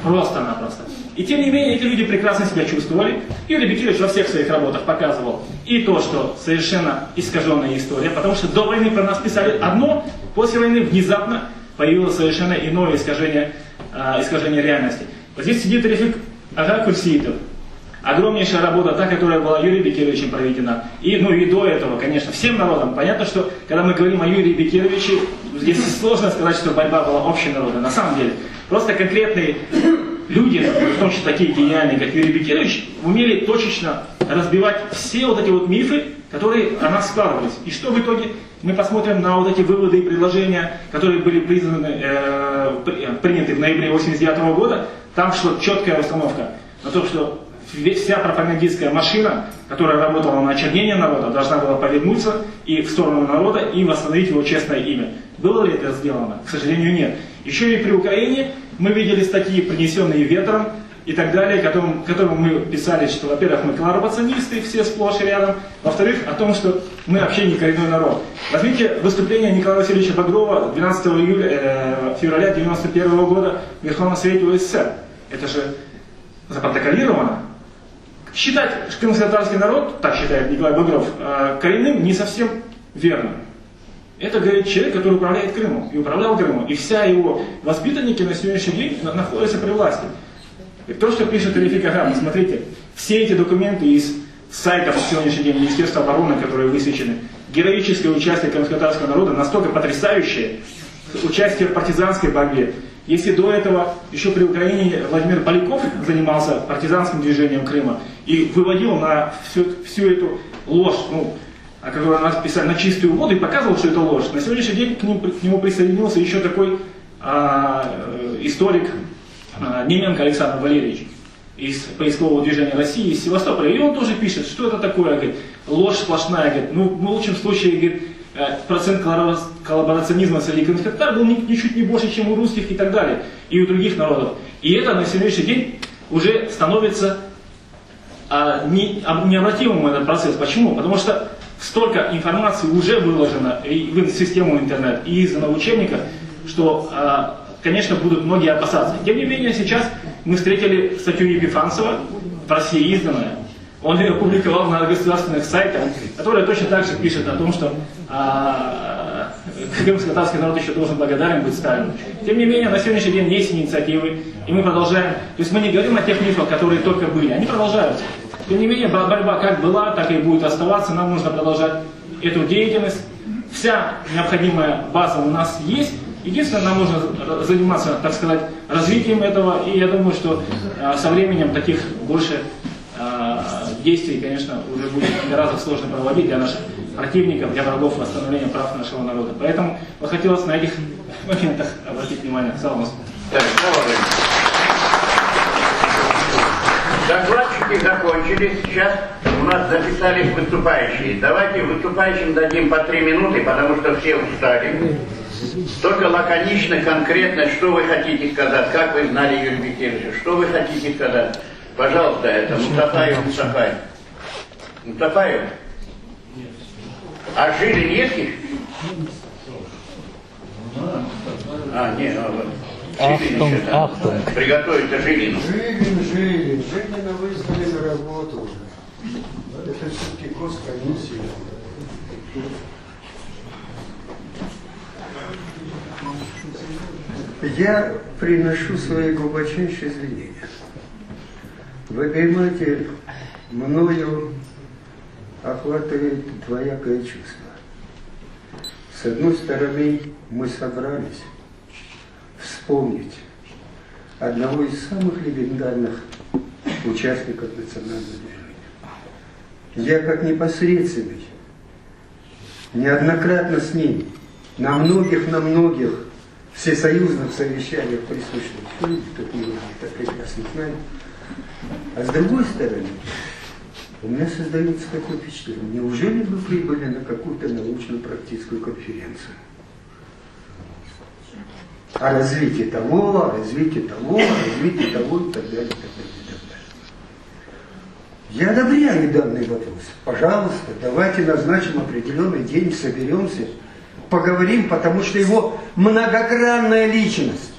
Просто-напросто. И тем не менее, эти люди прекрасно себя чувствовали. Юрий Бекирович во всех своих работах показывал и то, что совершенно искаженная история, потому что до войны про нас писали одно, после войны внезапно появилось совершенно иное искажение реальности. Вот здесь сидит Рефик Ага Курсиитов. Огромнейшая работа, та, которая была Юрием Бекировичем проведена. И до этого, конечно, всем народам. Понятно, что когда мы говорим о Юрии Бекировиче, здесь сложно сказать, что борьба была общенародной. На самом деле, просто конкретные люди, в том числе такие гениальные, как Юрий Бекирович, умели точечно разбивать все вот эти вот мифы, которые о нас складывались. И что в итоге? Мы посмотрим на вот эти выводы и предложения, которые были приняты в ноябре 1989 года. Там что четкая установка на то, что вся пропагандистская машина, которая работала на очернение народа, должна была повернуться и в сторону народа и восстановить его честное имя. Было ли это сделано? К сожалению, нет. Еще и при Украине мы видели статьи, принесенные ветром и так далее, которым мы писали, что, во-первых, мы коллаборационисты, все сплошь и рядом, во-вторых, о том, что мы вообще не коренной народ. Возьмите выступление Николая Васильевича Багрова 12 февраля 1991 года в Верховном Совете УССР. Это же запротоколировано. Считать крымско-татарский народ, так считает Николай Багров, коренным не совсем верно. Это говорит человек, который управляет Крымом, и управлял Крымом, и вся его воспитанники на сегодняшний день находятся при власти. И то, что пишет Рефик Агам, смотрите, все эти документы из сайтов на сегодняшний день Министерства обороны, которые высвечены, героическое участие крымско-татарского народа настолько потрясающее, участие в партизанской борьбе. Если до этого, еще при Украине, Владимир Поляков занимался партизанским движением Крыма и выводил на всю эту ложь, которую нас писали, на чистую воду и показывал, что это ложь. На сегодняшний день к нему присоединился еще такой историк Неменко Александр Валерьевич из поискового движения России, из Севастополя. И он тоже пишет, что это такое, говорит, ложь сплошная, говорит, в лучшем случае, говорит, процент коллаборационизма среди крымских-татар был ничуть не больше, чем у русских и так далее, и у других народов. И это на сегодняшний день уже становится необратимым этот процесс. Почему? Потому что столько информации уже выложено в систему интернет и издано в учебниках, что, конечно, будут многие опасаться. Тем не менее, сейчас мы встретили статью Епифанцева, в России изданная. Он ее опубликовал на государственных сайтах, которые точно так же пишут о том, что крымско-татарский народ еще должен благодарен быть Сталину. Тем не менее, на сегодняшний день есть инициативы, и мы продолжаем. То есть мы не говорим о тех мифах, которые только были, они продолжаются. Тем не менее, борьба как была, так и будет оставаться. Нам нужно продолжать эту деятельность. Вся необходимая база у нас есть. Единственное, нам нужно заниматься, так сказать, развитием этого. И я думаю, что со временем таких больше действий, конечно, уже будет гораздо сложно проводить для наших противников, для врагов восстановления прав нашего народа. Поэтому вот хотелось на этих моментах обратить внимание. Салам. Докладчики закончились. Сейчас у нас записались выступающие. Давайте выступающим дадим по 3 минуты, потому что все устали. Только лаконично, конкретно, что вы хотите сказать, как вы знали Юрия Бекировича, что вы хотите сказать. Пожалуйста, это Мустафаев. Мустафаев? А Жилин нет, Ахтунг. Приготовиться Жилину. Жилина вызвали на работу уже. Это все-таки госкомиссия. Я приношу свои глубочайшие извинения. Вы поймете, мною охватывает двоякое чувство. С одной стороны, мы собрались вспомнить одного из самых легендарных участников национального движения. Я как непосредственный, неоднократно с ним, на многих всесоюзных совещаниях присутствовал. Люди, как мы это прекрасно знаем. А с другой стороны, у меня создается такое впечатление, неужели вы прибыли на какую-то научно-практическую конференцию? О развитии того, о развитии того, о развитии того и так далее, и так далее, и так далее. Я одобряю данный вопрос. Пожалуйста, давайте назначим определенный день, соберемся, поговорим, потому что его многогранная личность.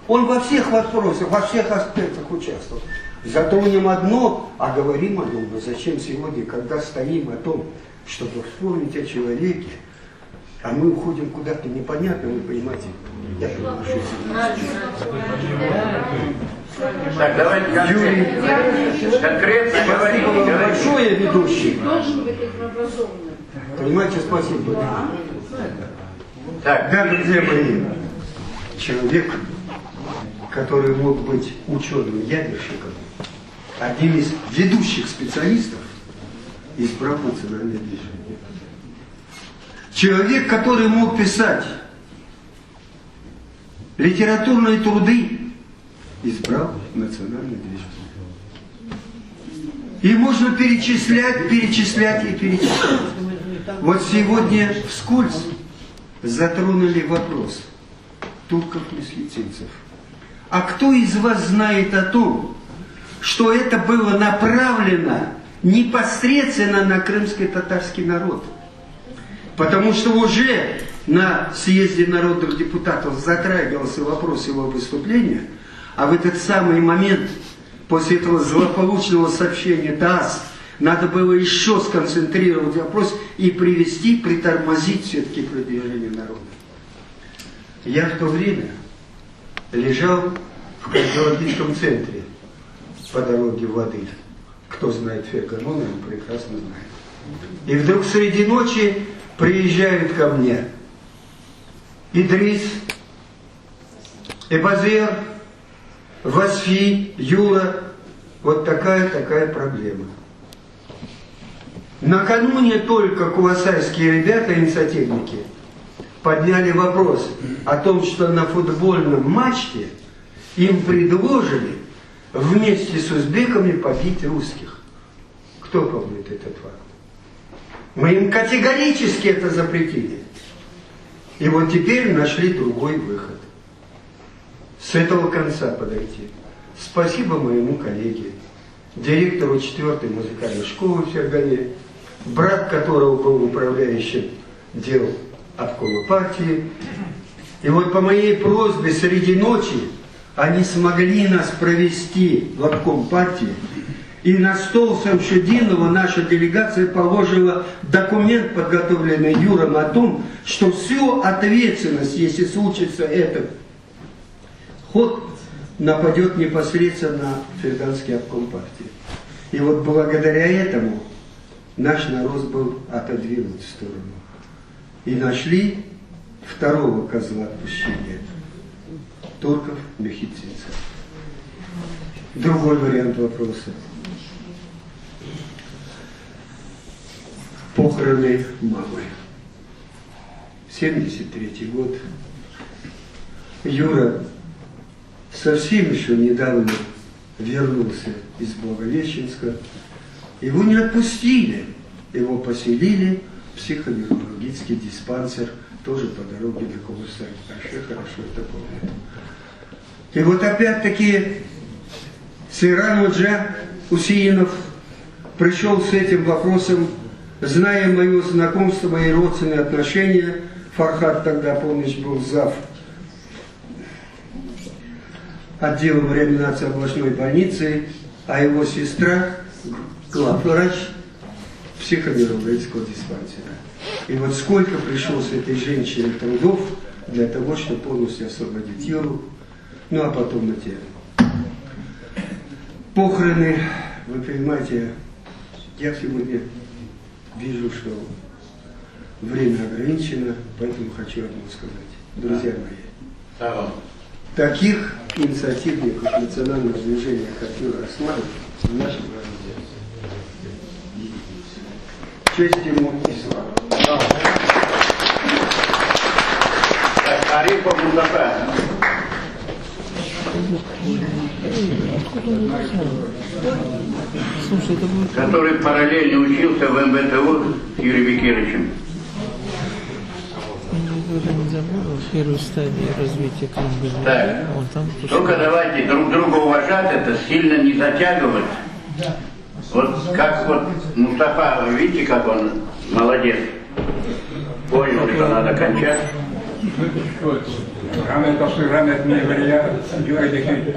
Он во всех вопросах, во всех аспектах участвовал. Зато в нем одно, а говорим о нем. Но зачем сегодня, когда стоим о том, чтобы вспомнить о человеке, а мы уходим куда-то непонятно, вы понимаете? Я приношу. Так, давайте конкретно говорить. Большое ведущий. Понимаете, спасибо. Так, да, друзья мои, человек, который мог быть ученым-ядерщиком, одним из ведущих специалистов, избрал национальное движение. Человек, который мог писать литературные труды избрал национальное движение. И можно перечислять, перечислять и перечислять. Вот сегодня вскользь затронули вопрос турков-месхетинцев. А кто из вас знает о том, что это было направлено непосредственно на крымско-татарский народ? Потому что уже на съезде народных депутатов затрагивался вопрос его выступления, а в этот самый момент, после этого злополучного сообщения ТАСС, надо было еще сконцентрировать вопрос и привести, притормозить все-таки продвижение народа. Я в то время лежал в кардиологическом центре по дороге в Адыль. Кто знает Ферганона, он прекрасно знает. И вдруг среди ночи приезжают ко мне Идрис, Эбазер, Васфи, Юла. Вот такая проблема. Накануне только кувасайские ребята, инициативники, подняли вопрос о том, что на футбольном матче им предложили вместе с узбеками побить русских. Кто помнит этот факт? Мы им категорически это запретили. И вот теперь нашли другой выход. С этого конца подойти. Спасибо моему коллеге, директору 4-й музыкальной школы в Фергане, брат которого был управляющим дел обкома партии. И вот по моей просьбе среди ночи они смогли нас провести в обком партии. И на стол Самшидинова наша делегация положила документ, подготовленный Юром, о том, что всю ответственность, если случится этот ход, нападет непосредственно на Ферганский обком партии. И вот благодаря этому наш народ был отодвинут в сторону. И нашли второго козла отпущения – турков-месхетинцев. Другой вариант вопроса. Похороны мамы. 73-й год. Юра совсем еще недавно вернулся из Благовещенска. Его не отпустили. Его поселили в психоневрологический диспансер, тоже по дороге на Кувасай. Вообще хорошо это помню. И вот опять-таки Сейран Уджа Усиинов пришел с этим вопросом, зная мое знакомство, мои родственные отношения. Фархат тогда, помнишь, был зав. Отделом реанимации областной больницы, а его сестра главврач психоневрологического диспансера. И вот сколько пришлось этой женщине трудов для того, чтобы полностью освободить Юру, ну а потом на тело. Похороны, вы понимаете, я сегодня вижу, что время ограничено, поэтому хочу одно сказать. Друзья мои, таких инициативников национального движения, как Юра Османов, в нашем городе. Честь ему и слава. Арифа Музафа. Который параллельно учился в МВТУ с Юрием Бекировичем. Я не забыл, в первой стадии развития Крымга. Так. Только давайте друг друга уважать, это сильно не затягивать. Вот как вот Мустафа, видите, как он молодец. Понял, что надо кончать. Rahmetli rahmetli Evliya Yüreğdeki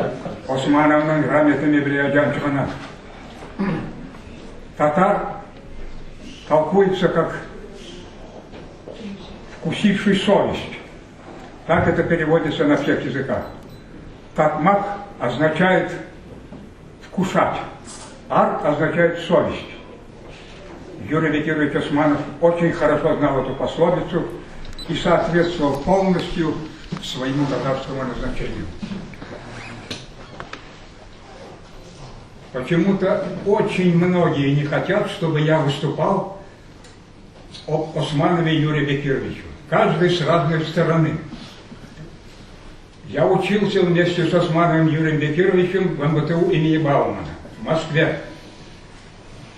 Osmanlı'nın rahmetini bileceğim çıkana. Татар толкуется как вкусивший совесть. Так это переводится на всех языках. Татмак означает вкушать. Ар означает совесть. Юрий Бекирович Османов очень хорошо знал эту пословицу и соответствовал полностью своему татарскому назначению. Почему-то очень многие не хотят, чтобы я выступал об Османове Юрию Бекировичу. Каждый с разной стороны. Я учился вместе с Османовым Юрием Бекировичем в МБТУ имени Баумана в Москве.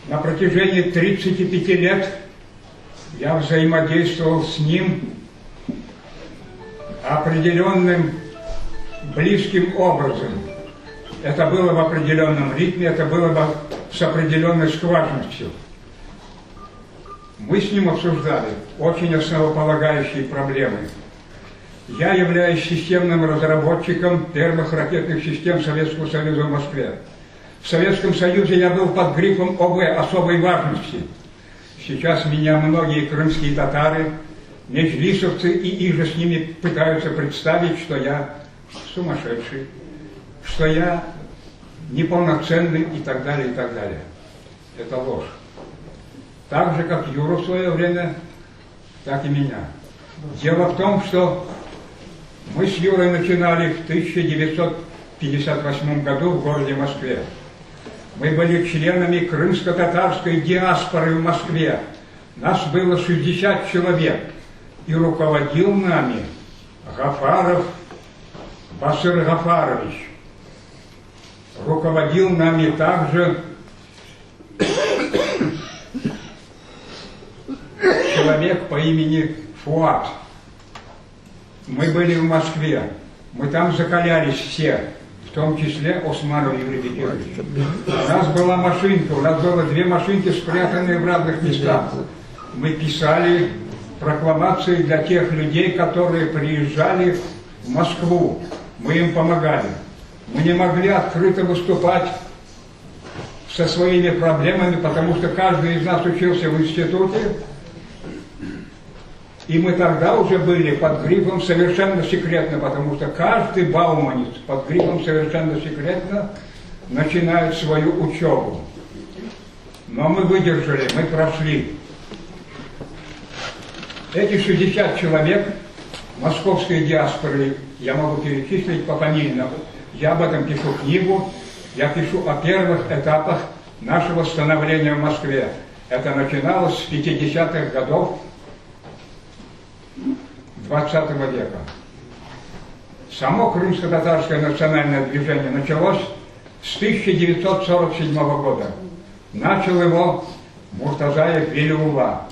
На протяжении 35 лет я взаимодействовал с ним определенным близким образом. Это было в определенном ритме, это было с определенной скважинностью. Мы с ним обсуждали очень основополагающие проблемы. Я являюсь системным разработчиком первых ракетных систем Советского Союза в Москве. В Советском Союзе я был под грифом ОВ особой важности. Сейчас меня многие крымские татары, меджлисовцы и иже с ними пытаются представить, что я сумасшедший, что я неполноценный и так далее, и так далее. Это ложь. Так же, как Юру в свое время, так и меня. Дело в том, что мы с Юрой начинали в 1958 году в городе Москве. Мы были членами крымско-татарской диаспоры в Москве. Нас было 60 человек. И руководил нами Гафаров Басыр Гафарович. Руководил нами также человек по имени Фуат. Мы были в Москве. Мы там закалялись все, в том числе Османов Юрий Бекирович. У нас была машинка, у нас было 2 машинки, спрятанные в разных местах. Мы писали прокламации для тех людей, которые приезжали в Москву. Мы им помогали. Мы не могли открыто выступать со своими проблемами, потому что каждый из нас учился в институте, и мы тогда уже были под грифом совершенно секретно, потому что каждый бауманец под грифом совершенно секретно начинает свою учебу. Но мы выдержали, мы прошли. Эти 60 человек московской диаспоры, я могу перечислить пофамильно, я об этом пишу книгу, я пишу о первых этапах нашего становления в Москве. Это начиналось с 50-х годов 20 века. Само крымско-татарское национальное движение началось с 1947 года. Начал его Муртазаев Велиулла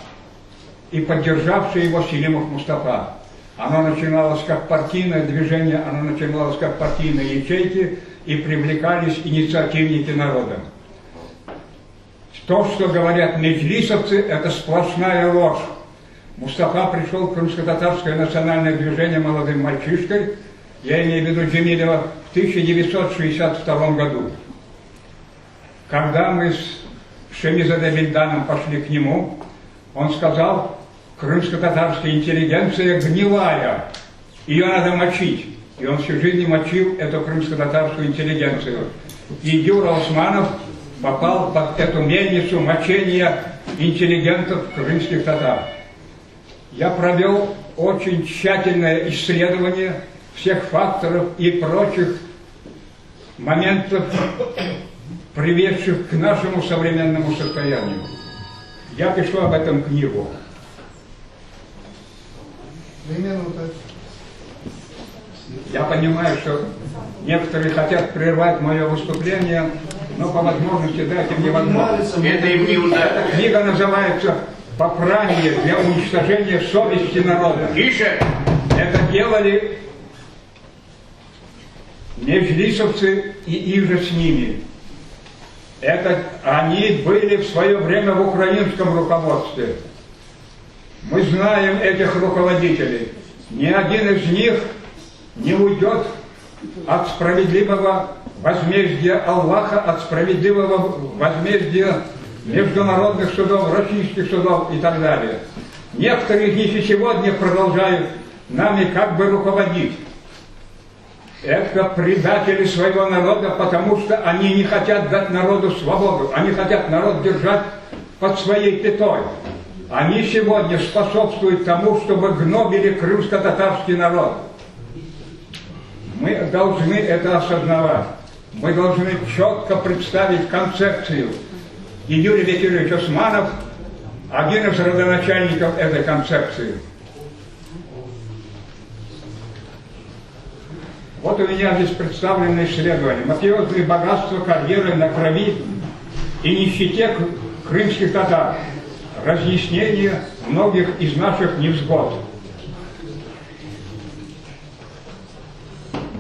и поддержавший его Селимов Мустафа. Оно начиналось как партийное движение, оно начиналось как партийные ячейки, и привлекались инициативники народа. То, что говорят меджлисовцы, это сплошная ложь. Мустафа пришел в крымско-татарское национальное движение молодым мальчишкой, я имею в виду Джемилева, в 1962 году. Когда мы с Шемизаде Бельданом пошли к нему, он сказал: крымско-татарская интеллигенция гнилая, ее надо мочить. И он всю жизнь мочил эту крымско-татарскую интеллигенцию. И Юра Османов попал под эту мельницу мочения интеллигентов крымских татар. Я провел очень тщательное исследование всех факторов и прочих моментов, приведших к нашему современному состоянию. Я пишу об этом книгу. Я понимаю, что некоторые хотят прервать мое выступление, но по возможности дайте мне возможность. Это им не удастся. Книга называется «Попрание для уничтожения совести народа». Тише! Это делали меджлисовцы и иже с ними. Они были в свое время в украинском руководстве. Мы знаем этих руководителей. Ни один из них не уйдет от справедливого возмездия Аллаха, от справедливого возмездия международных судов, российских судов и так далее. Некоторые из них и сегодня продолжают нами как бы руководить. Это предатели своего народа, потому что они не хотят дать народу свободу. Они хотят народ держать под своей пятой. Они сегодня способствуют тому, чтобы гнобили крымско-татарский народ. Мы должны это осознавать. Мы должны четко представить концепцию. И Юрий Бекирович Османов один из родоначальников этой концепции. Вот у меня здесь представлены исследования. Мафиозные богатства карьеры на крови и нищете крымских татар. Разъяснение многих из наших невзгод.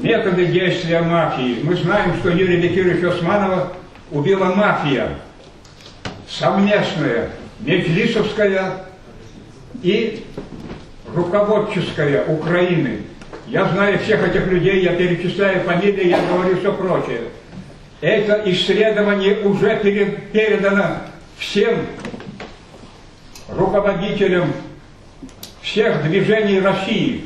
Методы действия мафии. Мы знаем, что Юрия Бекировича Османова убила мафия. Совместная, меджлисовская и руководческая Украины. Я знаю всех этих людей, я перечисляю фамилии, я говорю все прочее. Это исследование уже передано всем руководителям всех движений России,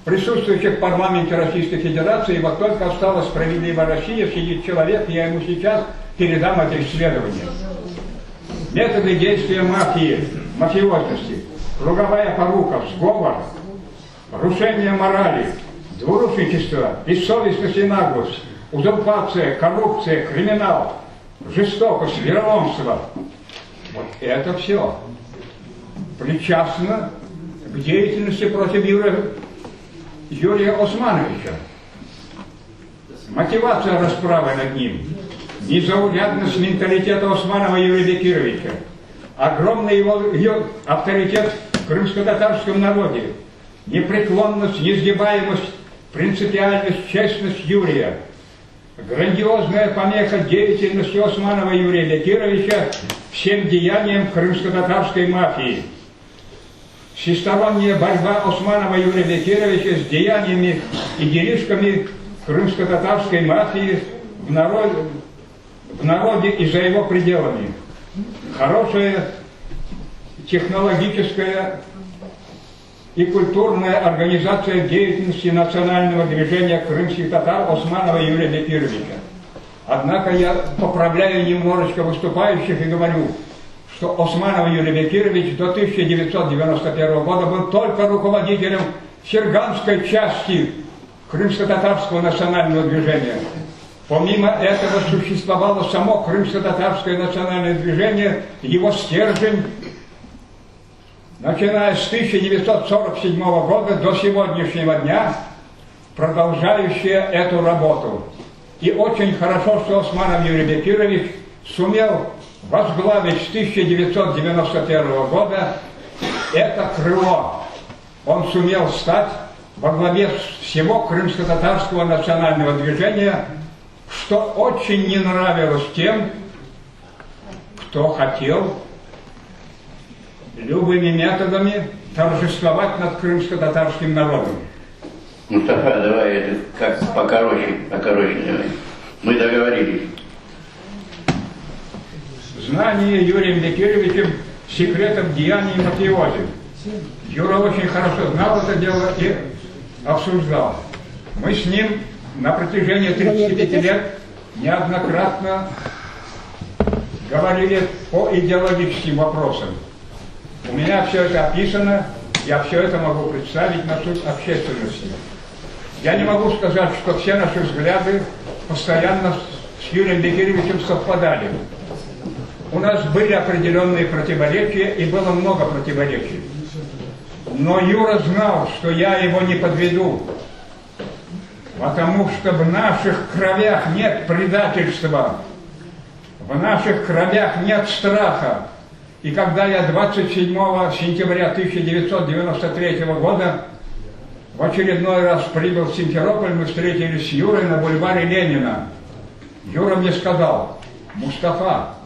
присутствующих в парламенте Российской Федерации. И вот только осталась «Справедливая Россия», сидит человек, я ему сейчас передам это исследование. Методы действия мафии, мафиозности, круговая порука, сговор, нарушение морали, двурушничество, бессовестность и наглость, узурпация, коррупция, криминал, жестокость, вероломство. Вот это все причастно к деятельности против Юрия Османовича. Мотивация расправы над ним, незаурядность менталитета Османова Юрия Бекировича, огромный его авторитет в крымско-татарском народе, непреклонность, несгибаемость, принципиальность, честность Юрия, грандиозная помеха деятельности Османова Юрия Бекировича всем деяниям крымско-татарской мафии, всесторонняя борьба Османова Юрия Бекировича с деяниями и делишками крымско-татарской мафии в народе и за его пределами, хорошая технологическая и культурная организация деятельности национального движения крымских татар Османова Юрия Бекировича. Однако я поправляю немножечко выступающих и говорю, что Османов Юрий Бекирович до 1991 года был только руководителем Ферганской части крымско-татарского национального движения. Помимо этого существовало само крымско-татарское национальное движение, его стержень, начиная с 1947 года до сегодняшнего дня, продолжающая эту работу. И очень хорошо, что Османов Юрий Бекирович сумел возглавить с 1991 года это крыло. Он сумел стать во главе всего крымско-татарского национального движения, что очень не нравилось тем, кто хотел любыми методами торжествовать над крымско-татарским народом. Мустафа, давай это как покороче давай. Мы договорились. Знание Юрием Бекировичем секретов деяний мафиози. Юра очень хорошо знал это дело и обсуждал. Мы с ним на протяжении 35 лет неоднократно говорили по идеологическим вопросам. У меня все это описано, я все это могу представить на суд общественности. Я не могу сказать, что все наши взгляды постоянно с Юрием Бекировичем совпадали. У нас были определенные противоречия, и было много противоречий. Но Юра знал, что я его не подведу, потому что в наших кровях нет предательства, в наших кровях нет страха. И когда я 27 сентября 1993 года в очередной раз прибыл в Симферополь, мы встретились с Юрой на бульваре Ленина. Юра мне сказал: Мустафа,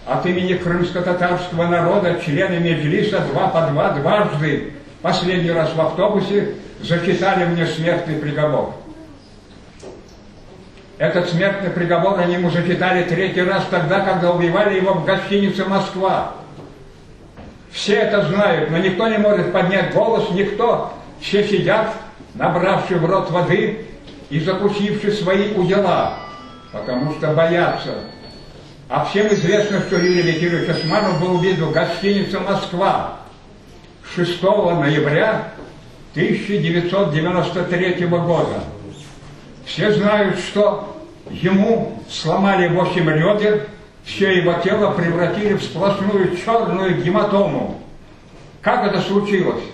от имени крымско-татарского народа члены Меджлиса 2 по 2 дважды, последний раз в автобусе, зачитали мне смертный приговор. Этот смертный приговор они ему зачитали 3-й раз тогда, когда убивали его в гостинице «Москва». Все это знают, но никто не может поднять голос, никто. Все сидят, набравши в рот воды и запустивши свои удила, потому что боятся. А всем известно, что Юрий Бекирович Османов был убит в гостинице «Москва» 6 ноября 1993 года. Все знают, что ему сломали 8 ребер, все его тело превратили в сплошную черную гематому. Как это случилось?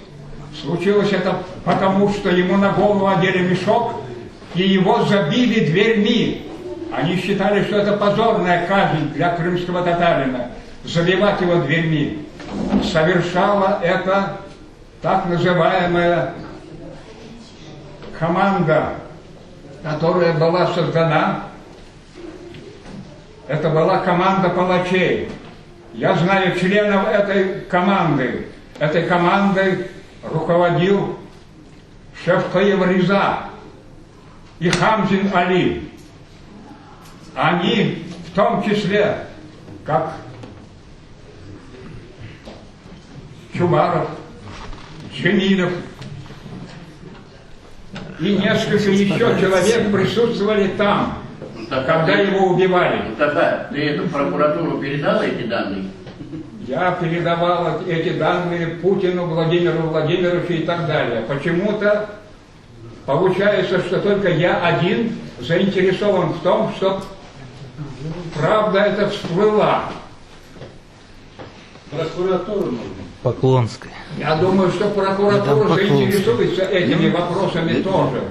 Случилось это потому, что ему на голову одели мешок, и его забили дверьми. Они считали, что это позорная казнь для крымского татарина, забивать его дверьми. Совершала это так называемая команда, которая была создана. Это была команда палачей. Я знаю членов этой команды. Этой командой руководил Шевкаев Риза и Хамзин Али. Они в том числе, как Чубаров, Джемилев и несколько еще человек присутствовали там, когда его убивали. Ты эту прокуратуру передал эти данные? Я передавал эти данные Путину, Владимиру Владимировичу и так далее. Почему-то получается, что только я один заинтересован в том, что правда это всплыла. Прокуратуру нужно. Поклонская. Я думаю, что прокуратура заинтересуется этими вопросами тоже.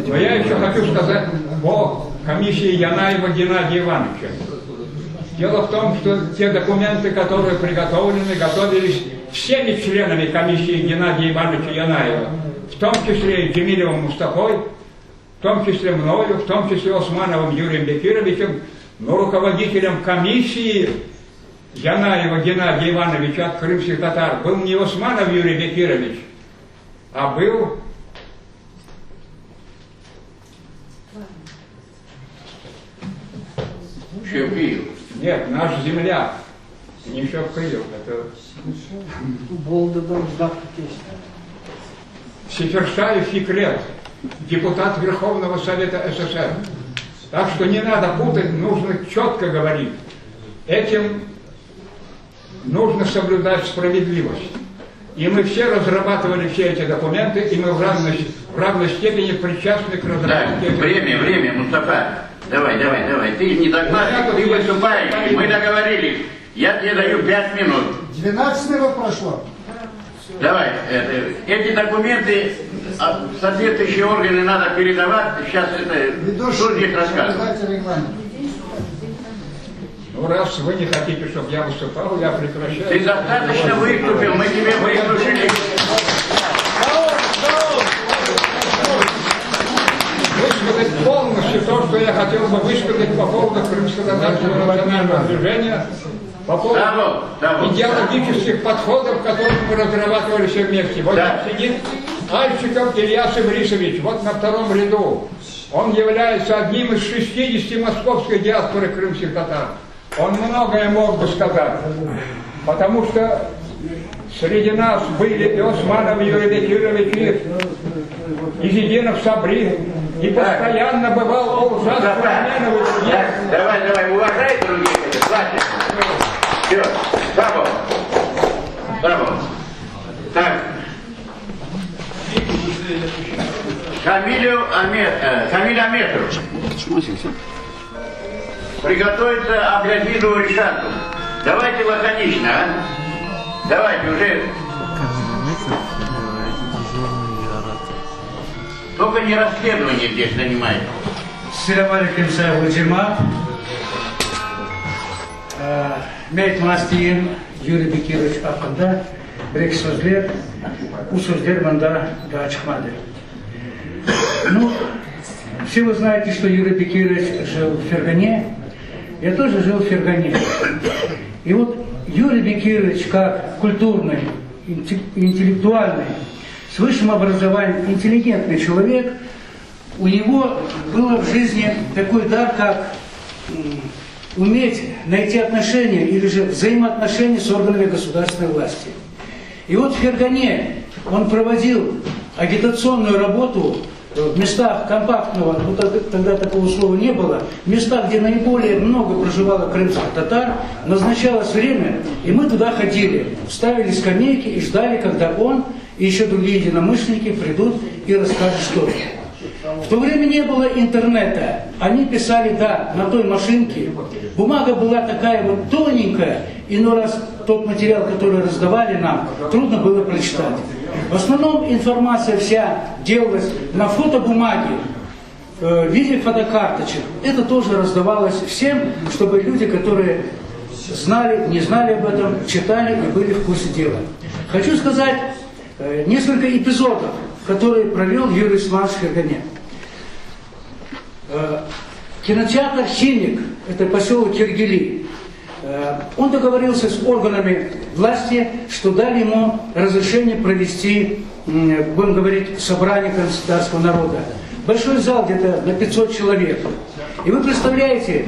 Но я еще хочу сказать о комиссии Янаева Геннадия Ивановича. Дело в том, что те документы, которые приготовлены, готовились всеми членами комиссии Геннадия Ивановича Янаева, в том числе и Джемилевым Мустафой, в том числе мною, в том числе Османовым Юрием Бекировичем, но руководителем комиссии Янаева Геннадия Ивановича от крымских татар был не Османов Юрий Бекирович, а был Шевкиев. Нет, наш земляк. Не Шевкиев, это Сефершаев Фикрет, депутат Верховного Совета СССР. Так что не надо путать, нужно четко говорить. Этим нужно соблюдать справедливость. И мы все разрабатывали все эти документы, и мы в равной степени причастны к разработке этих документов. Время, Мустафа. Давай. Ты не докладывай, ты выступаешь. Мы договорились. Я тебе даю 5 минут. 12 минут прошло. Давай. Эти документы в соответствующие органы надо передавать. Сейчас это... Что здесь рассказывать? Ну, раз вы не хотите, чтобы я выступал, я прекращаю. Ты достаточно выступил, мы тебе выслушали. Высказать полностью то, что я хотел бы высказать по поводу крымско-татарского национального движения, по поводу идеологических подходов, которые мы разрабатывали все вместе. Вот там сидит Альчиков Ильяс Ибрисович, вот на втором ряду. Он является одним из 60 московской диаспоры крымских татар. Он многое мог бы сказать, потому что среди нас были и Османов Юрий Бекирович, и Зиденов Сабри, и постоянно бывал Олжас Курменович. Давай, уважай других, хватит. Все, браво. Так. Камиль Аметов. Приготовиться Абдязизу Ришату. Давайте лаконично, а? Давайте уже. Только не расследование здесь занимает. Selam aleyküm sayın hocama. Meyt Mastiyin Yuri Bekирович hakkında bir sözler, bu sözler bana daha çıkmadı. Ну, все вы знаете, что Юрий Бекирович жил в Фергане. Я тоже жил в Фергане. И вот Юрий Бекирович, как культурный, интеллектуальный, с высшим образованием, интеллигентный человек, у него было в жизни такой дар, как уметь найти отношения или же взаимоотношения с органами государственной власти. И вот в Фергане он проводил агитационную работу в местах компактного, ну тогда такого слова не было, в местах, где наиболее много проживало крымских татар, назначалось время, и мы туда ходили, ставили скамейки и ждали, когда он и еще другие единомышленники придут и расскажут что-то. В то время не было интернета, они писали, да, на той машинке, бумага была такая вот тоненькая, иной раз тот материал, который раздавали нам, трудно было прочитать. В основном информация вся делалась на фотобумаге. в виде фотокарточек. Это тоже раздавалось всем, чтобы люди, которые знали, не знали об этом, читали и были в курсе дела. Хочу сказать несколько эпизодов, которые провел Юрий Исманович в Фергане. Кинотеатр «Химик», это поселок Киргели, он договорился с органами власти, что дали ему разрешение провести, будем говорить, собрание крымскотатарского народа. Большой зал где-то на 500 человек. И вы представляете,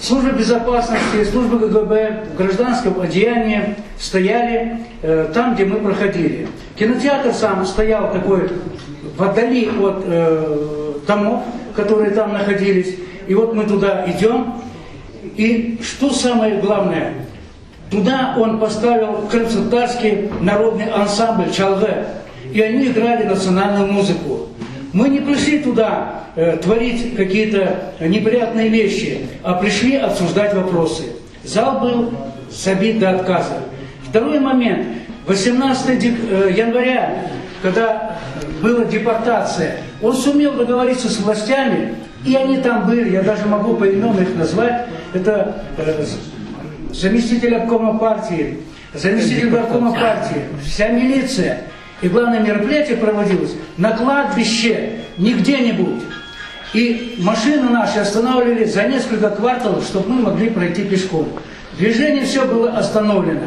служба безопасности, служба КГБ в гражданском одеянии стояли там, где мы проходили. Кинотеатр сам стоял такой вдали от домов, которые там находились. И вот мы туда идем. И что самое главное, туда он поставил крымско-татарский народный ансамбль «Чалгы». И они играли национальную музыку. Мы не пришли туда творить какие-то неприятные вещи, а пришли обсуждать вопросы. Зал был забит до отказа. Второй момент. 18 января, когда была депортация, он сумел договориться с властями, и они там были, я даже могу поименно их назвать. Это заместитель обкома партии, заместитель горкома партии, вся милиция. И главное мероприятие проводилось на кладбище, не где-нибудь. И машины наши останавливали за несколько кварталов, чтобы мы могли пройти пешком. Движение все было остановлено.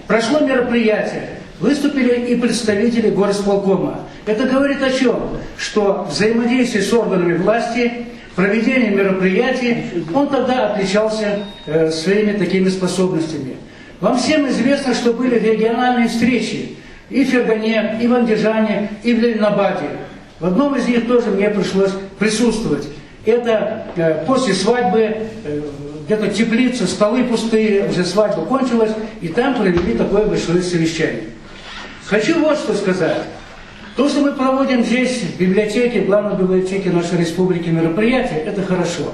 Прошло мероприятие. Выступили и представители горосполкома. Это говорит о чем? Что взаимодействие с органами власти, проведение мероприятий, он тогда отличался своими такими способностями. Вам всем известно, что были региональные встречи и в Фергане, и в Андижане, и в Ленинабаде. В одном из них тоже мне пришлось присутствовать. Это после свадьбы, где-то теплица, столы пустые, уже свадьба кончилась, и там провели такое большое совещание. Хочу вот что сказать. То, что мы проводим здесь, в библиотеке, в главной библиотеке нашей республики мероприятия, это хорошо.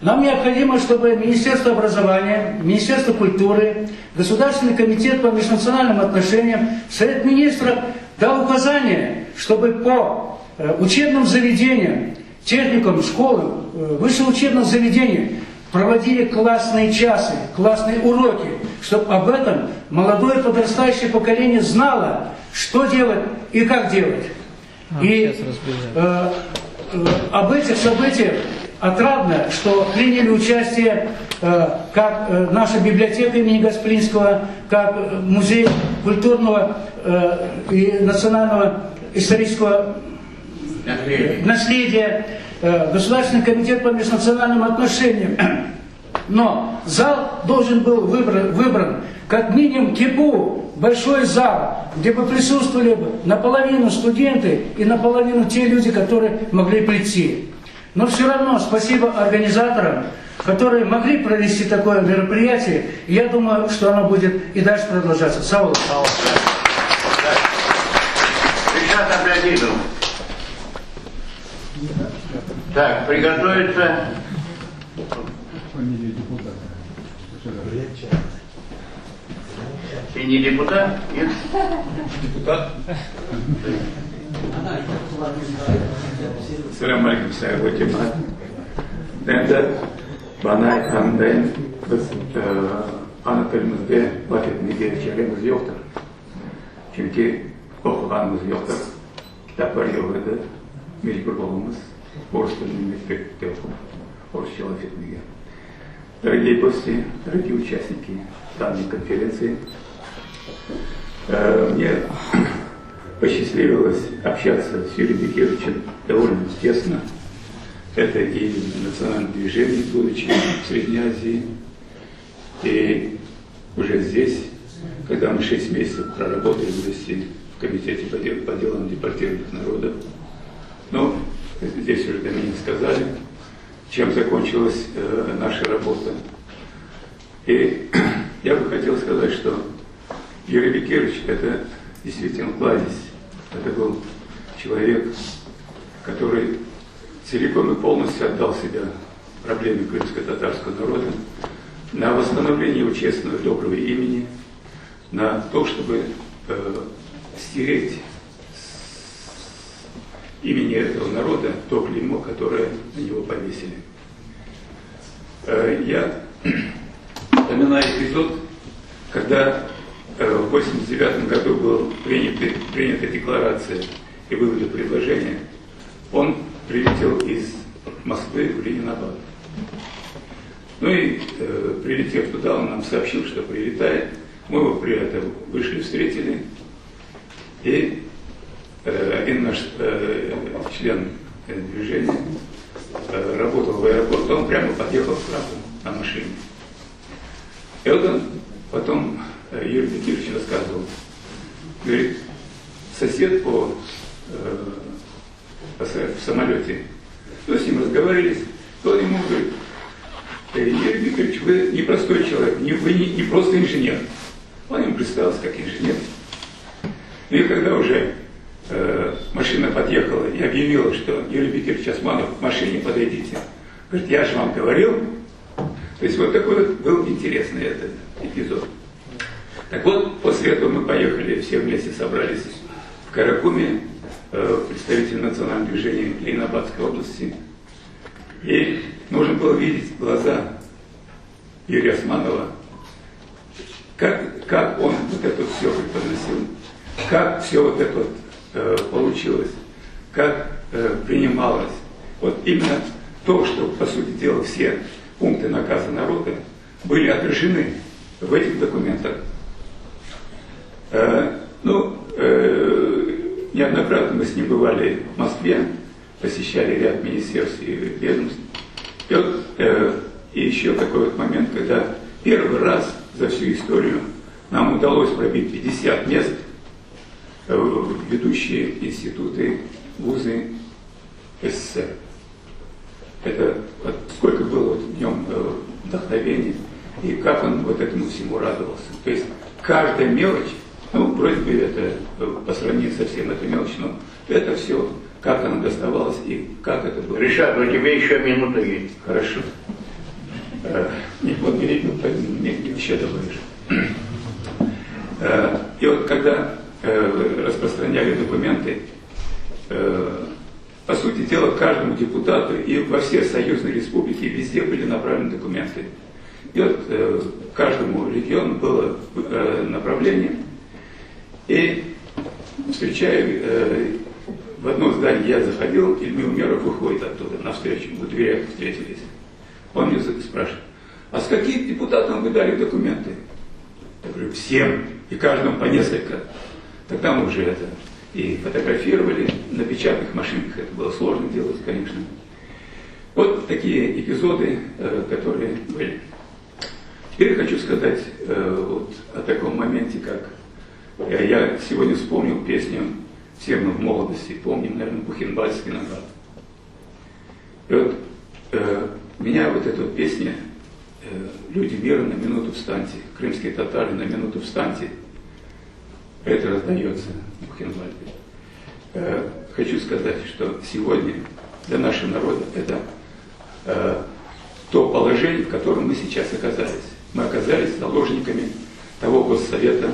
Нам необходимо, чтобы Министерство образования, Министерство культуры, Государственный комитет по межнациональным отношениям, Совет министров дал указание, чтобы по учебным заведениям, техникумам, школам, высшим учебным заведениям проводили классные часы, классные уроки, чтобы об этом молодое подрастающее поколение знало, что делать и как делать. И об этих событиях отрадно, что приняли участие как наша библиотека имени Госплинского, как музей культурного и национального исторического наследия, Государственный комитет по межнациональным отношениям. Но зал должен был выбран как минимум КИПУ, большой зал, где бы присутствовали бы наполовину студенты и наполовину те люди, которые могли прийти. Но все равно спасибо организаторам, которые могли провести такое мероприятие. И я думаю, что оно будет и дальше продолжаться. Сау. Так, приготовиться. Ты не депутат? Нет? Депутат. Selam aleyküm sayın cemaat. Ben de bana kanındayım. Biz ana tilimizde vakitini geçirmemiz yoktur. Çünkü okuganımız yoktur. Kitaplar yok idi. Mecbur olmamız. Орыс тілін мектепте оқып, орысша алфавитіге. Дорогие гости, дорогие участники данной конференции, мне посчастливилось общаться с Юрием Бекировичем довольно тесно. Это и национальное движение, будучи в Средней Азии, и уже здесь, когда мы 6 месяцев проработали вместе в комитете по делам депортированных народов, но здесь уже до меня сказали, чем закончилась наша работа. И я бы хотел сказать, что Юрий Бекирович – это действительно кладезь. Это был человек, который целиком и полностью отдал себя проблеме крымско-татарского народа, на восстановление его честного, доброго имени, на то, чтобы стереть имени этого народа то клеймо, которое на него повесили. Я вспоминаю эпизод, когда в 1989 году была принята декларация и выдали предложение. Он прилетел из Москвы в Ленинабад. Ну и прилетев туда, он нам сообщил, что прилетает. Мы его при этом вышли, встретили. И один наш член движения работал в аэропорту, он прямо подъехал сразу на машине. И вот он потом, Юрий Бекирович рассказывал, говорит, сосед в самолете, ну, с ним разговаривались, то он ему говорит, Юрий Бекирович, вы не простой человек, вы не просто инженер. Он ему представился как инженер. Ну и когда уже машина подъехала и объявила, что Юрий Бекирович Османов, к машине подойдите, говорит, я же вам говорил. То есть вот такой вот был интересный этот эпизод. Так вот, после этого мы поехали, все вместе собрались в Каракуме, представители национального движения Ленинабадской области. И нужно было видеть глаза Юрия Османова, как он вот это все преподносил, как все вот это вот получилось, как принималось. Вот именно то, что, по сути дела, все пункты наказа народа были отражены в этих документах. Неоднократно мы с ним бывали в Москве, посещали ряд министерств и ведомств. И вот и еще такой вот момент, когда первый раз за всю историю нам удалось пробить 50 мест в ведущие институты, вузы СССР. Это вот сколько было вот в нем вдохновения, и как он вот этому всему радовался. То есть каждая мелочь, ну, вроде бы это по сравнению со всем это мелочь, но это все, как она доставалась и как это было. Ришат, у тебя еще минута есть. Хорошо. Вот мне еще добавишь. И вот когда распространяли документы, по сути дела, каждому депутату и во все союзные республики везде были направлены документы. И вот каждому региону было направление. И встречаю, в одно здание я заходил, Ильмир Умеров выходит оттуда навстречу, в дверях встретились. Он мне спрашивает, а с каким депутатам вы дали документы? Я говорю, всем, и каждому по несколько. Тогда мы уже это и фотографировали, на печатных машинках это было сложно делать, конечно. Вот такие эпизоды, которые были. Теперь хочу сказать вот о таком моменте, как я сегодня вспомнил песню, все мы в молодости помним, наверное, Бухенвальдский наград. И вот меня вот эта вот песня «Люди мира, на минуту встаньте», «Крымские татары, на минуту встаньте», это раздается в Бухенвальде. Хочу сказать, что сегодня для нашего народа это то положение, в котором мы сейчас оказались. Мы оказались заложниками того Госсовета,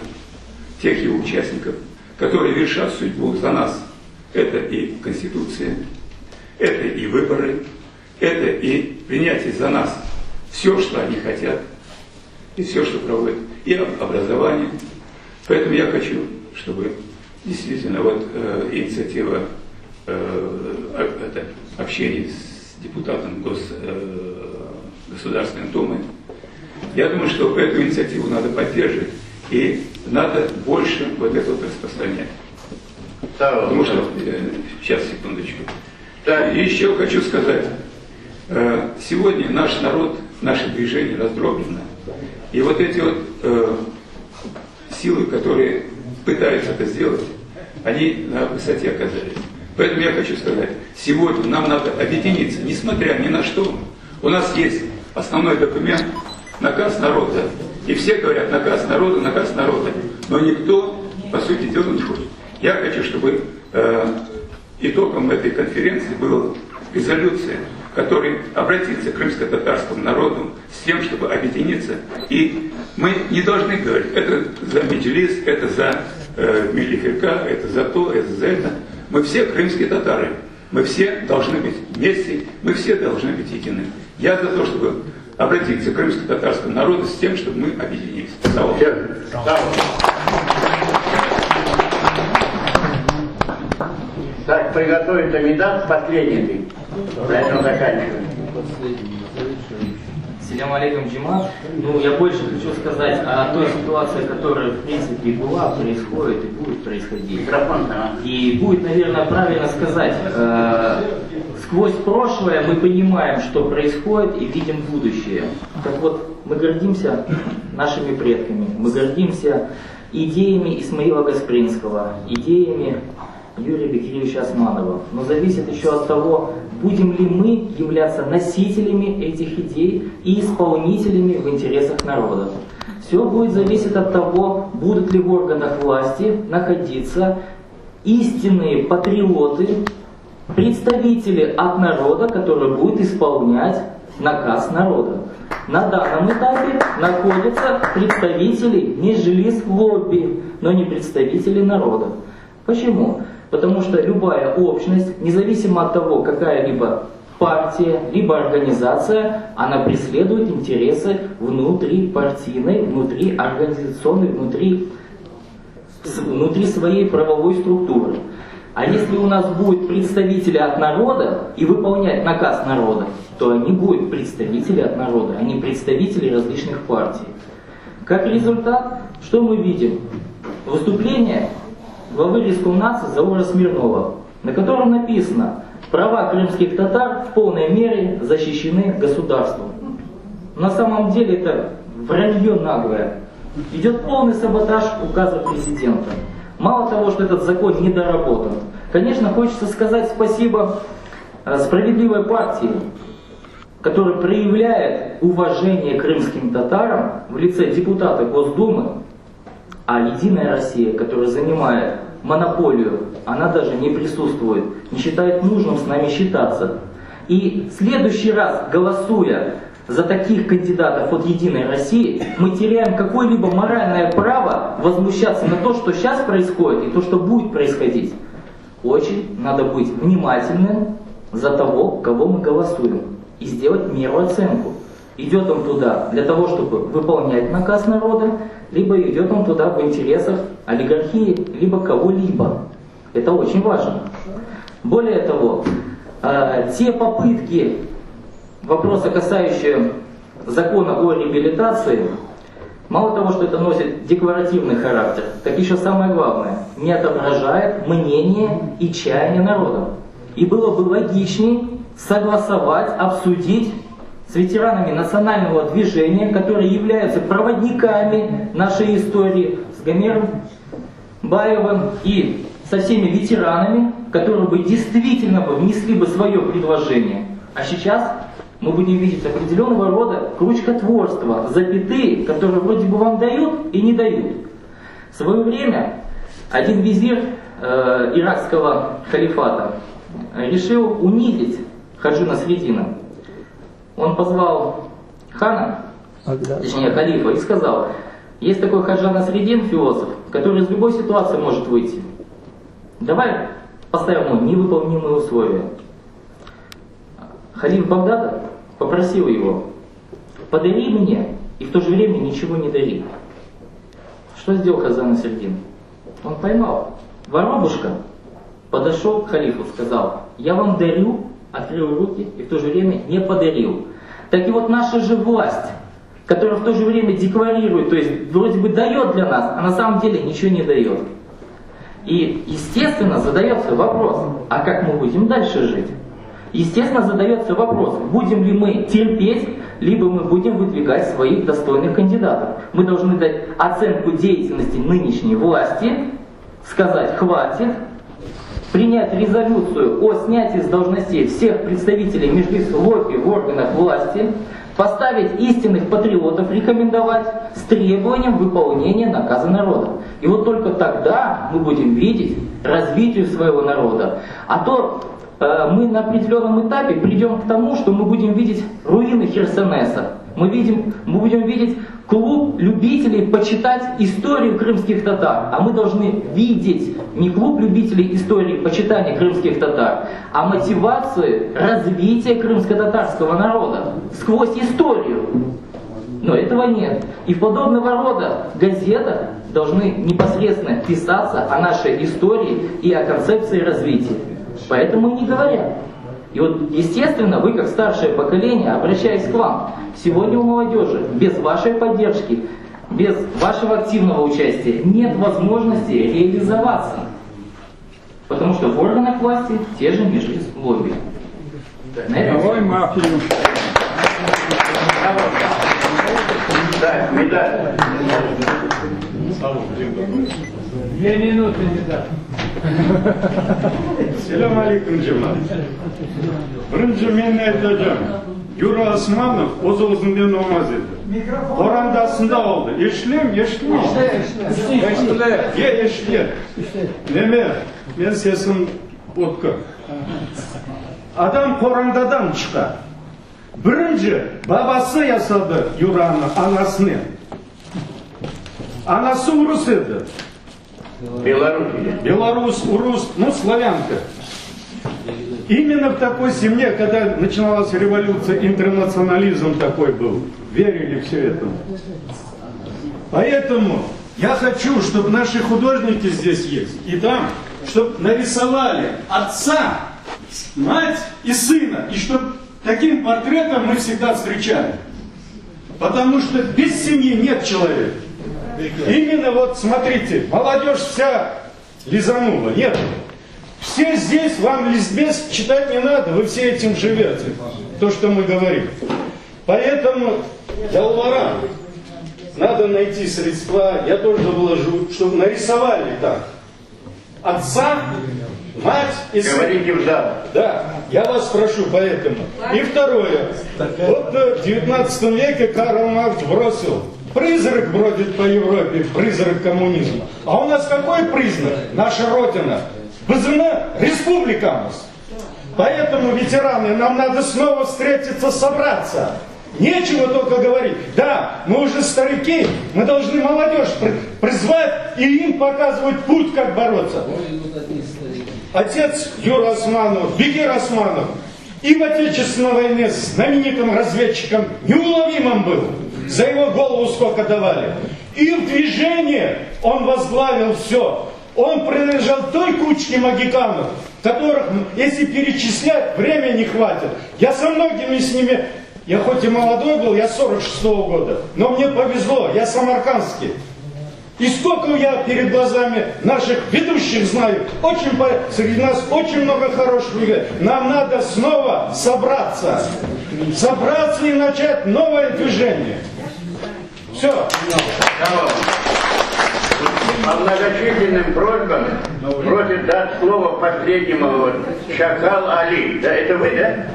тех его участников, которые вершат судьбу за нас. Это и Конституция, это и выборы, это и принятие за нас все, что они хотят, и все, что проводят, и образование. Поэтому я хочу, чтобы действительно вот инициатива общения с депутатом Государственной Думы, я думаю, что эту инициативу надо поддерживать, и надо больше вот это вот распространять. Потому что, сейчас, секундочку. Да, и еще хочу сказать, сегодня наш народ, наше движение раздроблено, и вот эти вот силы, которые пытаются это сделать, они на высоте оказались. Поэтому я хочу сказать, сегодня нам надо объединиться, несмотря ни на что. У нас есть основной документ, наказ народа. И все говорят, наказ народа, но никто, по сути дела, не хочет. Я хочу, чтобы итогом этой конференции была резолюция, которая обратится к крымско-татарскому народу с тем, чтобы объединиться. И мы не должны говорить, это за Меджлис, это за Милли Фирка, это за то, это за это. Мы все крымские татары. Мы все должны быть вместе, мы все должны быть едины. Я за то, чтобы обратиться к крымско-татарскому народу с тем, чтобы мы объединились. Так, приготовить Амидат, последний. На этом заканчиваем. Салям алейкум, джимат. Ну, я больше хочу сказать о той ситуации, которая, в принципе, была, происходит и будет происходить. И будет, наверное, правильно сказать, сквозь прошлое мы понимаем, что происходит, и видим будущее. Так вот, мы гордимся нашими предками, мы гордимся идеями Исмаила Гаспринского, идеями Юрия Бекировича Османова. Но зависит еще от того, будем ли мы являться носителями этих идей и исполнителями в интересах народа. Все будет зависеть от того, будут ли в органах власти находиться истинные патриоты, представители от народа, которые будут исполнять наказ народа. На данном этапе находятся представители межлис-лобби, но не представители народа. Почему? Потому что любая общность, независимо от того, какая-либо партия, либо организация, она преследует интересы внутрипартийной, внутриорганизационной, внутри своей правовой структуры. А если у нас будут представители от народа и выполнять наказ народа, то они будут представители от народа, а не представители различных партий. Как результат, что мы видим? Выступление главы Республики Заура Смирнова, на котором написано: права крымских татар в полной мере защищены государством. На самом деле это вранье наглое. Идет полный саботаж указа президента. Мало того, что этот закон недоработан, конечно, хочется сказать спасибо справедливой партии, которая проявляет уважение крымским татарам в лице депутата Госдумы. А Единая Россия, которая занимает монополию, она даже не присутствует, не считает нужным с нами считаться. И в следующий раз, голосуя за таких кандидатов от Единой России, мы теряем какое-либо моральное право возмущаться на то, что сейчас происходит и то, что будет происходить. Очень надо быть внимательным за того, кого мы голосуем, и сделать меру оценку. Идет он туда для того, чтобы выполнять наказ народа, либо идет он туда в интересах олигархии, либо кого-либо. Это очень важно. Более того, те попытки, вопросы, касающие закона о реабилитации, мало того, что это носит декларативный характер, так еще самое главное, не отображает мнение и чаяние народа. И было бы логичнее согласовать, обсудить с ветеранами национального движения, которые являются проводниками нашей истории, с Гомером Баевым и со всеми ветеранами, которые бы действительно внесли бы свое предложение. А сейчас мы будем видеть определенного рода крючкотворство, запятые, которые вроде бы вам дают и не дают. В свое время один визирь иракского халифата решил унизить Хаджи Насреддина. Он позвал хана, точнее халифа, и сказал: есть такой Хаджа Насреддин, философ, который из любой ситуации может выйти. Давай поставим ему невыполнимые условия. Халиф Багдада попросил его: подари мне и в то же время ничего не дари. Что сделал Хаджа Насреддин? Он поймал воробушка, подошел к халифу, сказал: я вам дарю, открыл руки и в то же время не подарил. Так и вот наша же власть, которая в то же время декларирует, то есть вроде бы дает для нас, а на самом деле ничего не дает. И естественно задается вопрос: а как мы будем дальше жить? Естественно задается вопрос: будем ли мы терпеть, либо мы будем выдвигать своих достойных кандидатов. Мы должны дать оценку деятельности нынешней власти, сказать: хватит, принять резолюцию о снятии с должностей всех представителей межлис-лобби в органах власти, поставить истинных патриотов, рекомендовать с требованием выполнения наказа народа. И вот только тогда мы будем видеть развитие своего народа. А то мы на определенном этапе придем к тому, что мы будем видеть руины Херсонеса. Мы будем видеть клуб любителей почитать историю крымских татар. А мы должны видеть не клуб любителей истории почитания крымских татар, а мотивацию развития крымско-татарского народа сквозь историю. Но этого нет. И в подобного рода газетах должны непосредственно писаться о нашей истории и о концепции развития. Поэтому и не говорят. И вот, естественно, вы, как старшее поколение, обращаясь к вам, сегодня у молодежи без вашей поддержки, без вашего активного участия нет возможности реализоваться. Потому что в органах власти те же межлобби. Давай мафию. Да, медаль. 2 минуты медаль. Selam aleyküm cemaat. Birinci men aytacağım. Юра Османов o'z-o'zidan namoz edi. Qorandasida oldi. Eshitlaymi? Eshitlaymi? Nima? Men sesim o'tkir. Adam qorandadan chiqadi. Birinchi babasi yasadi Yurani, anasini. Anasi urus edi. Белорус, урус, ну, славянка. Именно в такой семье, когда начиналась революция, интернационализм такой был. Верили все это. Поэтому я хочу, чтобы наши художники здесь есть, и там, чтобы нарисовали отца, мать и сына, и чтобы таким портретом мы всегда встречали. Потому что без семьи нет человека. Именно вот смотрите, молодежь вся лизанула. Нет. Все здесь, вам лесбез читать не надо, вы все этим живете. То, что мы говорим. Поэтому, Ялвара, надо найти средства, я тоже вложу, чтобы нарисовали так. Отца, мать и сын. Говорите в зал. Да, я вас прошу поэтому. И второе. Вот в 19 веке Карл Маркс бросил. Призрак бродит по Европе, призрак коммунизма. А у нас какой признак? Наша Родина. Бызына республика у нас. Поэтому, ветераны, нам надо снова встретиться, собраться. Нечего только говорить. Да, мы уже старики, мы должны молодежь призвать и им показывать путь, как бороться. Отец Юра Османов, Бекир Османов и в Отечественной войне знаменитым разведчиком неуловимым был. За его голову сколько давали. И в движении он возглавил все. Он принадлежал той кучке магиканов, которых, если перечислять, время не хватит. Я со многими с ними, я хоть и молодой был, я 46-го года, но мне повезло, я самаркандский. И сколько я перед глазами наших ведущих знаю, среди нас очень много хороших людей. Нам надо снова собраться. Собраться и начать новое движение. Все. По многочисленным просьбам просит дать слово последнему вот, Шакал Али. Да, это вы, да?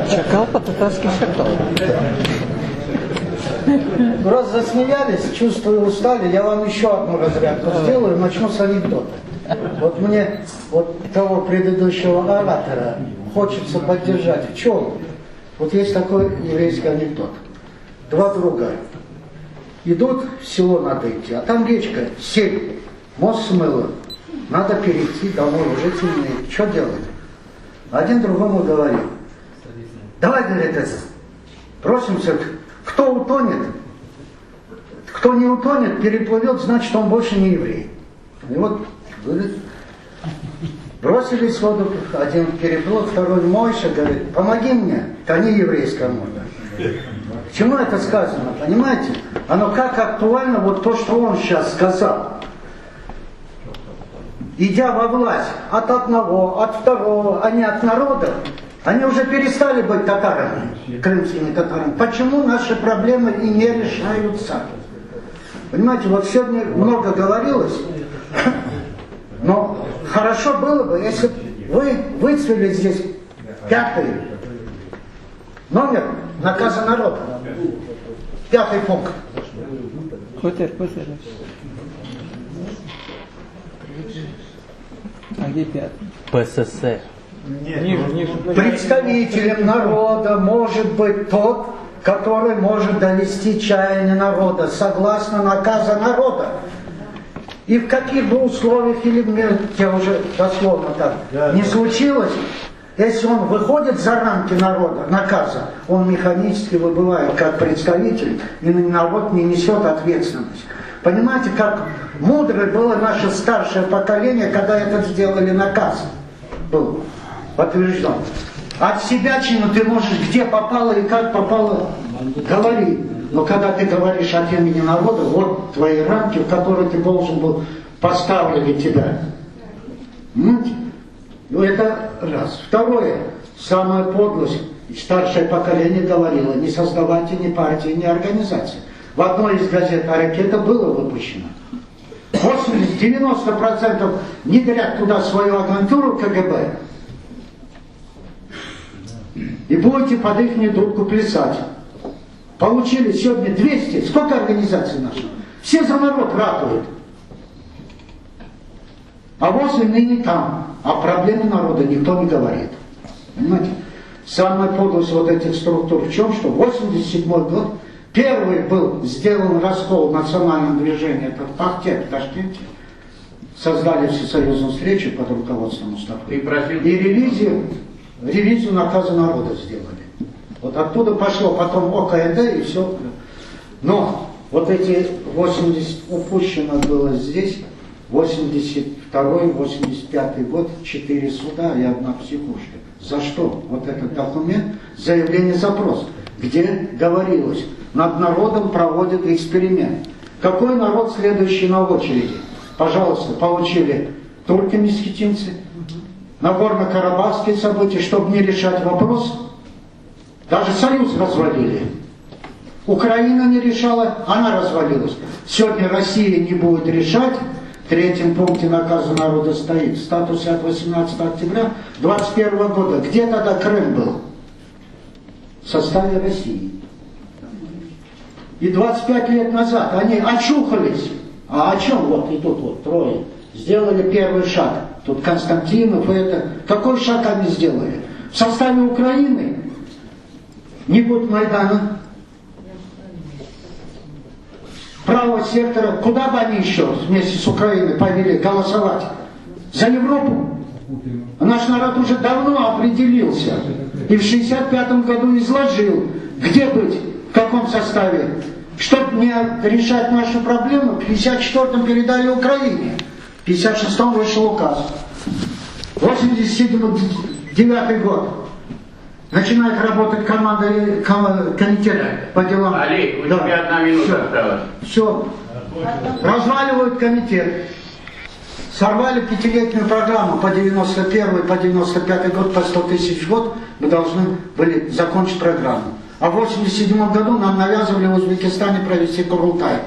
Шакал по-татарски шакал. Раз засмеялись, чувствую, устали, я вам еще одну разрядку сделаю, начну с анекдота. Вот мне вот того предыдущего оратора хочется поддержать. В чем? Вот есть такой еврейский анекдот. Два друга идут, в село надо идти, а там речка, сеть, мост смыло. Надо перейти домой, уже темнеет. Что делать? Один другому говорит: давай, говорит, это, просимся, кто утонет, кто не утонет, переплывет, значит, он больше не еврей. И вот, говорит, бросились в воду, один переплыл, второй Мойша, говорит: помоги мне, это не еврейская мода. К чему это сказано, понимаете? Оно как актуально, вот то, что он сейчас сказал. Идя во власть от одного, от второго, а не от народа, они уже перестали быть татарами, крымскими татарами. Почему наши проблемы и не решаются? Понимаете, вот сегодня много говорилось, но хорошо было бы, если вы выцвели здесь 5-й номер наказа народа. 5-й пункт. Хотер. А где 5-й? ПСС. Представителем народа может быть тот, который может довести чаяние народа, согласно наказа народа. И в каких бы условиях или я уже дословно так не случилось, если он выходит за рамки народа, наказа, он механически выбывает как представитель, и народ не несет ответственность. Понимаете, как мудрое было наше старшее поколение, когда это сделали наказ. Был подтвержден. От себя чину ты можешь где попало и как попало говори. Но когда ты говоришь от имени народа, вот твои рамки, в которые ты должен был поставили тебя. Понимаете? Ну это раз. Второе. Самая подлость. Старшее поколение говорило, не создавайте ни партии, ни организации. В одной из газет «Арек» это было выпущено. 80-90% внедрят туда свою агентуру КГБ. И будете под их дудку плясать. Получили сегодня 200. Сколько организаций наших? Все за народ ратуют. А возле ныне там. О проблеме народа никто не говорит. Понимаете? Самая подлость вот этих структур в чем? Что 87 год первый был сделан раскол в национальном движении. Это в Пахте, в Ташкенте. Создали всесоюзную встречу под руководством Мустафы. И ревизию наказа народа сделали. Вот оттуда пошло потом ОКНД и все. Но вот эти 80 упущено было здесь, 82-й, 85-й год, 4 суда и 1 психушка. За что? Вот этот документ, заявление-запрос, где говорилось, над народом проводят эксперимент. Какой народ следующий на очереди? Пожалуйста, получили турки-месхетинцы, Нагорно-Карабахские события, чтобы не решать вопрос. Даже союз развалили. Украина не решала, она развалилась. Сегодня Россия не будет решать. В 3-м пункте наказа народа стоит в статусе от 18 октября 21 года. Где тогда Крым был? В составе России. И 25 лет назад они очухались. А о чем? Вот и тут вот трое. Сделали первый шаг. Тут Константинов и это. Какой шаг они сделали? В составе Украины не будет Майдана. Правого сектора, куда бы они еще вместе с Украиной повели голосовать? За Европу? Наш народ уже давно определился. И в 65 году изложил, где быть, в каком составе. Чтобы не решать нашу проблему, в 54-м передали Украине. В 56-м вышел указ. 89 год. Начинает работать комитет по делам. Али, у тебя 1 минута осталась. Все. Разваливают комитет. Сорвали 5-летнюю программу по 91 по 95 год, по 100 тысяч в год. Мы должны были закончить программу. А в 87 году нам навязывали в Узбекистане провести Курултай.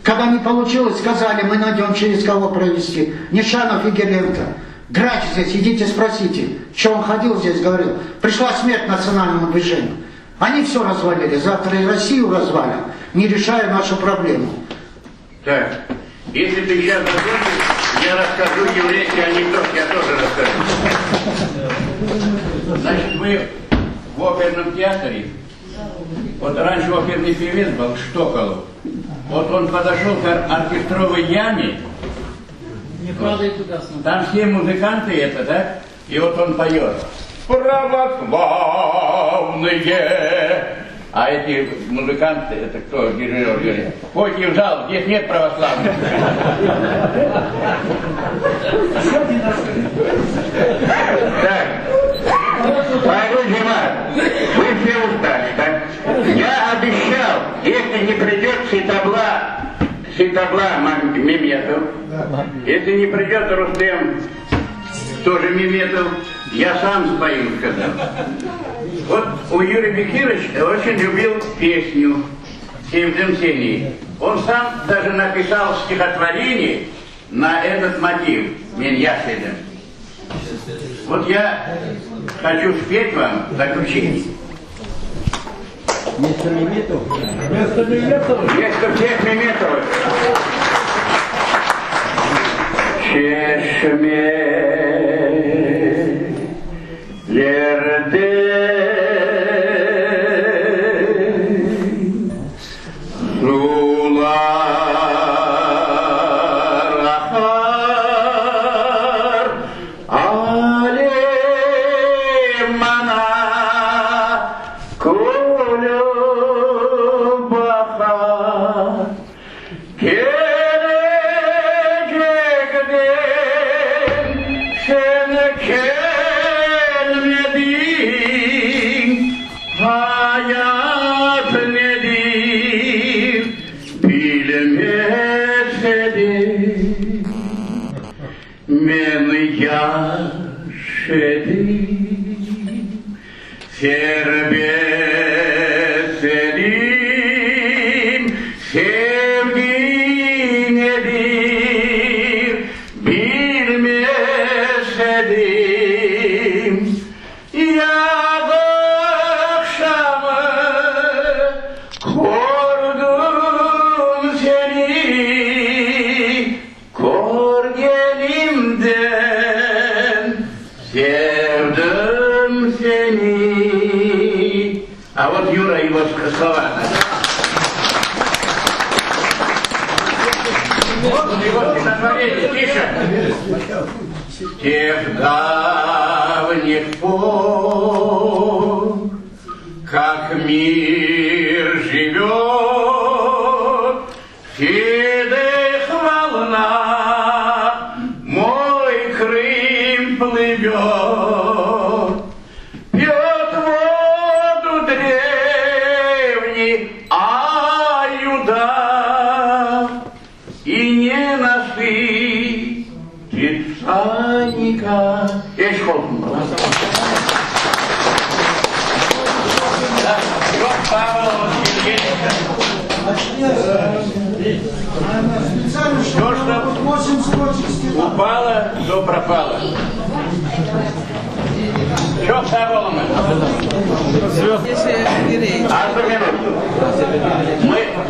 Когда не получилось, сказали, мы найдем через кого провести. Нишанов и Геленко. Грач здесь, идите спросите, что он ходил здесь, говорил. Пришла смерть национальному движению. Они все развалили, завтра и Россию развалят, не решая нашу проблему. Так, если ты сейчас закончишь, я расскажу еврейский анекдот, я тоже расскажу. Значит, мы в оперном театре, вот раньше оперный певец был Штоколов, вот он подошел к оркестровой яме, там все музыканты это, да? И вот он поет. Православные. А эти музыканты, это кто, дирижер, говорит, пойте в зал, здесь нет православных. Так, Павел Зима, вы все устали, так? Я обещал, если не придет Ситабла Меметов, если не придет Рустем, тоже Меметов, я сам спою, сказал. Вот у Юрия Бекировича очень любил песню «Земземсений». Он сам даже написал стихотворение на этот мотив «Меньяседем». Вот я хочу спеть вам в заключение. Вместо Меметов? Вместо Меметов? Вместо всех Меметовых. Чешме men yaşadım serbest elim sevgi nedir bilmesedim yaz akşamı kordum seni kor gelimden sevdim seni. А вот Юра его слова. Его стихотворение, тише. Тех давних пор, как мир живет, в седых волнах мой Крым плывет, пьет воду древний Аюда и не насытит всадника. Есть холодно. Все, что упало, то пропало. Что Саволовна? Одну минуту.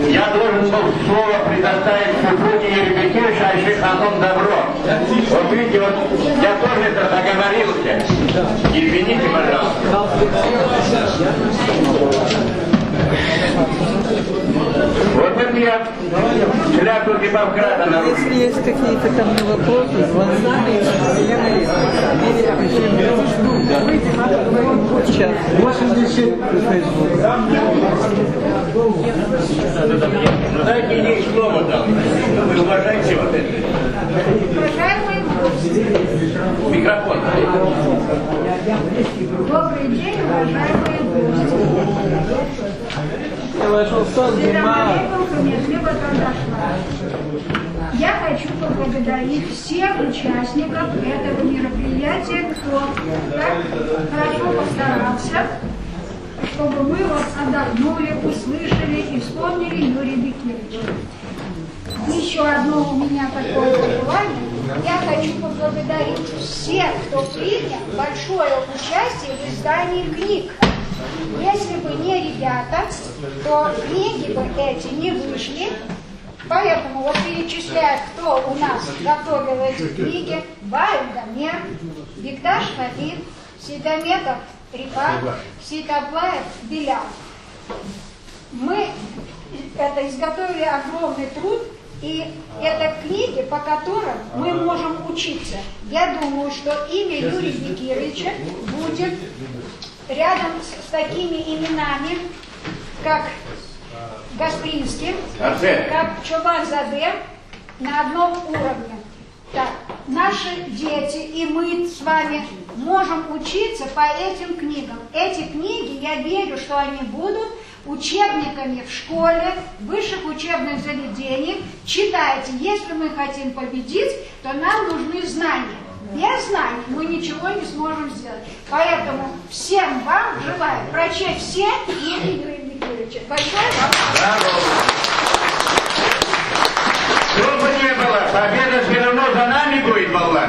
Я должен был слово предоставить супруге Юрия Бекировича, а еще Ханум Добро. Вот видите, вот я тоже это договорился. Извините, пожалуйста. Вот это я шляпу Гиппократа нарушил. Если есть какие-то ко мне вопросы, звоните. Сейчас. 80 Facebook. Ну дайте ей слово там. Вы уважаете вот это. Уважаемые гости. Микрофон. Добрый день, уважаемые гости. Я хочу поблагодарить всех участников этого мероприятия, кто так хорошо постарался, чтобы мы вот отдохнули, услышали и вспомнили Юрия Бекировича. Еще одно у меня такое пожелание. Я хочу поблагодарить всех, кто принял большое участие в издании книг. Если бы не ребята, то книги бы эти не вышли. Поэтому вот перечисляют, кто у нас готовил эти книги. Баев Дамир, Бекташ Хабиб, Сейдометов Рифат, Сейтаблаев Белял. Мы это изготовили огромный труд, и это книги, по которым мы можем учиться. Я думаю, что имя Юрия Бекировича будет рядом с такими именами, как Гаспринский, как Чобанзаде, на одном уровне. Так, наши дети и мы с вами можем учиться по этим книгам. Эти книги, я верю, что они будут учебниками в школе, в высших учебных заведениях. Читайте, если мы хотим победить, то нам нужны знания. Без знаний мы ничего не сможем сделать. Поэтому всем вам желаю прочесть все книги Юрия Бекировича. Большое вам спасибо. Что бы ни было, победа все равно за нами будет, Волга.